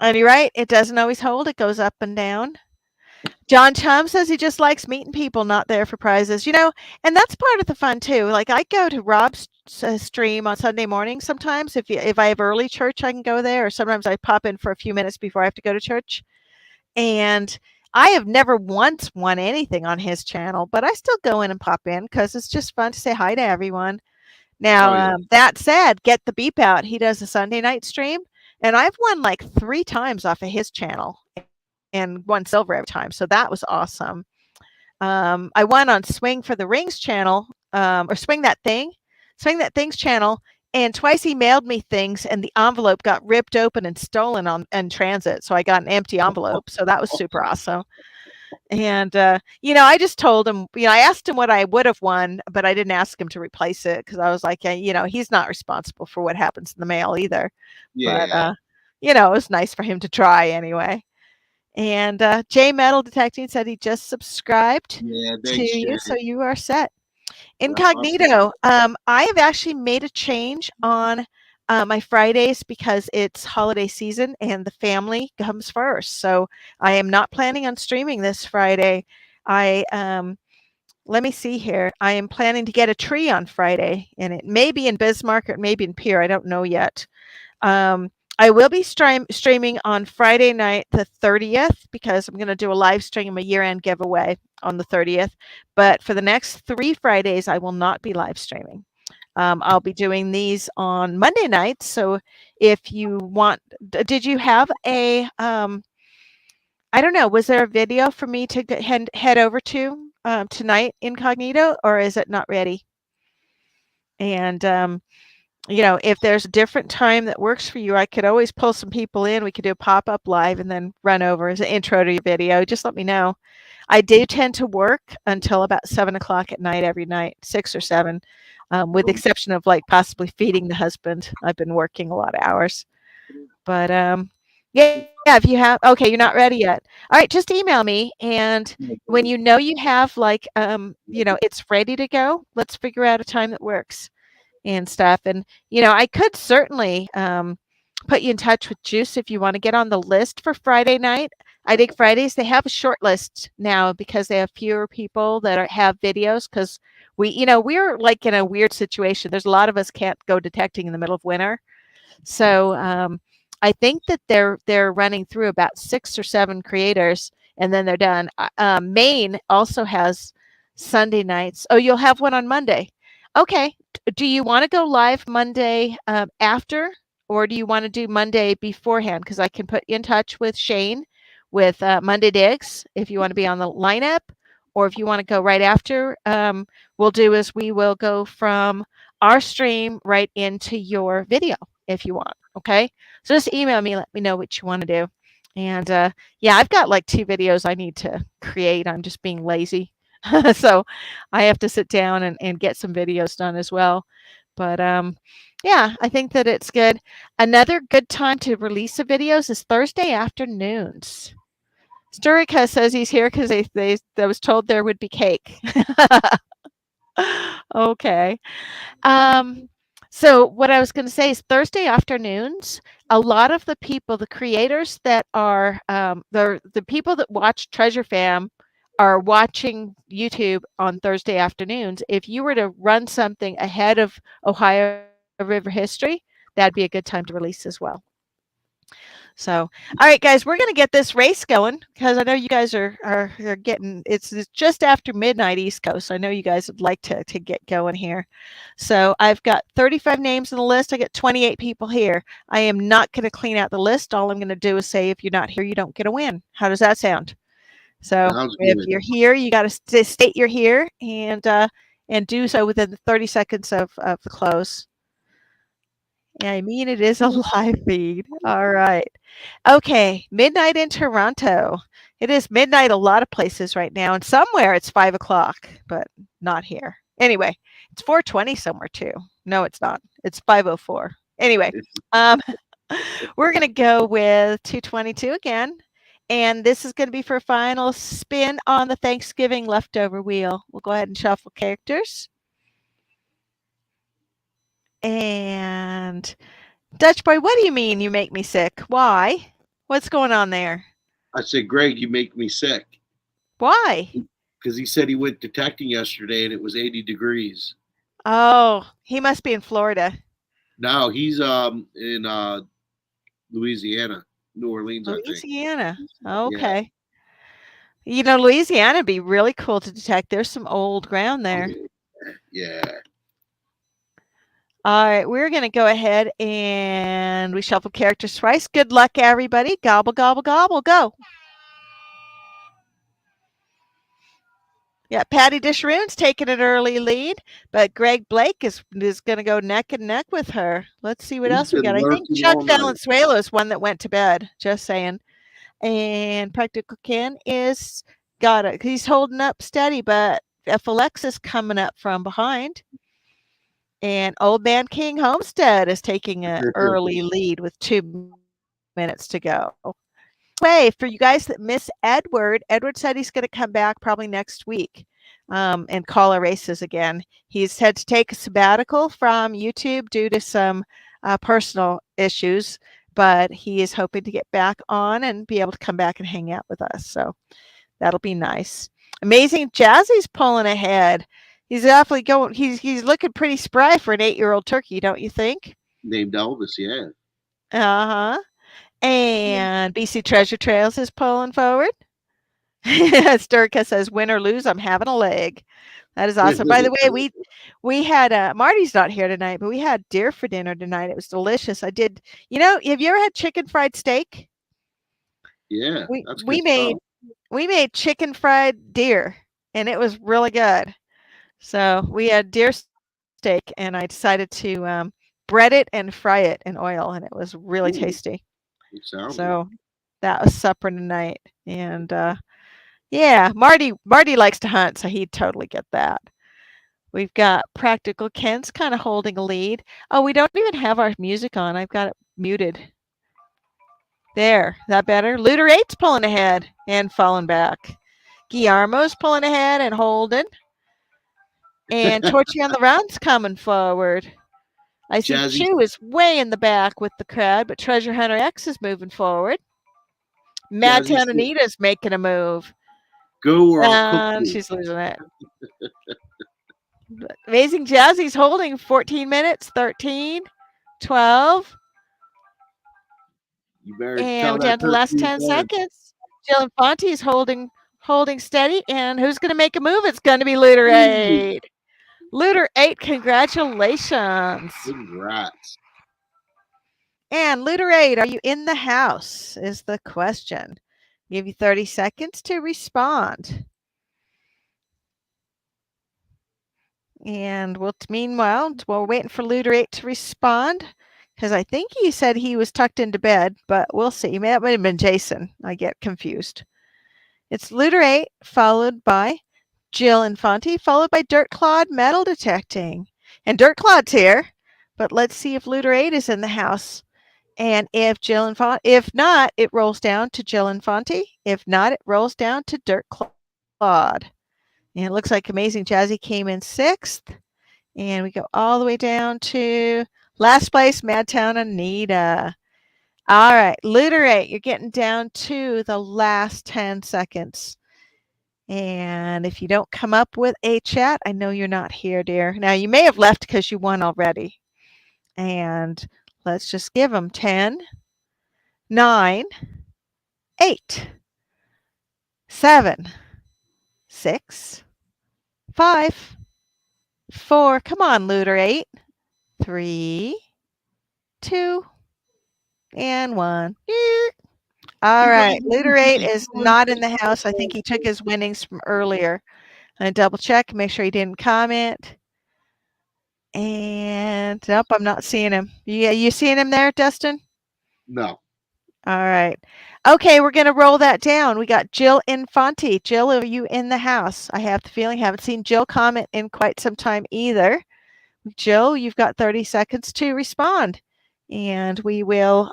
And you're right, it doesn't always hold. It goes up and down. John Chum says he just likes meeting people not there for prizes, and that's part of the fun too. Like I go to Rob's stream on Sunday morning sometimes. If I have early church, I can go there, or sometimes I pop in for a few minutes before I have to go to church. And I have never once won anything on his channel, but I still go in and pop in because it's just fun to say hi to everyone. Now, Oh yeah. that said, get the beep out. He does a Sunday night stream, and I've won like 3 times off of his channel and won silver every time. So that was awesome. I won on Swing for the Rings channel, or Swing That Thing's channel, and twice he mailed me things, and the envelope got ripped open and stolen on in transit. So I got an empty envelope. So that was super awesome. And I just told him, I asked him what I would have won, but I didn't ask him to replace it because I was like, yeah, he's not responsible for what happens in the mail either. But Yeah. it was nice for him to try anyway. And J Metal Detecting said he just subscribed Yeah. to Thanks, you, Jay. so you are set. Yep. Incognito, I have actually made a change on my Fridays because it's holiday season and the family comes first. So I am not planning on streaming this Friday. I let me see here. I am planning to get a tree on Friday, and it may be in Bismarck or it may be in Pier. I don't know yet. Um, I will be streaming on Friday night, the 30th, because I'm going to do a live stream, a year-end giveaway on the 30th. But for the next 3 Fridays, I will not be live streaming. I'll be doing these on Monday nights. So if you want, did you have a, I don't know, was there a video for me to head over to tonight, incognito, or is it not ready? And if there's a different time that works for you, I could always pull some people in. We could do a pop-up live and then run over as an intro to your video. Just let me know. I do tend to work until about 7 o'clock at night every night, 6 or 7, with the exception of like possibly feeding the husband. I've been working a lot of hours. But yeah, if you have, okay, you're not ready yet. All right, just email me, and when you know you have like it's ready to go, let's figure out a time that works and stuff. And, I could certainly put you in touch with Juice if you want to get on the list for Friday night. I think Fridays they have a short list now because they have fewer people that have videos because we're like in a weird situation. There's a lot of us can't go detecting in the middle of winter. So I think that they're running through about 6 or 7 creators, and then they're done. Maine also has Sunday nights. Oh, you'll have one on Monday. Okay. Do you want to go live Monday after, or do you want to do Monday beforehand? Because I can put you in touch with Shane with Monday Digs if you want to be on the lineup, or if you want to go right after. We'll do is we will go from our stream right into your video if you want. Okay. So just email me, let me know what you want to do. And yeah, I've got like 2 videos I need to create. I'm just being lazy. So I have to sit down and get some videos done as well. But yeah, I think that it's good. Another good time to release the videos is Thursday afternoons. Sturika says he's here because they was told there would be cake. Okay. Um, so what I was going to say is Thursday afternoons, a lot of the people, the creators that are the people that watch Treasure Fam are watching YouTube on Thursday afternoons. If you were to run something ahead of Ohio River history, that'd be a good time to release as well. So, all right, guys, we're going to get this race going because I know you guys are getting it's just after midnight East Coast. I know you guys would like to get going here. So, I've got 35 names on the list. I got 28 people here. I am not going to clean out the list. All I'm going to do is say if you're not here, you don't get a win. How does that sound? So, Sounds if good. you're here, you got to state you're here and do so within the 30 seconds of the close. I mean, it is a live feed. All right. Okay, midnight in Toronto. It is midnight a lot of places right now, and somewhere it's 5 o'clock, but not here. Anyway, it's 4:20 somewhere too. No, it's not. It's 5:04. Anyway, um, we're gonna go with 222 again, and this is gonna be for a final spin on the Thanksgiving leftover wheel. We'll go ahead and shuffle characters, and Dutch boy, what do you mean you make me sick? Why? What's going on there? I said, Greg, you make me sick Why? because he said he went detecting yesterday and it was 80 degrees. Oh, he must be in Florida. Now he's in Louisiana, New Orleans, I think. Louisiana. Yeah, Okay. Louisiana would be really cool to detect. There's some old ground there. yeah. All right, we're going to go ahead and we shuffle characters twice. Good luck, everybody. Gobble, gobble, gobble, go. Yeah, Patty Dishroon's taking an early lead, but Greg Blake is going to go neck and neck with her. Let's see what He's else we been got. I think lurking Chuck all night. Valenzuela is one that went to bed. Just saying. And Practical Ken is got it. He's holding up steady, but F. Alexis coming up from behind. And Old Man King Homestead is taking an early lead with 2 minutes to go. Way for you guys that miss Edward. Edward said he's going to come back probably next week and call our races again. He's had to take a sabbatical from YouTube due to some personal issues, but he is hoping to get back on and be able to come back and hang out with us. So that'll be nice. Amazing Jazzy's pulling ahead. He's awfully going. He's looking pretty spry for an 8-year-old turkey, don't you think? Named Elvis, yeah. Uh huh. And BC Treasure Trails is pulling forward. Sturka says, "Win or lose, I'm having a leg." That is awesome. By the way, we had Marty's not here tonight, but we had deer for dinner tonight. It was delicious. I did. Have you ever had chicken fried steak? Yeah, We that's we good made stuff. we made chicken fried deer, and it was really good. So we had deer steak, and I decided to bread it and fry it in oil, and it was really Ooh, tasty. it sounds it. So that was supper tonight, and yeah, Marty likes to hunt, so he'd totally get that. We've got Practical Ken's kind of holding a lead. Oh, we don't even have our music on. I've got it muted. There, is that better? Looter 8's pulling ahead and falling back. Guillermo's pulling ahead and holding. And Torchy on the Run's coming forward. I see Jazzy, Chew is way in the back with the crowd, but Treasure Hunter X is moving forward. Jazzy Madtown said, Anita's making a move. "Go or I'll cook And you." she's losing it. Amazing Jazzy's holding 14 minutes, 13, 12, You better and tell we're that down to the turkey last 10 again. seconds. Jill Infante is holding steady, and who's going to make a move? It's going to be Looter Ooh, 8. Looter 8, congratulations. congrats. And Looter 8, are you in the house? Is the question. Give you 30 seconds to respond. And meanwhile, while we're waiting for Looter 8 to respond, because I think he said he was tucked into bed, but we'll see. That might have been Jason. I get confused. It's Looter 8, followed by Jill Infante, followed by Dirt Claude metal detecting. And Dirt Claude's here, but let's see if Looter 8 is in the house. And if not, it rolls down to Jill Infante. If not, it rolls down to Dirt Claude. And it looks like Amazing Jazzy came in 6th. And we go all the way down to last place, Madtown Anita. All right, Looter 8, you're getting down to the last 10 seconds. And if you don't come up with a chat, I know you're not here, dear. Now, you may have left because you won already. And let's just give them 10, 9, 8, 7, 6, 5, 4. Come on, Looter 8. 3, 2, and 1. All right. Looter 8 Congratulations, is not in the house. I think he took his winnings from earlier. I double check, make sure he didn't comment. And nope, I'm not seeing him. Yeah, you seeing him there, Dustin? No, All right. Okay, we're gonna roll that down. We got Jill Infante. Jill, are you in the house? I have the feeling haven't seen Jill comment in quite some time either. Jill, you've got 30 seconds to respond. And we will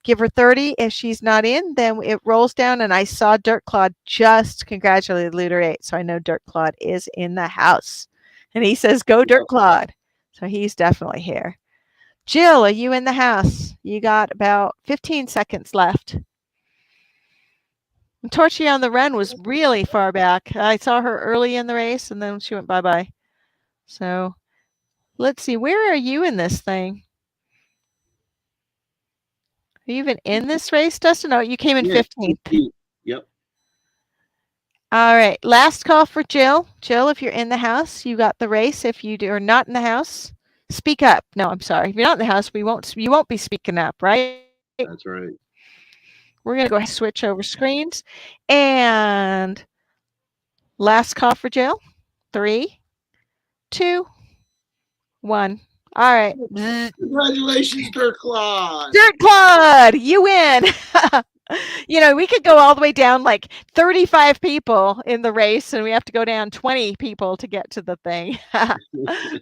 give her 30. If she's not in, then it rolls down. And I saw Dirt Claude just congratulated Looter 8. So I know Dirt Claude is in the house. And he says, "Go, Dirt no, Claude." So he's definitely here. Jill, are you in the house? You got about 15 seconds left. And Torchy on the Run was really far back. I saw her early in the race and then she went bye bye. So let's see, where are you in this thing? Are you even in this race, Dustin? Oh, you came in yeah, 15th. yep, All right, last call for Jill. Jill, if you're in the house, you got the race. If you are not in the house, speak up. No, I'm sorry. If you're not in the house, you won't be speaking up, right? that's right. We're going to go ahead and switch over screens. And last call for Jill. 3, 2, 1. All right. Congratulations, Dirk Claude. Dirt Claude, you win. We could go all the way down like 35 people in the race, and we have to go down 20 people to get to the thing.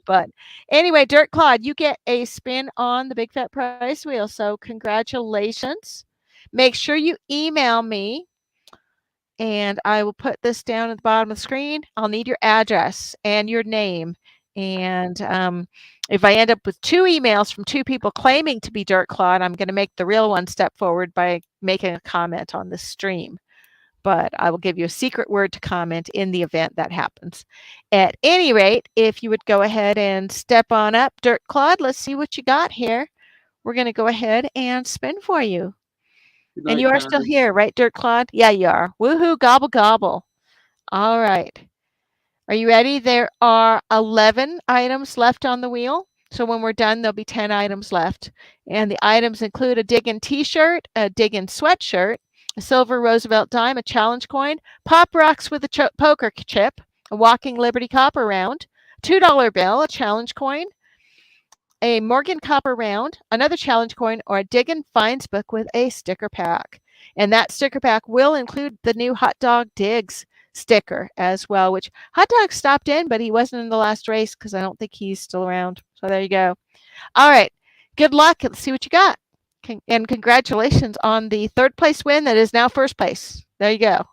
But anyway, Dirt Claude, you get a spin on the Big Fat Price Wheel. So congratulations. Make sure you email me, and I will put this down at the bottom of the screen. I'll need your address and your name. And if I end up with 2 emails from 2 people claiming to be Dirt Claude, I'm going to make the real one step forward by making a comment on the stream. But I will give you a secret word to comment in the event that happens. At any rate, if you would go ahead and step on up, Dirt Claude, let's see what you got here. We're going to go ahead and spin for you. Good And night, you are still Karen. here, right, Dirt Claude? Yeah, you are. Woohoo, gobble, gobble. All right. Are you ready? There are 11 items left on the wheel. So when we're done, there'll be 10 items left. And the items include a Diggun t-shirt, a Diggun sweatshirt, a silver Roosevelt dime, a challenge coin, pop rocks with a poker chip, a walking Liberty copper round, $2 bill, a challenge coin, a Morgan copper round, another challenge coin, or a Diggun finds book with a sticker pack. And that sticker pack will include the new Hot Dog Digs sticker as well, which Hot Dog stopped in, but he wasn't in the last race because I don't think he's still around. So there you go. All right. Good luck. Let's see what you got. And congratulations on the third place win that is now first place. There you go.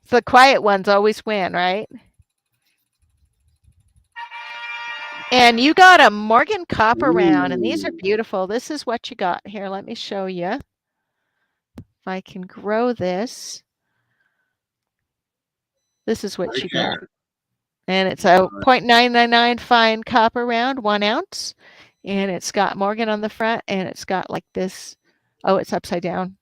So the quiet ones always win, right? And you got a Morgan copper round, and these are Ooh, beautiful. This is what you got. Here, let me show you. If I can grow this, this is what you got. okay. And it's a 0.999 fine copper round, 1 ounce. And it's got Morgan on the front, and it's got like this. Oh, it's upside down.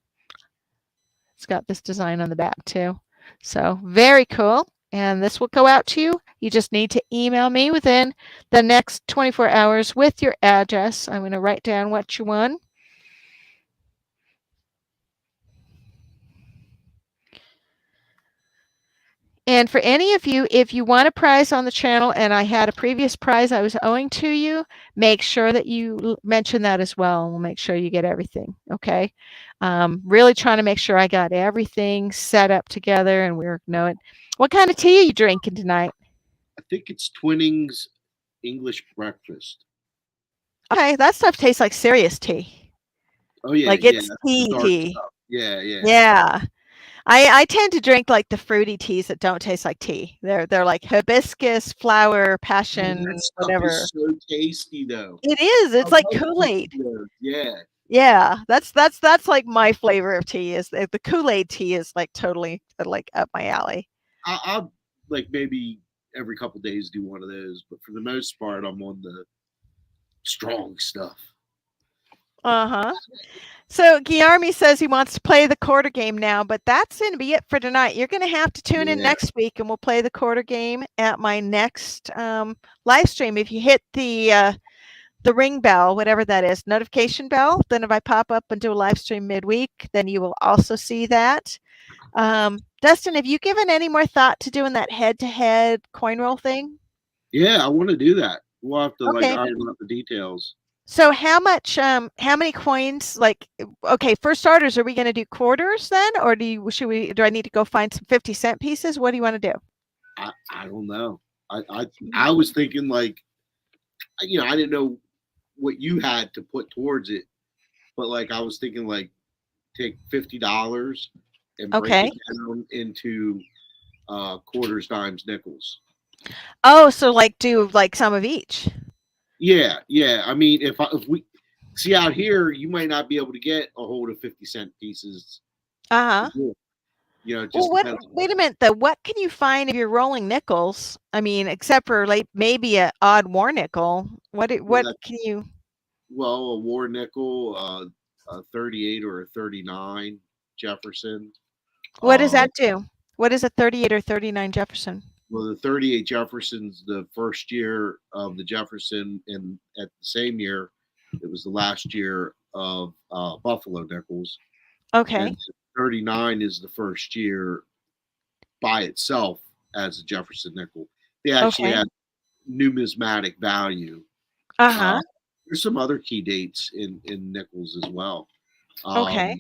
It's got this design on the back too. So very cool. And this will go out to you. You just need to email me within the next 24 hours with your address. I'm going to write down what you won. And for any of you, if you want a prize on the channel and I had a previous prize I was owing to you, make sure that you mention that as well. And we'll make sure you get everything. Okay. Really trying to make sure I got everything set up together and we're knowing. What kind of tea are you drinking tonight? I think it's Twinnings English breakfast. Okay. That stuff tastes like serious tea. Oh yeah, Like yeah, it's that's the tea dark tea. stuff. Yeah, yeah. Yeah. I tend to drink like the fruity teas that don't taste like tea. They're like hibiscus, flower, Oh, passion, that stuff whatever. is so tasty though. It is. I It's like love Kool-Aid. tasting those. Yeah. Yeah, that's like my flavor of tea is the Kool-Aid tea is like totally like up my alley. I'll like maybe every couple days do one of those, but for the most part, I'm on the strong stuff. Uh-huh. So Guillermo says he wants to play the quarter game now, but that's going to be it for tonight. You're going to have to tune in Yeah, next week, and we'll play the quarter game at my next live stream. If you hit the ring bell, whatever that is, notification bell, then if I pop up and do a live stream midweek, then you will also see that. Dustin, have you given any more thought to doing that head-to-head coin roll thing? yeah, I want to do that. We'll have to like Okay. iron out the details. So how many coins, like, okay, for starters, are we going to do quarters then? Or do I need to go find some 50-cent pieces? What do you want to do? I don't know. I was thinking like I didn't know what you had to put towards it, but like I was thinking like take $50 and break Okay. it down into quarters, dimes, nickels. Oh, so like do like some of each. Yeah, yeah. I mean, if we see out here, you might not be able to get a hold of 50-cent pieces. Uh-huh. It Well, just depends. wait a minute though. What can you find if you're rolling nickels? I mean, except for like maybe a odd war nickel. Well, What that can you a war nickel, a 38 or a 39 Jefferson. what does Uh, that do? What is a 38 or 39 Jefferson? well, the 38 Jefferson's the first year of the Jefferson, and at the same year, it was the last year of Buffalo nickels, and Okay. 39 is the first year by itself as a Jefferson nickel. They actually Okay. had numismatic value. Uh, Uh-huh. there's some other key dates in nickels as well. Okay. Um,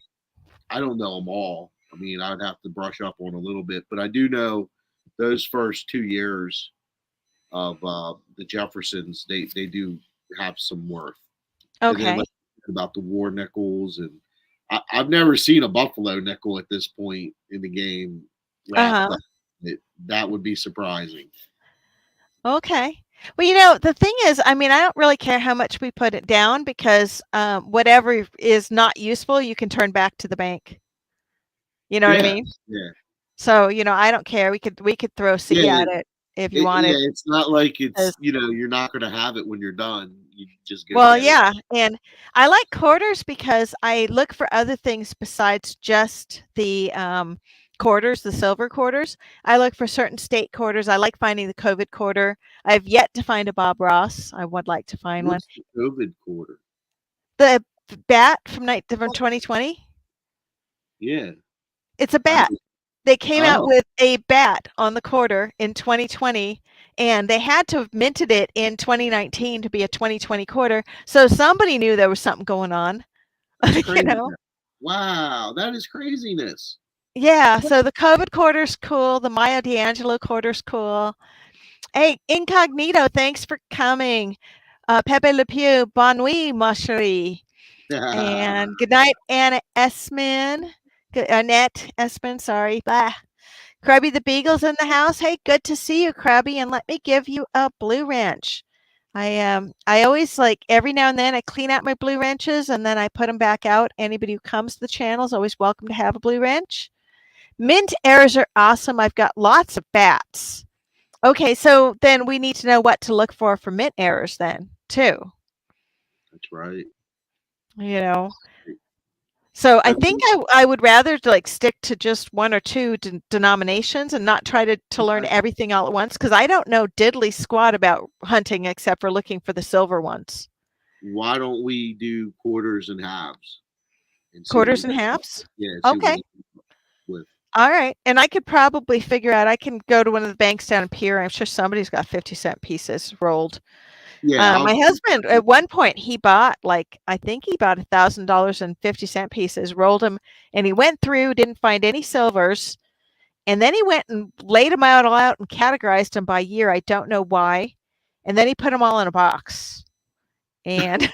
I don't know them all. I mean, I'd have to brush up on a little bit, but I do know those first 2 years of the Jeffersons, they do have some worth. And then Okay. like about the war nickels, and I've never seen a Buffalo nickel at this point in the game wrapped Uh-huh. up. That would be surprising. Okay. Well, the thing is, I mean, I don't really care how much we put it down because whatever is not useful, you can turn back to the bank. You know what I Yeah, mean? yeah, So, I don't care. We could throw seed yeah. at it if you wanted. Yeah, it's not like 'Cause you're not gonna have it when you're done. You just go Well, get it. yeah, and I like quarters because I look for other things besides just the quarters, the silver quarters. I look for certain state quarters. I like finding the COVID quarter. I've yet to find a Bob Ross. I would like to find one. What's the COVID quarter? The bat from 2020. Yeah, It's a I bat. just They came out oh, with a bat on the quarter in 2020, and they had to have minted it in 2019 to be a 2020 quarter. So somebody knew there was something going on, that's you crazy. know. Wow, that is craziness. Yeah, so the COVID quarter's cool, the Maya D'Angelo quarter's cool. Hey, Incognito, thanks for coming. Pepe Le Pew, bonne nuit, ma chérie. And good night, Anna Esman. Annette Esman, sorry. Bye. Krabby the Beagle's in the house. Hey, good to see you, Krabby, and let me give you a blue wrench. I always like every now and then I clean out my blue wrenches and then I put them back out. Anybody who comes to the channel is always welcome to have a blue wrench. Mint errors are awesome. I've got lots of bats. Okay, so then we need to know what to look for mint errors then, too. That's right. You know. So I Have think you? I would rather like stick to just one or two denominations and not try to learn Okay. everything all at once because I don't know diddly squat about hunting except for looking for the silver ones. Why don't we do quarters and halves and see what we Quarters and can? halves. Yeah, see what we Okay. can come up with. All right. And I could probably figure out I can go to one of the banks down in Pier. I'm sure somebody's got 50-cent pieces rolled. Yeah, I'll. My husband, at one point, he bought like I think he bought $1,000 in 50-cent pieces, rolled them, and he went through, didn't find any silvers, and then he went and laid them out all out and categorized them by year. I don't know why, and then he put them all in a box. And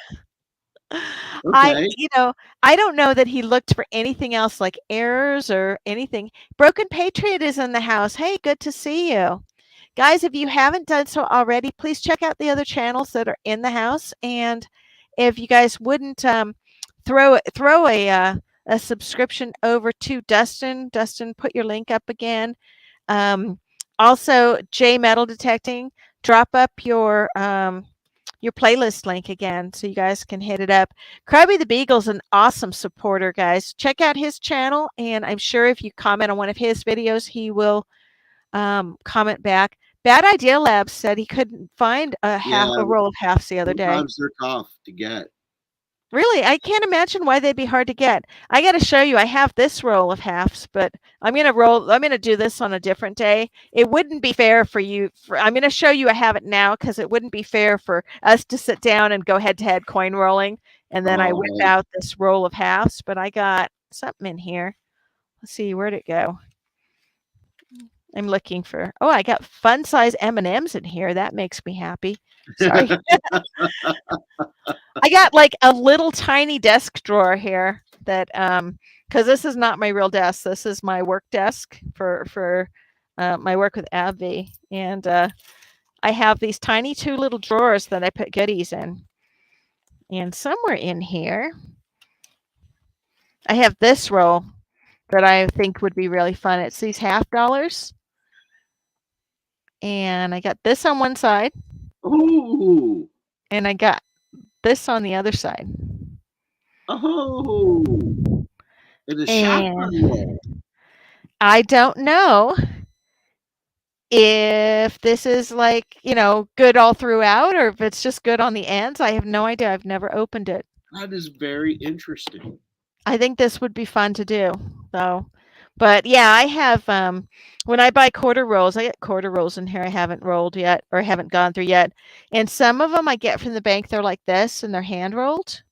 I, Okay. you know, I don't know that he looked for anything else like errors or anything. Broken Patriot is in the house. Hey, good to see you. Guys, if you haven't done so already, please check out the other channels that are in the house. And if you guys wouldn't throw a subscription over to Dustin. Dustin, put your link up again. Um, Also, J Metal Detecting, drop up your playlist link again so you guys can hit it up. Krabby the Beagle's an awesome supporter, guys. Check out his channel, and I'm sure if you comment on one of his videos, he will comment back. Bad Idea Labs said he couldn't find a Yeah, roll of halves the other day. sometimes they're tough to get. Really, I can't imagine why they'd be hard to get. I got to show you. I have this roll of halves, but I'm gonna do this on a different day. It wouldn't be fair for you. I'm gonna show you. I have it now because it wouldn't be fair for us to sit down and go head to head coin rolling, and then I whip Oh, out this roll of halves. But I got something in here. Let's see, where'd it go? I'm looking for. Oh, I got fun size M&Ms in here. That makes me happy. Sorry. I got like a little tiny desk drawer here that because this is not my real desk. This is my work desk for my work with AbbVie, and I have these tiny two little drawers that I put goodies in. And somewhere in here, I have this roll that I think would be really fun. It's these half dollars, and I got this on one side, oh, and I got this on the other side. oh! And a shotgun And roll. I don't know if this is like, good all throughout or if it's just good on the ends. I have no idea. I've never opened it. That is very interesting. I think this would be fun to do, though. But yeah, I have when I buy quarter rolls, I get quarter rolls in here I haven't rolled yet or haven't gone through yet. And some of them I get from the bank, they're like this and they're hand rolled.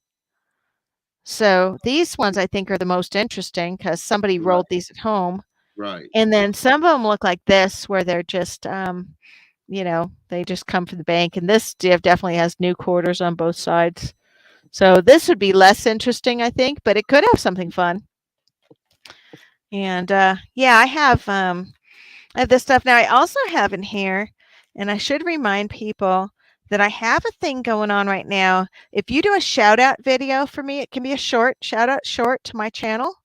So these ones I think are the most interesting because somebody Right, rolled these at home. right. And then some of them look like this where they're just they just come from the bank. And this definitely has new quarters on both sides. So this would be less interesting, I think, but it could have something fun. And yeah, I have this stuff now. I also have in here. And I should remind people that I have a thing going on right now. If you do a shout out video for me, it can be a short shout out short to my channel.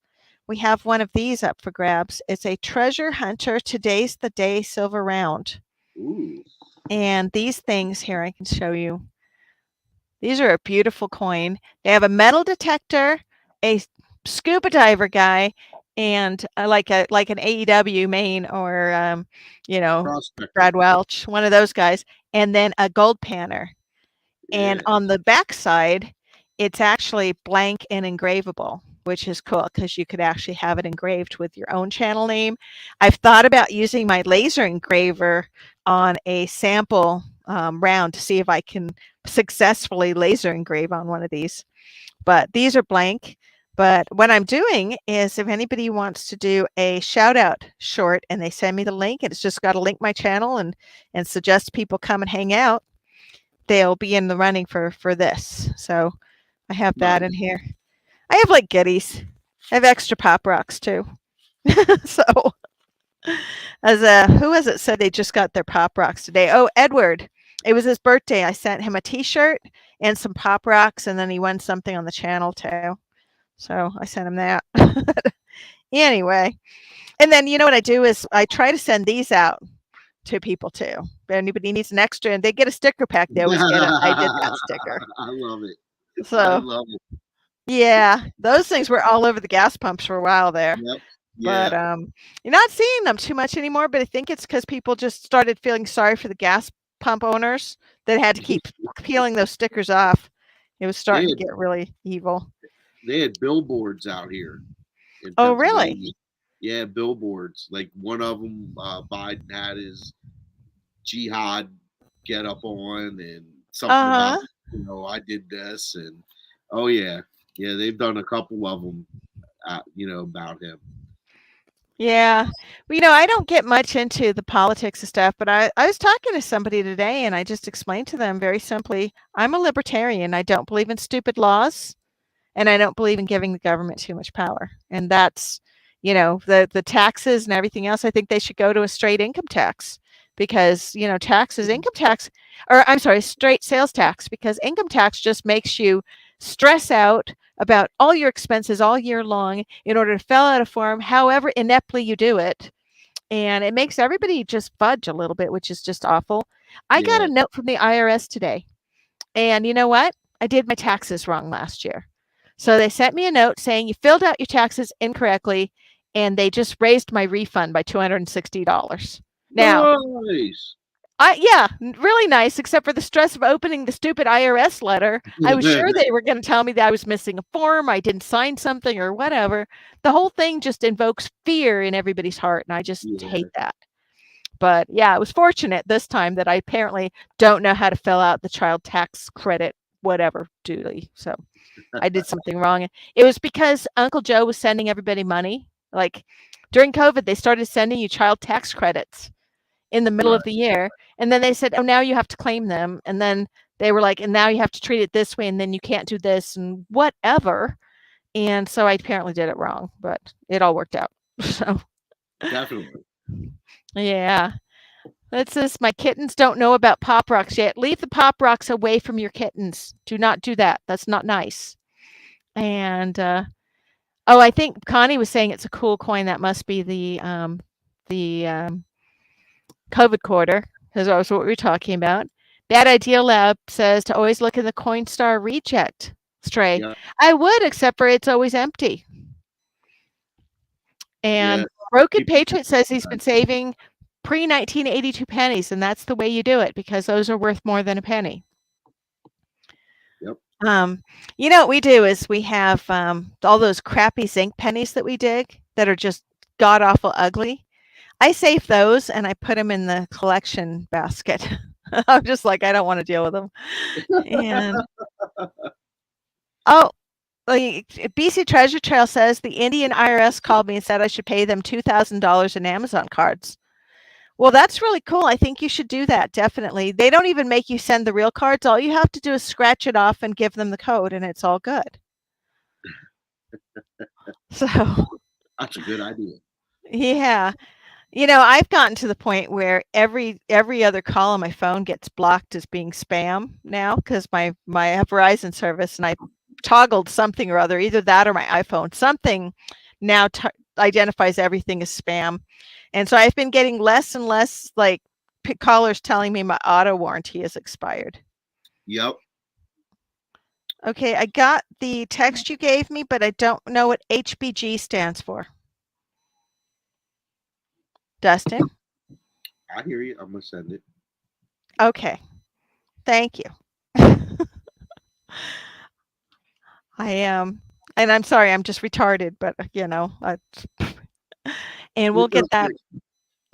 We have one of these up for grabs. It's a treasure hunter. Today's the day silver round. Ooh, And these things here, I can show you. These are a beautiful coin. They have a metal detector, a scuba diver guy, and like an AEW main or you know prospector. Brad Welch, one of those guys, and then a gold panner. And Yeah. on the back side, it's actually blank and engravable, which is cool because you could actually have it engraved with your own channel name. I've thought about using my laser engraver on a sample round to see if I can successfully laser engrave on one of these. But these are blank. But what I'm doing is if anybody wants to do a shout out short and they send me the link and it's just got to link my channel and suggest people come and hang out, they'll be in the running for this. So I have that in Nice. here. I have like goodies. I have extra pop rocks too. So as who was it said they just got their pop rocks today? Oh, Edward. It was his birthday. I sent him a T-shirt and some pop rocks, and then he won something on the channel too. So I sent him that. Anyway, and then you know what I do is I try to send these out to people too. If anybody needs an extra and they get a sticker pack, they always get it. I did that sticker. I love it. I So love it. yeah, those things were all over the gas pumps for a while there. Yep. But, Yeah. you're not seeing them too much anymore, but I think it's because people just started feeling sorry for the gas pump owners that had to keep peeling those stickers off. It was They starting to had get really evil. they had billboards out here in Oh, really? Pennsylvania. Yeah, billboards. Like one of them, Biden had his jihad get up on, and something about, Uh-huh. I did this, and oh yeah, yeah, they've done a couple of them, about him. Yeah. Well, I don't get much into the politics and stuff, but I was talking to somebody today and I just explained to them very simply, I'm a libertarian. I don't believe in stupid laws. And I don't believe in giving the government too much power. And that's, the taxes and everything else. I think they should go to a straight income tax because, taxes, income tax, or I'm sorry, straight sales tax, because income tax just makes you stress out about all your expenses all year long in order to fill out a form, however ineptly you do it. And it makes everybody just fudge a little bit, which is just awful. I got Yeah. a note from the IRS today. And you know what? I did my taxes wrong last year. So they sent me a note saying you filled out your taxes incorrectly and they just raised my refund by $260. Now, Nice. really nice, except for the stress of opening the stupid IRS letter. I was sure they were going to tell me that I was missing a form, I didn't sign something, or whatever. The whole thing just invokes fear in everybody's heart, and I just hate Yeah. that. But yeah, it was fortunate this time that I apparently don't know how to fill out the child tax credit, whatever, duty. So I did something wrong. It was because Uncle Joe was sending everybody money. Like during COVID, they started sending you child tax credits in the middle of Right. the year. And then they said, oh, now you have to claim them. And then they were like, and now you have to treat it this way. And then you can't do this and whatever. And so I apparently did it wrong, but it all worked out. So Definitely. yeah. That's this. My kittens don't know about pop rocks yet. Leave the pop rocks away from your kittens. Do not do that. That's not nice. And oh, I think Connie was saying it's a cool coin. That must be the COVID quarter, because that was what we were talking about. Bad Idea Lab says to always look in the Coinstar reject tray. Yeah. I would, except for it's always empty. Yeah. And Broken People. Patriot says he's been saving pre 1982 pennies, and that's the way you do it because those are worth more than a penny. Yep. Um, what we do is we have all those crappy zinc pennies that we dig that are just god awful ugly. I save those and I put them in the collection basket. I'm just like, I don't want to deal with them. And oh, like BC Treasure Trail says the Indian IRS called me and said I should pay them $2,000 in Amazon cards. Well, that's really cool. I think you should do that, definitely. They don't even make you send the real cards. All you have to do is scratch it off and give them the code, and it's all good. So, That's a good idea. yeah. I've gotten to the point where every other call on my phone gets blocked as being spam now because my I have Verizon service and I toggled something or other, either that or my iPhone. Something now identifies everything as spam, and so I've been getting less and less like callers telling me my auto warranty is expired. Yep. Okay, I got the text you gave me, but I don't know what HBG stands for. Dustin? I hear you. I'm gonna send it. Okay, thank you. I am, and I'm sorry, I'm just retarded, but and You're that perfect.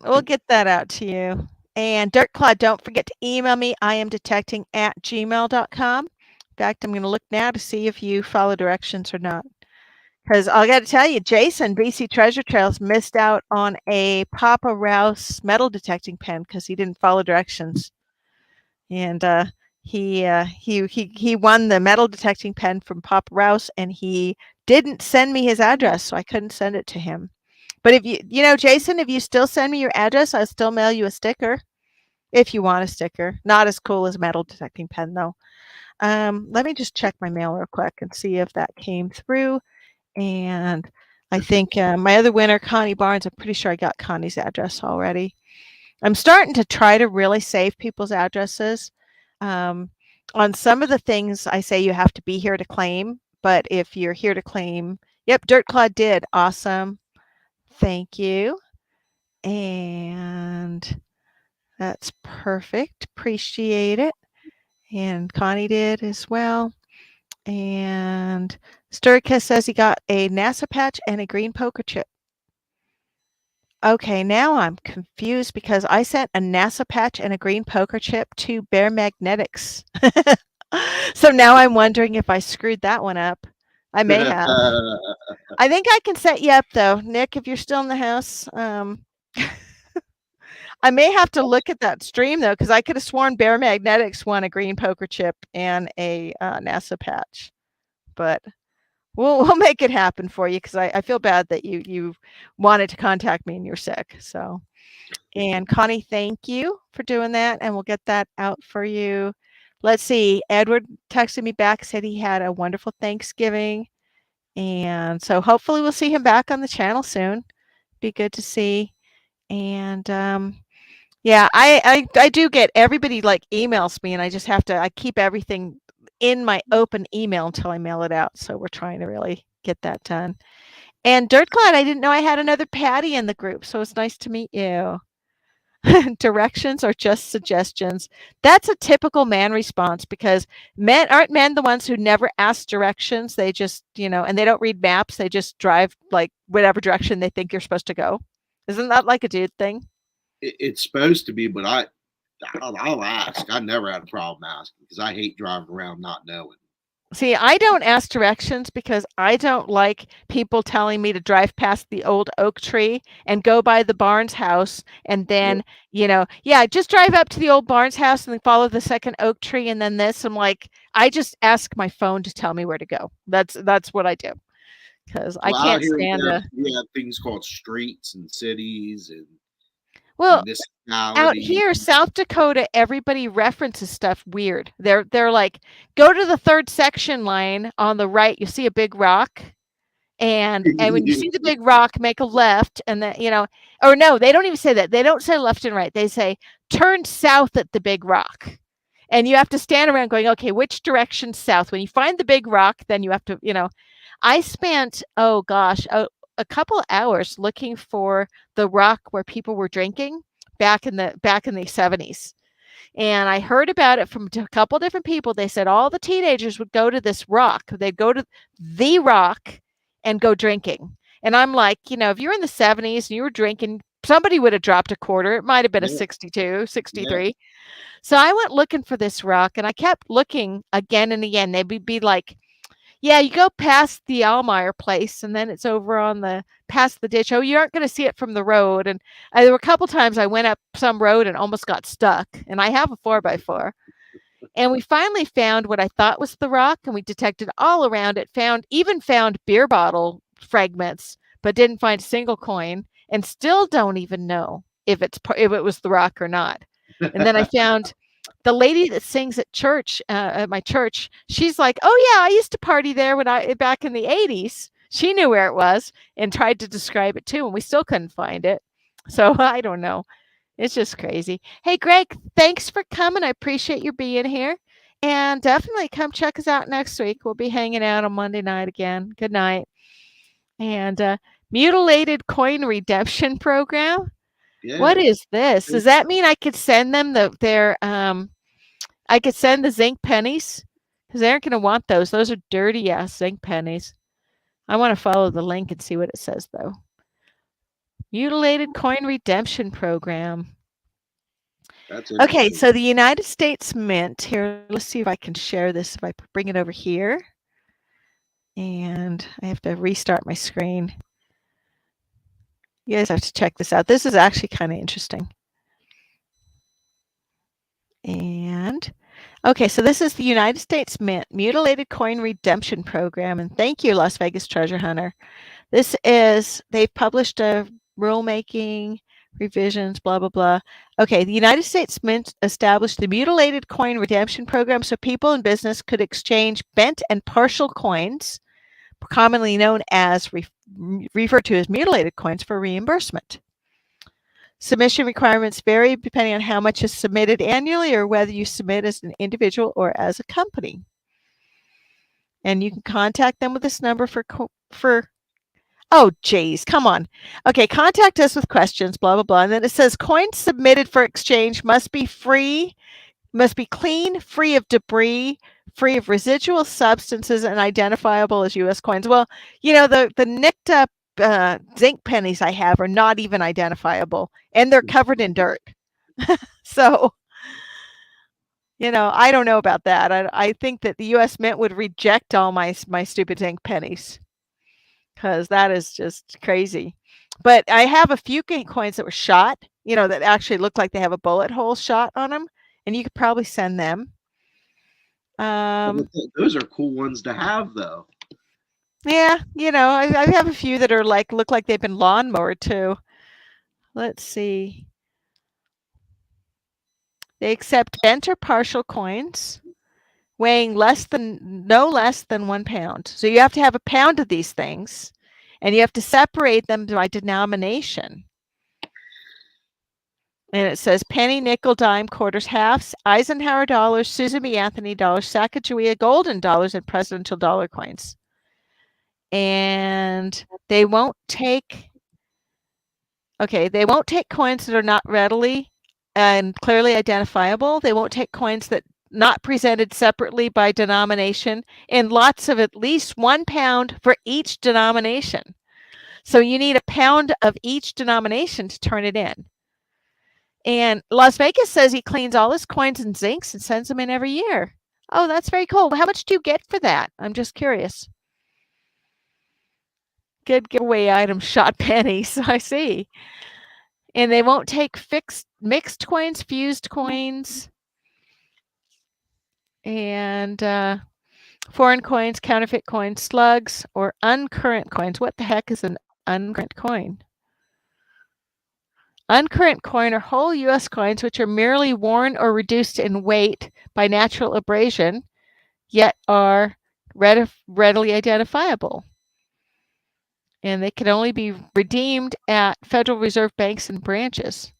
we'll get that out to you. And Dirt Cloud, don't forget to email me. I am detecting at gmail.com. In fact, I'm going to look now to see if you follow directions or not. Because I got to tell you, Jason, BC Treasure Trails, missed out on a Papa Rouse metal detecting pen because he didn't follow directions. And he won the metal detecting pen from Papa Rouse, and he didn't send me his address, so I couldn't send it to him. But if Jason, if you still send me your address, I'll still mail you a sticker if you want a sticker. Not as cool as metal detecting pen though. Let me just check my mail real quick and see if that came through. And I think my other winner, Connie Barnes, I'm pretty sure I got Connie's address already. I'm starting to try to really save people's addresses. Um, on some of the things, I say you have to be here to claim, but if you're here to claim, yep, Dirt Cloud did. Awesome. Thank you. And that's perfect. Appreciate it. And Connie did as well. And Sturkis says he got a NASA patch and a green poker chip. Okay, now I'm confused because I sent a NASA patch and a green poker chip to Bear Magnetics. So now I'm wondering if I screwed that one up. I may have. I think I can set you up though, Nick, if you're still in the house. I may have to look at that stream though, because I could have sworn Bear Magnetics won a green poker chip and a NASA patch. But we'll make it happen for you because I feel bad that you wanted to contact me and you're sick. So, and Connie, thank you for doing that, and we'll get that out for you. Let's see. Edward texted me back, said he had a wonderful Thanksgiving, and so hopefully we'll see him back on the channel soon. Be good to see. And yeah, I do get everybody like emails me, and I keep everything in my open email until I mail it out. So we're trying to really get that done. And Dirtclad, I didn't know I had another Patty in the group, so it's nice to meet you. Directions are just suggestions. That's a typical man response because men the ones who never ask directions. They just, and they don't read maps. They just drive like whatever direction they think you're supposed to go. Isn't that like a dude thing? It's supposed to be, but I'll ask. I never had a problem asking because I hate driving around not knowing. See, I don't ask directions because I don't like people telling me to drive past the old oak tree and go by the Barnes house and Yeah. then, yeah, just drive up to the old Barnes house and then follow the second oak tree and then this. I'm like, I just ask my phone to tell me where to go. That's what I do because I Well, out can't here stand to. we have things called streets and cities and Well, out municipalities. here, South Dakota, everybody references stuff weird. They're like, go to the third section line on the right. You see a big rock. And when you see the big rock, make a left, and then or no, they don't even say that. They don't say left and right. They say turn south at the big rock, and you have to stand around going, okay, which direction south? When you find the big rock, then you have to, I spent oh gosh, a couple of hours looking for the rock where people were drinking back in the 70s. And I heard about it from a couple different people. They said all the teenagers would go to this rock. They'd go to the rock and go drinking. And I'm like, if you're in the 70s and you were drinking, somebody would have dropped a quarter. It might have been a Yeah, 62, yeah. 63. So I went looking for this rock and I kept looking again and again. They'd be like, yeah, you go past the Almeyer place and then it's over on the past the ditch. Oh, you aren't going to see it from the road. And there were a couple times I went up some road and almost got stuck. And I have a 4x4. And we finally found what I thought was the rock, and we detected all around it. Found beer bottle fragments, but didn't find a single coin. and still don't even know if it was the rock or not. And then I found the lady that sings at church, at my church. She's like, "Oh yeah, I used to party there when I back in the '80s." She knew where it was and tried to describe it too, and we still couldn't find it. So I don't know. It's just crazy. Hey, Greg, thanks for coming. I appreciate you being here. And definitely come check us out next week. We'll be hanging out on Monday night again. Good night. And mutilated coin redemption program. What Yeah. is this? Does that mean I could send them I could send the zinc pennies? Because they aren't going to want those. Those are dirty ass zinc pennies. I want to follow the link and see what it says, though. Mutilated coin redemption program. That's Okay, interesting. so the United States Mint, here, let's see if I can share this if I bring it over here. And I have to restart my screen. You guys have to check this out. This is actually kind of interesting. And okay, so this is the United States Mint Mutilated Coin Redemption Program. And thank you, Las Vegas Treasure Hunter. They've published a rulemaking, revisions, blah, blah, blah. Okay, the United States Mint established the Mutilated Coin Redemption Program so people in business could exchange bent and partial coins, commonly known as, referred to as mutilated coins, for reimbursement. Submission requirements vary depending on how much is submitted annually or whether you submit as an individual or as a company. And you can contact them with this number for oh, geez, come on. Okay, contact us with questions, blah, blah, blah. And then it says coins submitted for exchange must be clean, free of debris, free of residual substances, and identifiable as U.S. coins. Well, the nicked up zinc pennies I have are not even identifiable, and they're covered in dirt. So, I don't know about that. I think that the U.S. Mint would reject all my stupid zinc pennies because that is just crazy. But I have a few coins that were shot, that actually look like they have a bullet hole shot on them, and you could probably send them. Those are cool ones to have, though. Yeah, I have a few that are look like they've been lawnmowered too. Let's see. They accept bent or partial coins weighing no less than 1 pound. So you have to have a pound of these things, and you have to separate them by denomination. And it says penny, nickel, dime, quarters, halves, Eisenhower dollars, Susan B. Anthony dollars, Sacagawea golden dollars, and presidential dollar coins. And they won't take coins that are not readily and clearly identifiable. They won't take coins that not presented separately by denomination in lots of at least 1 pound for each denomination. So you need a pound of each denomination to turn it in. And Las Vegas says he cleans all his coins and zincs and sends them in every year. Oh, that's very cool. How much do you get for that? I'm just curious. Good giveaway item, shot pennies. I see. And they won't take mixed coins, fused coins, and foreign coins, counterfeit coins, slugs, or uncurrent coins. What the heck is an uncurrent coin? Uncurrent coin are whole U.S. coins which are merely worn or reduced in weight by natural abrasion, yet are readily identifiable. And they can only be redeemed at Federal Reserve banks and branches,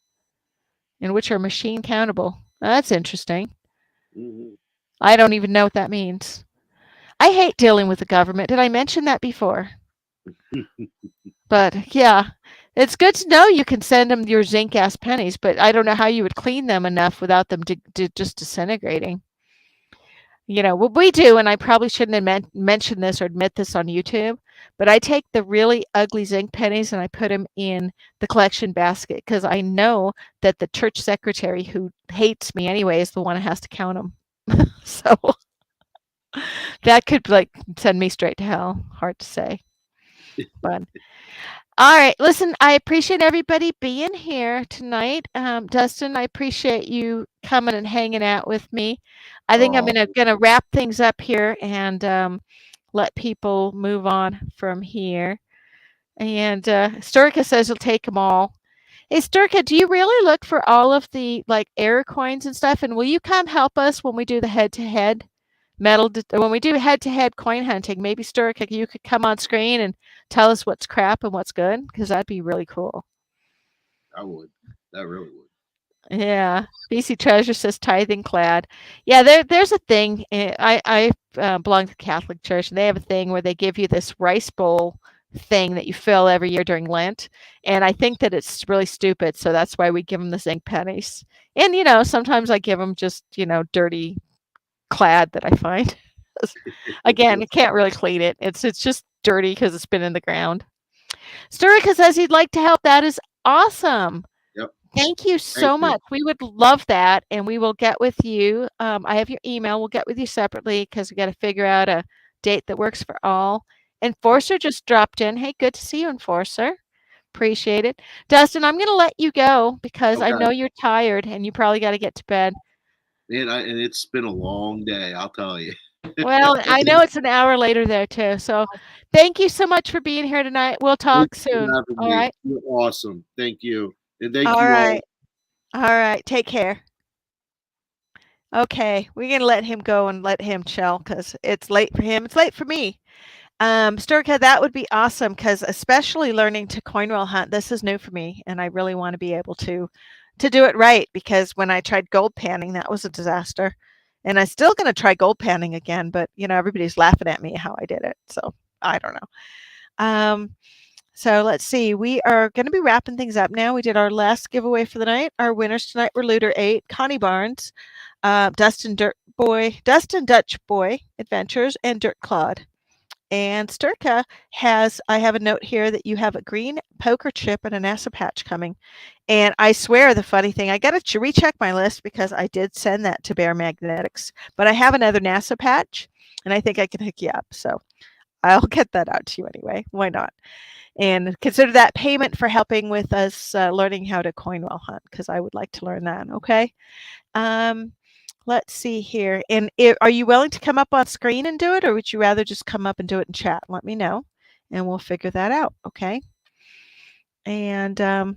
in which are machine countable. That's interesting. Mm-hmm. I don't even know what that means. I hate dealing with the government. Did I mention that before? But yeah, it's good to know you can send them your zinc ass pennies, but I don't know how you would clean them enough without them just disintegrating. What we do, and I probably shouldn't have mentioned this or admit this on YouTube, but I take the really ugly zinc pennies and I put them in the collection basket because I know that the church secretary who hates me anyway is the one who has to count them. So that could send me straight to hell. Hard to say. But all right, listen, I appreciate everybody being here tonight. Dustin, I appreciate you coming and hanging out with me. I think I'm Oh, gonna wrap things up here and let people move on from here. And Sturka says he'll take them all. Hey, Sturka, do you really look for all of the like error coins and stuff? And will you come help us when we do the head-to-head when we do head-to-head coin hunting? Maybe Sturka, you could come on screen and tell us what's crap and what's good, because that'd be really cool. I would. That really would. Yeah. BC Treasure says tithing clad. Yeah, there's a thing. I belong to the Catholic Church, and they have a thing where they give you this rice bowl thing that you fill every year during Lent. And I think that it's really stupid, so that's why we give them the zinc pennies. And sometimes I give them just dirty clad that I find. Again, I can't really clean it. It's just dirty because it's been in the ground. Sturika says he'd like to help. That is awesome. Yep. Thank you Thank so you. much. We would love that, and we will get with you. I have your email. We'll get with you separately because we got to figure out a date that works for all. Yep. Enforcer just dropped in. Hey, good to see you, Enforcer. Appreciate it. Dustin, I'm going to let you go because I Okay. know you're tired and you probably got to get to bed. And it's been a long day, I'll tell you. Well, I know it's an hour later there too. So thank you so much for being here tonight. We'll Thank talk you for soon. having All me. right. You're awesome. Thank you. And thank All you all. right. All right. Take care. Okay, we're gonna let him go and let him chill because it's late for him. It's late for me. Sturka, that would be awesome because especially learning to coin roll hunt, this is new for me, and I really want to be able to do it right because when I tried gold panning, that was a disaster. And I'm still gonna try gold panning again, but everybody's laughing at me how I did it. So I don't know. So let's see. We are going to be wrapping things up now. We did our last giveaway for the night. Our winners tonight were Looter 8, Connie Barnes, Dustin Dutch Boy Adventures, and Dirt Claude. And Sturka I have a note here that you have a green poker chip and a NASA patch coming. And I swear the funny thing, I got to recheck my list because I did send that to Bear Magnetics, but I have another NASA patch and I think I can hook you up. So I'll get that out to you anyway. Why not? And consider that payment for helping with us learning how to coin well hunt because I would like to learn that. Okay. Um, let's see here. And are you willing to come up on screen and do it, or would you rather just come up and do it in chat? Let me know, and we'll figure that out. Okay. And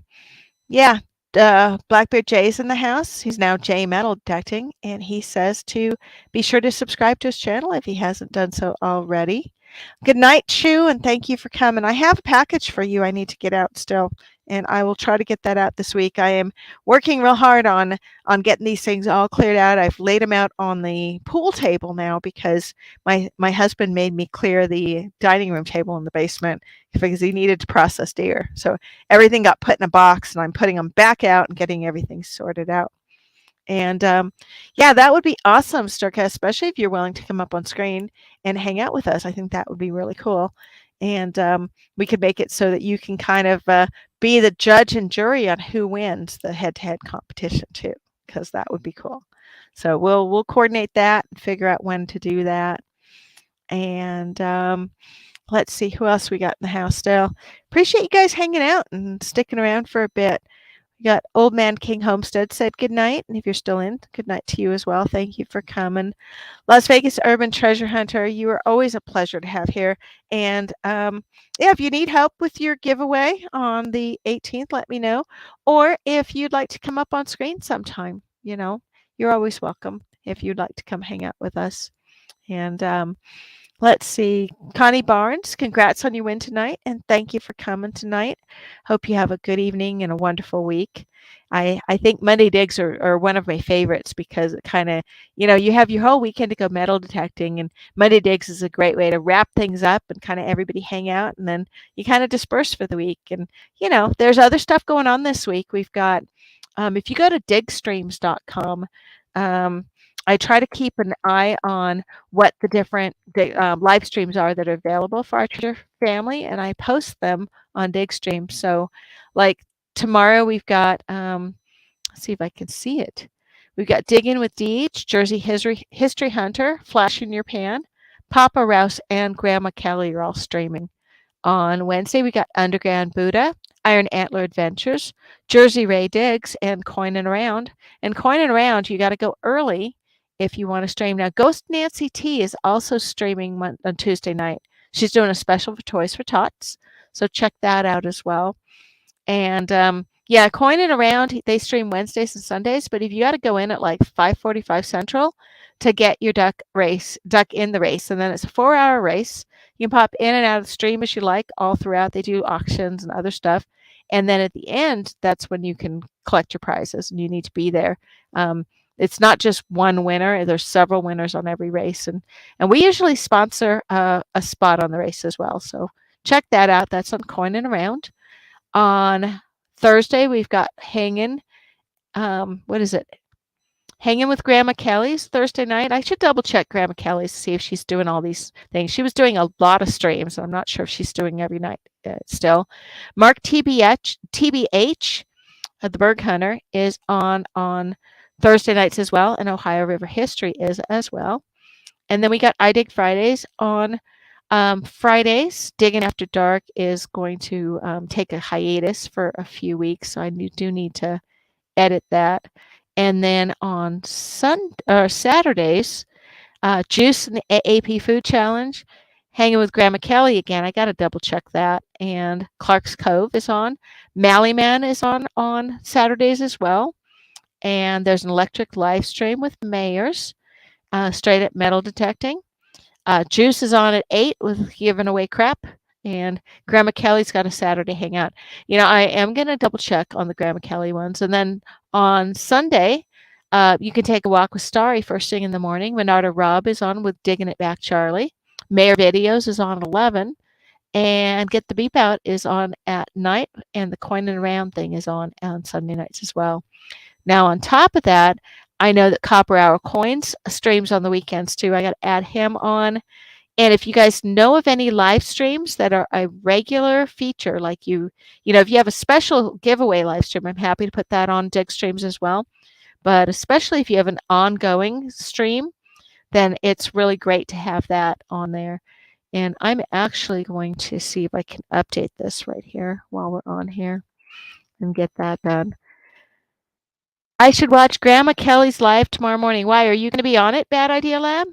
yeah, Blackbeard Jay's in the house. He's now Jay Metal Detecting, and he says to be sure to subscribe to his channel if he hasn't done so already. Good night, Chu, and thank you for coming. I have a package for you I need to get out still, and I will try to get that out this week. I am working real hard on getting these things all cleared out. I've laid them out on the pool table now because my husband made me clear the dining room table in the basement because he needed to process deer. So everything got put in a box, and I'm putting them back out and getting everything sorted out. And yeah, that would be awesome, Sturka, especially if you're willing to come up on screen and hang out with us. I think that would be really cool. And we could make it so that you can kind of be the judge and jury on who wins the head-to-head competition too, because that would be cool. So we'll coordinate that and figure out when to do that. And let's see who else we got in the house still. Appreciate you guys hanging out and sticking around for a bit. We got Old Man King Homestead said good night. And if you're still in, good night to you as well. Thank you for coming. Las Vegas Urban Treasure Hunter, you are always a pleasure to have here. And yeah, if you need help with your giveaway on the 18th, let me know. Or if you'd like to come up on screen sometime, you're always welcome if you'd like to come hang out with us. And let's see. Connie Barnes, congrats on your win tonight, and thank you for coming tonight. Hope you have a good evening and a wonderful week. I think Monday digs are one of my favorites because it kind of, you have your whole weekend to go metal detecting, and Monday digs is a great way to wrap things up and kind of everybody hang out, and then you kind of disperse for the week. And, there's other stuff going on this week. We've got, if you go to digstreams.com, I try to keep an eye on what the different live streams are that are available for our Treasure family, and I post them on Digstream. So, like tomorrow, we've got, let's see if I can see it. We've got Diggin with Deej, Jersey History Hunter, Flash in Your Pan, Papa Rouse, and Grandma Kelly are all streaming. On Wednesday, we got Underground Buddha, Iron Antler Adventures, Jersey Ray Diggs, and Coinin' Around. And Coinin' Around, you got to go early if you want to stream. Now, Ghost Nancy T is also streaming on Tuesday night. She's doing a special for Toys for Tots. So check that out as well. And yeah, Coin and Around, they stream Wednesdays and Sundays, but if you got to go in at like 5:45 Central to get your duck in the race, and then it's a 4-hour race. You can pop in and out of the stream as you like all throughout. They do auctions and other stuff. And then at the end, that's when you can collect your prizes and you need to be there. Um, it's not just one winner. There's several winners on every race. And we usually sponsor a spot on the race as well. So check that out. That's on Coin and Around. On Thursday, we've got Hanging. What is it? Hanging with Grandma Kelly's Thursday night. I should double check Grandma Kelly's to see if she's doing all these things. She was doing a lot of streams. I'm not sure if she's doing every night still. Mark TBH, the Berg Hunter, is on Thursday nights as well, and Ohio River History is as well. And then we got I Dig Fridays on Fridays. Digging After Dark is going to take a hiatus for a few weeks, so I do need to edit that. And then on Saturdays, Juice and the AAP Food Challenge, Hanging with Grandma Kelly again. I got to double check that. And Clark's Cove is on. Mallyman is on Saturdays as well. And there's an electric live stream with Mayors, straight at metal detecting. Juice is on at 8 with giving away crap. And Grandma Kelly's got a Saturday hangout. I am going to double check on the Grandma Kelly ones. And then on Sunday, you can take a walk with Starry first thing in the morning. Renata Robb is on with Digging It Back Charlie. Mayor Videos is on 11. And Get the Beep Out is on at night. And the Coin and Around thing is on Sunday nights as well. Now, on top of that, I know that Copper Hour Coins streams on the weekends too. I got to add him on. And if you guys know of any live streams that are a regular feature, like if you have a special giveaway live stream, I'm happy to put that on Dig Streams as well. But especially if you have an ongoing stream, then it's really great to have that on there. And I'm actually going to see if I can update this right here while we're on here and get that done. I should watch Grandma Kelly's live tomorrow morning. Why? Are you going to be on it, Bad Idea Lab?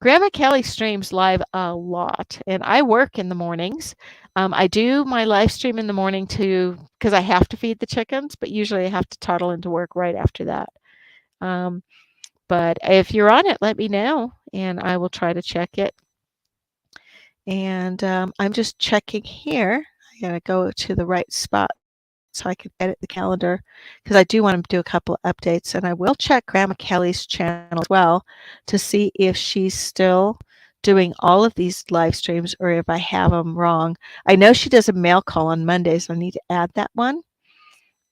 Grandma Kelly streams live a lot, and I work in the mornings. I do my live stream in the morning too because I have to feed the chickens, but usually I have to toddle into work right after that. But if you're on it, let me know, and I will try to check it. And I'm just checking here. I gotta go to the right spot so I can edit the calendar because I do want to do a couple of updates. And I will check Grandma Kelly's channel as well to see if she's still doing all of these live streams or if I have them wrong. I know she does a mail call on Mondays. So I need to add that one.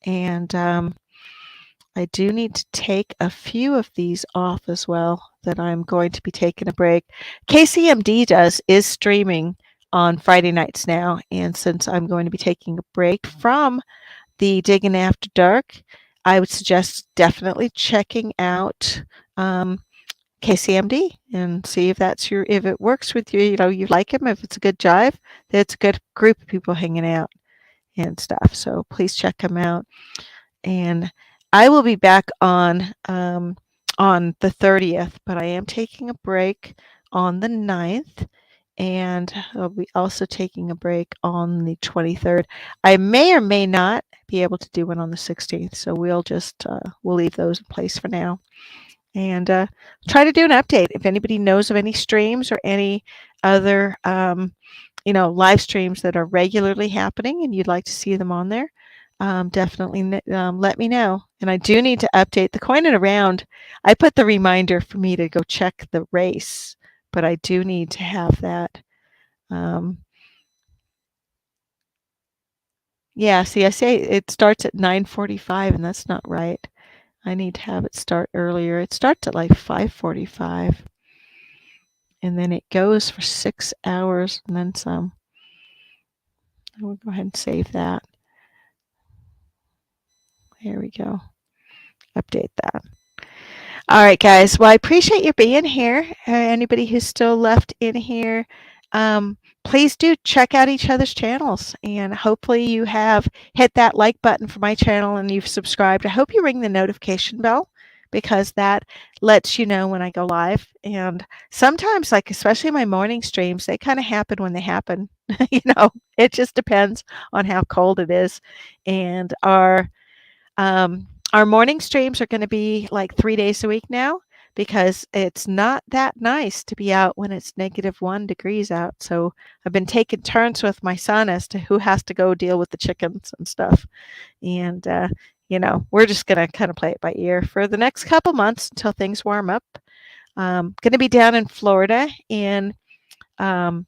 And I do need to take a few of these off as well that I'm going to be taking a break. KCMD is streaming on Friday nights now. And since I'm going to be taking a break from the Digging After Dark, I would suggest definitely checking out KCMD and see if if it works with you. You like him, if it's a good jive, it's a good group of people hanging out and stuff. So please check him out. And I will be back on the 30th, but I am taking a break on the 9th. And I'll be also taking a break on the 23rd. I may or may not be able to do one on the 16th, so we'll leave those in place for now. And try to do an update. If anybody knows of any streams or any other, live streams that are regularly happening and you'd like to see them on there, definitely let me know. And I do need to update the Coin and Around. I put the reminder for me to go check the race, but I do need to have that. Yeah, see, I say it starts at 9:45, and that's not right. I need to have it start earlier. It starts at like 5:45, and then it goes for 6 hours and then some. I will go ahead and save that. There we go. Update that. All right, guys. Well, I appreciate you being here. Anybody who's still left in here, please do check out each other's channels. And hopefully you have hit that like button for my channel and you've subscribed. I hope you ring the notification bell because that lets you know when I go live. And sometimes, like especially my morning streams, they kind of happen when they happen. You know, it just depends on how cold it is. And our morning streams are going to be like 3 days a week now because it's not that nice to be out when it's -1 degrees out. So I've been taking turns with my son as to who has to go deal with the chickens and stuff. And, we're just going to kind of play it by ear for the next couple months until things warm up. Going to be down in Florida in not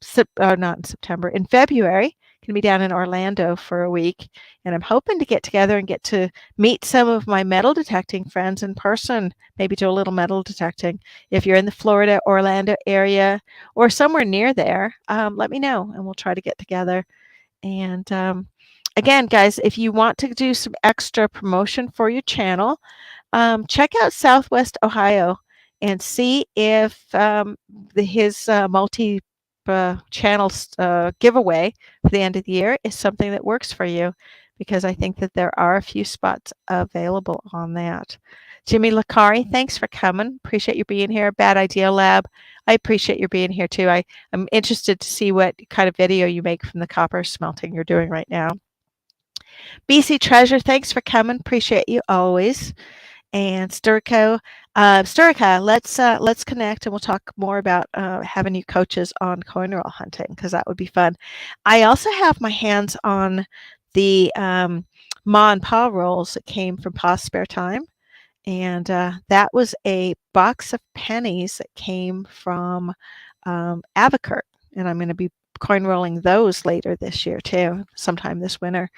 in September, in February. Going to be down in Orlando for a week, and I'm hoping to get together and get to meet some of my metal detecting friends in person. Maybe do a little metal detecting. If you're in the Florida, Orlando area, or somewhere near there, let me know, and we'll try to get together. And again, guys, if you want to do some extra promotion for your channel, check out Southwest Ohio and see if his multi channel giveaway for the end of the year is something that works for you, because I think that there are a few spots available on that. Jimmy Lakari, thanks for coming. Appreciate you being here. Bad Idea Lab, I appreciate you being here too. I'm interested to see what kind of video you make from the copper smelting you're doing right now. BC Treasure, thanks for coming. Appreciate you always. And Sturka, let's connect and we'll talk more about having you coaches on coin roll hunting, because that would be fun. I also have my hands on the Ma and Pa rolls that came from Pa's Spare Time, and that was a box of pennies that came from Avocurt, and I'm going to be coin rolling those later this year too, sometime this winter.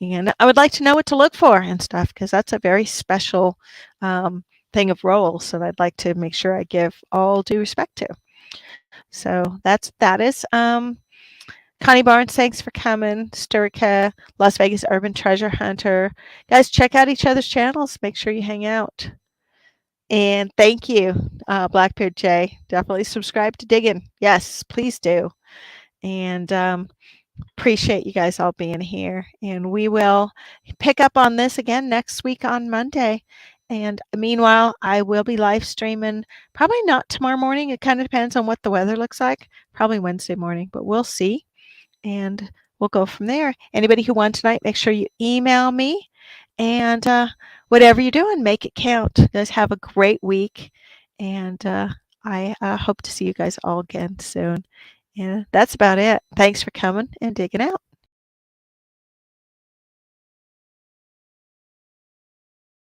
And I would like to know what to look for and stuff, because that's a very special thing of rolls that I'd like to make sure I give all due respect to. So that is Connie Barnes, thanks for coming. Sturka, Las Vegas Urban Treasure Hunter. Guys, check out each other's channels. Make sure you hang out. And thank you, Blackbeard Jay. Definitely subscribe to Diggun. Yes, please do. And appreciate you guys all being here. And we will pick up on this again next week on Monday. And meanwhile, I will be live streaming, probably not tomorrow morning. It kind of depends on what the weather looks like. Probably Wednesday morning, but we'll see. And we'll go from there. Anybody who won tonight, make sure you email me. And whatever you're doing, make it count. You guys have a great week. And I hope to see you guys all again soon. And that's about it. Thanks for coming and digging out.